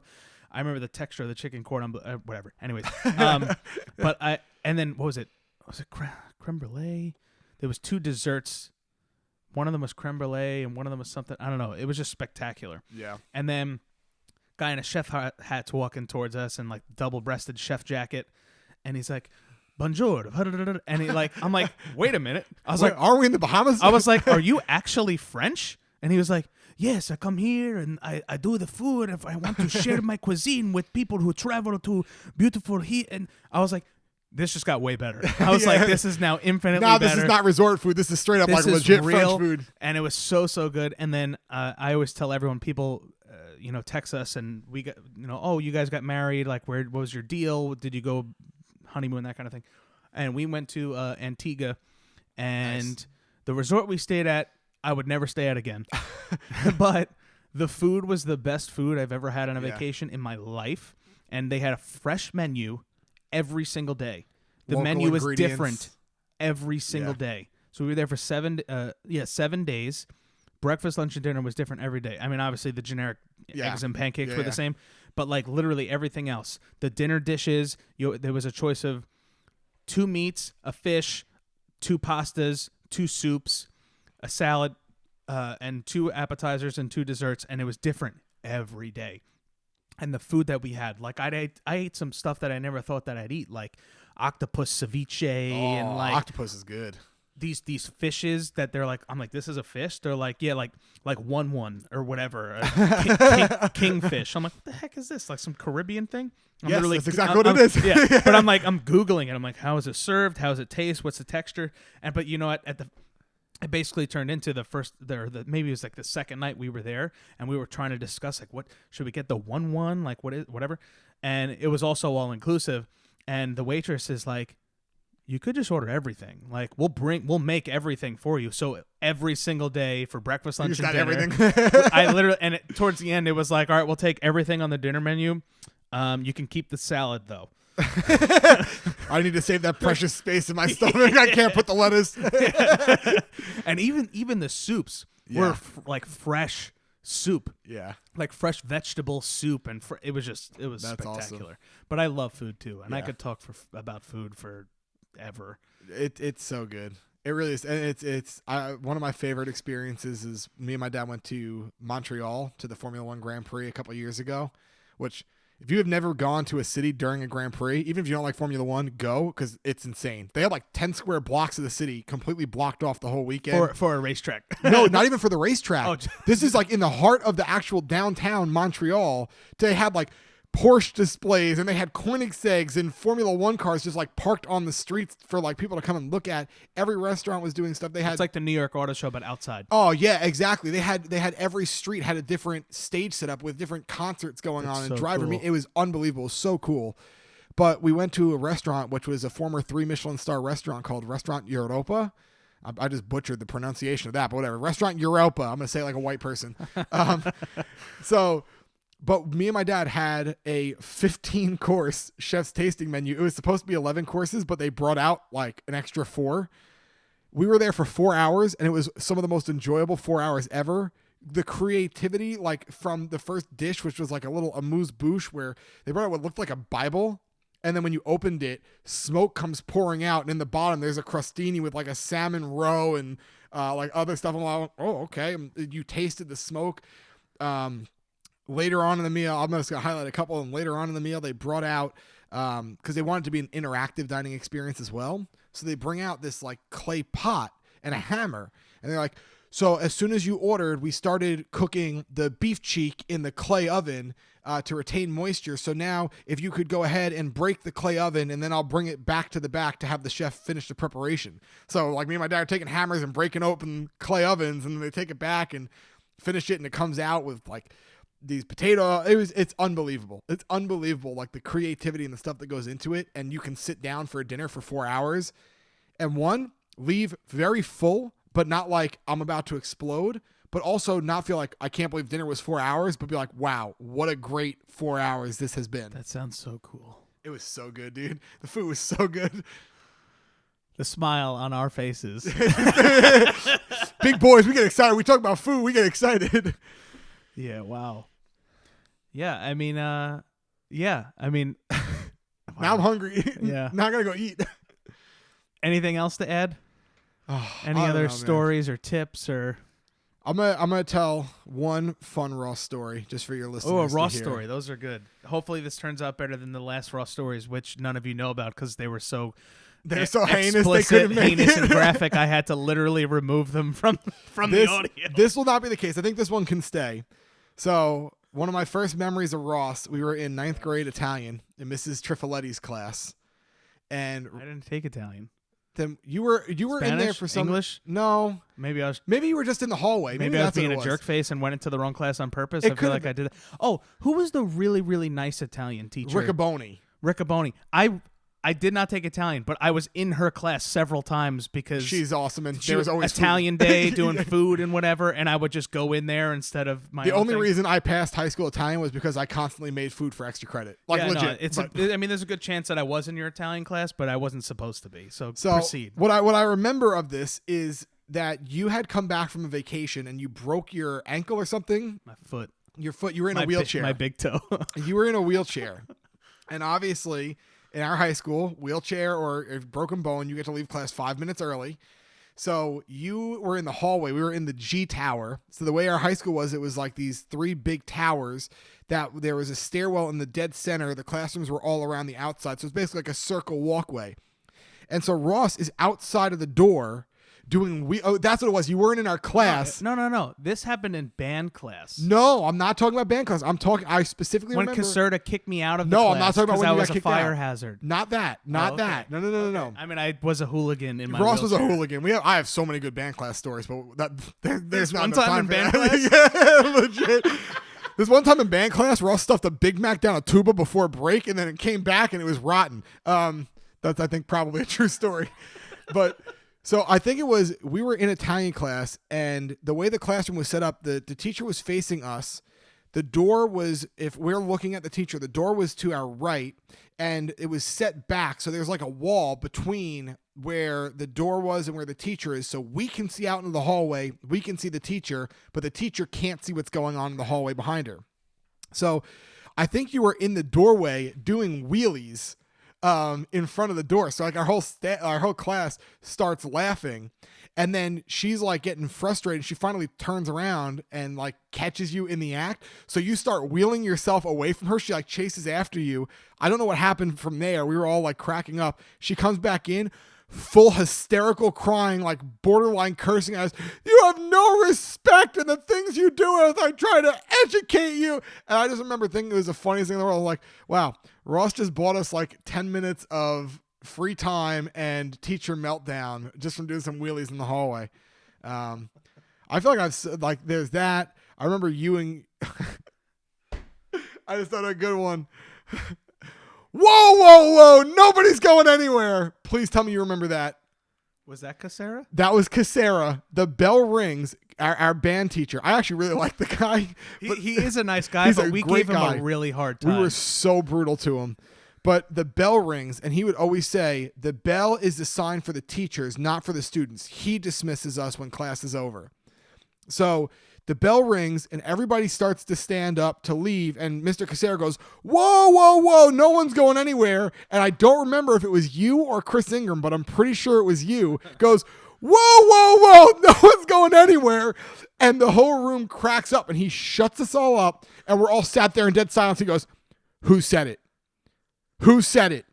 I remember the texture of the chicken cordon bleu, whatever. Anyways, and then what was it? Was it creme brulee? There was 2 desserts. One of them was creme brulee, and one of them was something. I don't know. It was just spectacular. Yeah. And then guy in a chef hat's walking towards us and like double-breasted chef jacket, and he's like, "Bonjour," and I'm like, "Wait a minute." I was like, "Are we in the Bahamas?" I was like, "Are you actually French?" And he was like, "Yes, I come here and I do the food. If I want to share my cuisine with people who travel to beautiful heat." And I was like, this just got way better. I was like, this is now infinitely better. Now this is not resort food. This is straight up This like is legit real, French food. And it was so good. And then I always tell everyone, people, text us and we got, oh, you guys got married. Like, what was your deal? Did you go honeymoon, that kind of thing? And we went to Antigua, and the resort we stayed at, I would never stay at again. But the food was the best food I've ever had on a vacation in my life. And they had a fresh menu every single day. The Local menu was ingredients. different every single day. So we were there for 7 days. Breakfast, lunch, and dinner was different every day. I mean, obviously the generic eggs and pancakes were the same, but like literally everything else. The dinner dishes, there was a choice of 2 meats, a fish, 2 pastas, 2 soups, a salad, and 2 appetizers and 2 desserts, and it was different every day. And the food that we had, like I ate some stuff that I never thought that I'd eat, like octopus ceviche and like octopus is good. These fishes that they're like, I'm like, this is a fish. They're like, yeah, like one or whatever, kingfish. I'm like, what the heck is this? Like some Caribbean thing? That's exactly what it is. Yeah, but I'm Googling it. I'm like, how is it served? How does it taste? What's the texture? But you know what? It basically turned into maybe it was like the second night we were there, and we were trying to discuss like, what should we get, the one like whatever, and it was also all inclusive, and the waitress is like, you could just order everything, like we'll make everything for you. So every single day for breakfast, lunch, and dinner, everything. I literally, towards the end it was like, all right, we'll take everything on the dinner menu. You can keep the salad though. I need to save that precious space in my stomach. I can't put the lettuce. And even the soups were like fresh soup. Yeah. Like fresh vegetable soup, and it was That's spectacular. awesome. But I love food too, and I could talk about food forever. It's so good. It really is. And it's one of my favorite experiences is me and my dad went to Montreal to the Formula One Grand Prix a couple years ago, which, if you have never gone to a city during a Grand Prix, even if you don't like Formula One, go, because it's insane. They have like 10 square blocks of the city completely blocked off the whole weekend. For a racetrack. No, not even for the racetrack. Oh. This is like in the heart of the actual downtown Montreal. They had like Porsche displays, and they had Koenigseggs and Formula One cars just like parked on the streets for like people to come and look at. Every restaurant was doing stuff. They had, it's like the New York Auto Show, but outside. Oh yeah, exactly. They had every street had a different stage set up with different concerts going on, and driver meet. It was unbelievable. It was so cool. But we went to a restaurant which was a former 3 Michelin star restaurant called Restaurant Europa. I just butchered the pronunciation of that, but whatever. Restaurant Europa. I'm gonna say it like a white person. But me and my dad had a 15-course chef's tasting menu. It was supposed to be 11 courses, but they brought out like an extra 4. We were there for 4 hours, and it was some of the most enjoyable 4 hours ever. The creativity, like from the first dish, which was like a little amuse-bouche, where they brought out what looked like a Bible, and then when you opened it, smoke comes pouring out, and in the bottom there's a crostini with like a salmon roe and like other stuff. I'm like, oh, okay. You tasted the smoke. Later on in the meal, I'm just going to highlight a couple of them. Later on in the meal, they brought out, because they wanted to be an interactive dining experience as well. So they bring out this like clay pot and a hammer. And they're like, so as soon as you ordered, we started cooking the beef cheek in the clay oven to retain moisture. So now if you could go ahead and break the clay oven, and then I'll bring it back to the back to have the chef finish the preparation. So like me and my dad are taking hammers and breaking open clay ovens, and then they take it back and finish it, and it comes out with like these potato. It's unbelievable. It's unbelievable, like the creativity and the stuff that goes into it. And you can sit down for a dinner for 4 hours and leave very full, but not like I'm about to explode, but also not feel like I can't believe dinner was 4 hours, but be like, wow, what a great 4 hours this has been. That sounds so cool. It was so good, dude. The food was so good. The smile on our faces. Big boys, we get excited. We talk about food, we get excited. Yeah, wow. Yeah, I mean, wow. Now I'm hungry. Yeah. Now I gotta go eat. Anything else to add? Any other stories or tips or? I'm gonna tell one fun Ross story just for your listeners. Oh, a Ross to hear. story. Those are good. Hopefully, this turns out better than the last Ross stories, which none of you know about because they were so. They're so heinous. Explicit, They couldn't make heinous, it. and graphic. I had to literally remove them from the audio. This will not be the case. I think this one can stay. So one of my first memories of Ross, we were in 9th grade Italian in Mrs. Trifoletti's class, and I didn't take Italian. then you were Spanish, in there for some English. No, Maybe you were just in the hallway. Maybe I was that's what being it a was. jerk face and went into the wrong class on purpose. It I feel like could've I did that. Oh, who was the really, really nice Italian teacher? Riccaboni. Riccaboni. I did not take Italian, but I was in her class several times because She's awesome, and she there was always Italian food. day doing Yeah. food and whatever, and I would just go in there instead of my The own only thing. reason I passed high school Italian was because I constantly made food for extra credit. Like Yeah, legit. no, but- I mean, there's a good chance that I was in your Italian class, but I wasn't supposed to be. So So proceed. what I remember of this is that you had come back from a vacation and you broke your ankle or something. My foot. Your foot. You were in My a wheelchair. my big toe. You were in a wheelchair, and obviously in our high school, wheelchair or a broken bone, you get to leave class 5 minutes early. So you were in the hallway. We were in the G Tower. So the way our high school was, it was like these 3 big towers that there was a stairwell in the dead center. The classrooms were all around the outside. So it's basically like a circle walkway. And so Ross is outside of the door doing that's what it was. You weren't in our class. No. This happened in band class. No, I'm not talking about band class. I specifically When remember. Caserta kicked me out of the No, class I'm not talking about when I you was got a kicked fire out. hazard. Not that. Not okay. that. No. I mean, I was a hooligan in my Ross was a wheelchair. hooligan. I have so many good band class stories, but there's not one enough time in for band that. Yeah, legit. This one time in band class, Ross stuffed a Big Mac down a tuba before break, and then it came back and it was rotten. That's I think probably a true story, but. So I think we were in Italian class, and the way the classroom was set up, the teacher was facing us. The door was, if we're looking at the teacher, the door was to our right, and it was set back. So there's like a wall between where the door was and where the teacher is. So we can see out into the hallway. We can see the teacher, but the teacher can't see what's going on in the hallway behind her. So I think you were in the doorway doing wheelies in front of the door. So like our whole class starts laughing, and then she's like getting frustrated. She finally turns around and like catches you in the act. So you start wheeling yourself away from her. She like chases after you. I don't know what happened from there. We were all like cracking up. She comes back in, full hysterical crying, like borderline cursing at us. You have no respect in the things you do as I try to educate you. And I just remember thinking it was the funniest thing in the world. Like, wow, Ross just bought us like 10 minutes of free time and teacher meltdown just from doing some wheelies in the hallway. I feel like there's that. I remember you and I just thought of a good one. Whoa. Nobody's going anywhere. Please tell me you remember that. Was that Caserta? That was Caserra. The bell rings. Our band teacher. I actually really like the guy. He is a nice guy, he's but a we great gave him guy. a really hard time. We were so brutal to him. But the bell rings, and he would always say, the bell is the sign for the teachers, not for the students. He dismisses us when class is over. So the bell rings, and everybody starts to stand up to leave, and Mr. Caserra goes, whoa, no one's going anywhere. And I don't remember if it was you or Chris Ingram, but I'm pretty sure it was you. Goes, whoa, no one's going anywhere. And the whole room cracks up and he shuts us all up and we're all sat there in dead silence. He goes, who said it? Who said it?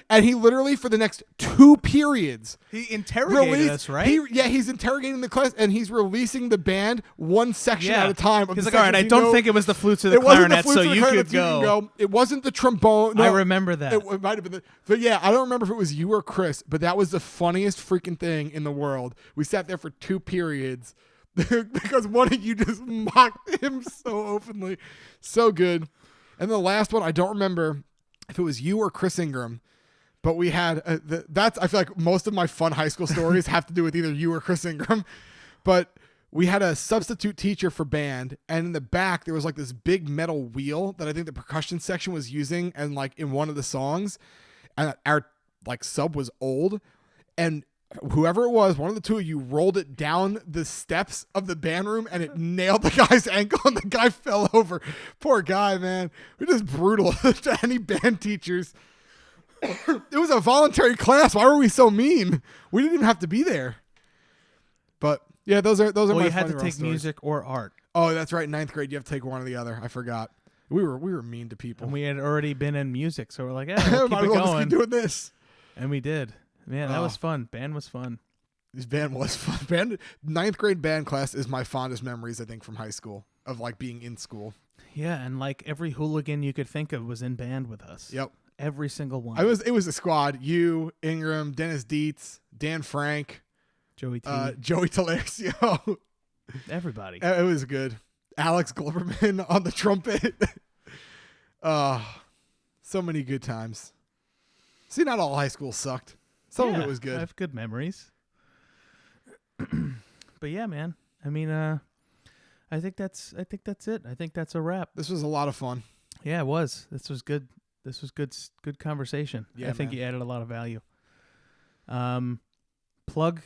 And he literally, for the next 2 periods, he interrogated us, right? He's interrogating the class, and he's releasing the band one section at a time. He's like, all right, I don't think it was the flutes or the clarinet, so you could go. It wasn't the trombone. No, I remember that. It might have been but yeah, I don't remember if it was you or Chris, but that was the funniest freaking thing in the world. We sat there for 2 periods because one of you just mocked him so openly. So good. And the last one, I don't remember if it was you or Chris Ingram. But we had I feel like most of my fun high school stories have to do with either you or Chris Ingram. But we had a substitute teacher for band, and in the back there was like this big metal wheel that I think the percussion section was using, and like in one of the songs, and our like sub was old, and whoever it was, one of the two of you rolled it down the steps of the band room, and it nailed the guy's ankle, and the guy fell over. Poor guy, man. We're just brutal to any band teachers. It was a voluntary class. Why were we so mean? We didn't even have to be there. But yeah, those are my. You had to take music or art. Oh, that's right. 9th grade, you have to take one or the other. I forgot. We were mean to people. And we had already been in music, so we're like, yeah, we'll keep it going. Just keep doing this. And we did. Man, that was fun. Band was fun. This band was fun. 9th grade band class is my fondest memories, I think, from high school, of like being in school. Yeah, and like every hooligan you could think of was in band with us. Yep. Every single one. It was a squad. You, Ingram, Dennis Dietz, Dan Frank, Joey T. Joey Talercio. Everybody. It was good. Alex Gloverman on the trumpet. So many good times. See, not all high school sucked. Some of it was good. I have good memories. But yeah, man. I mean, I think that's it. I think that's a wrap. This was a lot of fun. Yeah, it was. This was good. This was good conversation. Yeah, I think you added a lot of value. Plug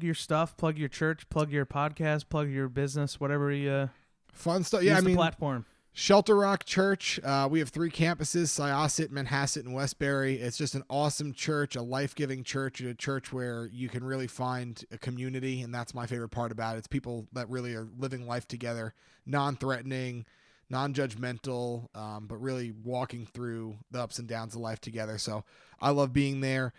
your stuff, plug your church, plug your podcast, plug your business, whatever you fun stuff. Yeah, use the platform. Shelter Rock Church. We have 3 campuses: Syosset, Manhasset, and Westbury. It's just an awesome church, a life-giving church, a church where you can really find a community, and that's my favorite part about it. It's people that really are living life together, non-threatening, non-judgmental, but really walking through the ups and downs of life together. So I love being there.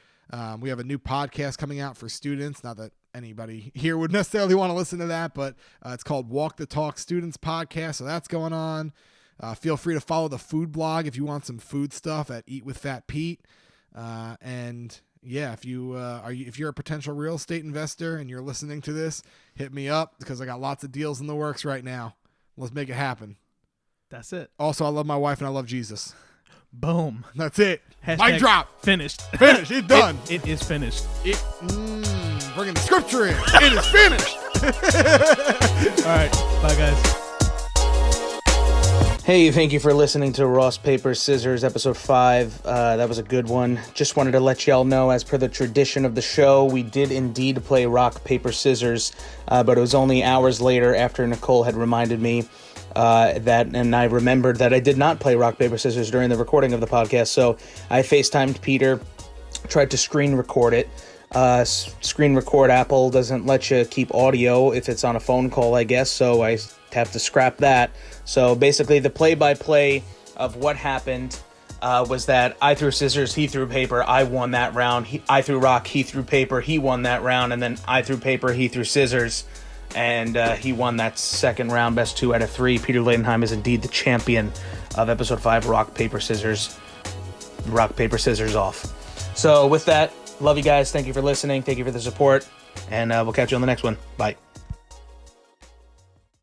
We have a new podcast coming out for students. Not that anybody here would necessarily want to listen to that, but it's called Walk the Talk Students Podcast. So that's going on. Feel free to follow the food blog if you want some food stuff at Eat with Fat Pete. And yeah, if you're a potential real estate investor and you're listening to this, hit me up because I got lots of deals in the works right now. Let's make it happen. That's it. Also, I love my wife and I love Jesus. Boom. That's it. Hashtag mic drop. Finished. Finished. It's done. It is finished. Bringing the scripture in. It is finished. All right. Bye, guys. Hey, thank you for listening to Ross Paper Scissors episode 5. That was a good one. Just wanted to let y'all know, as per the tradition of the show, we did indeed play rock, paper, scissors, but it was only hours later after Nicole had reminded me and I remembered that I did not play rock, paper, scissors during the recording of the podcast, so I FaceTimed Peter, tried to screen record it. Screen record Apple doesn't let you keep audio if it's on a phone call, I guess, so I have to scrap that. So basically the play-by-play of what happened was that I threw scissors, he threw paper, I won that round. I threw rock, he threw paper, he won that round, and then I threw paper, he threw scissors, and he won that second round, best 2 out of 3. Peter Ladenheim is indeed the champion of episode 5, rock, paper, scissors off. So with that, love you guys. Thank you for listening. Thank you for the support. And we'll catch you on the next one. Bye.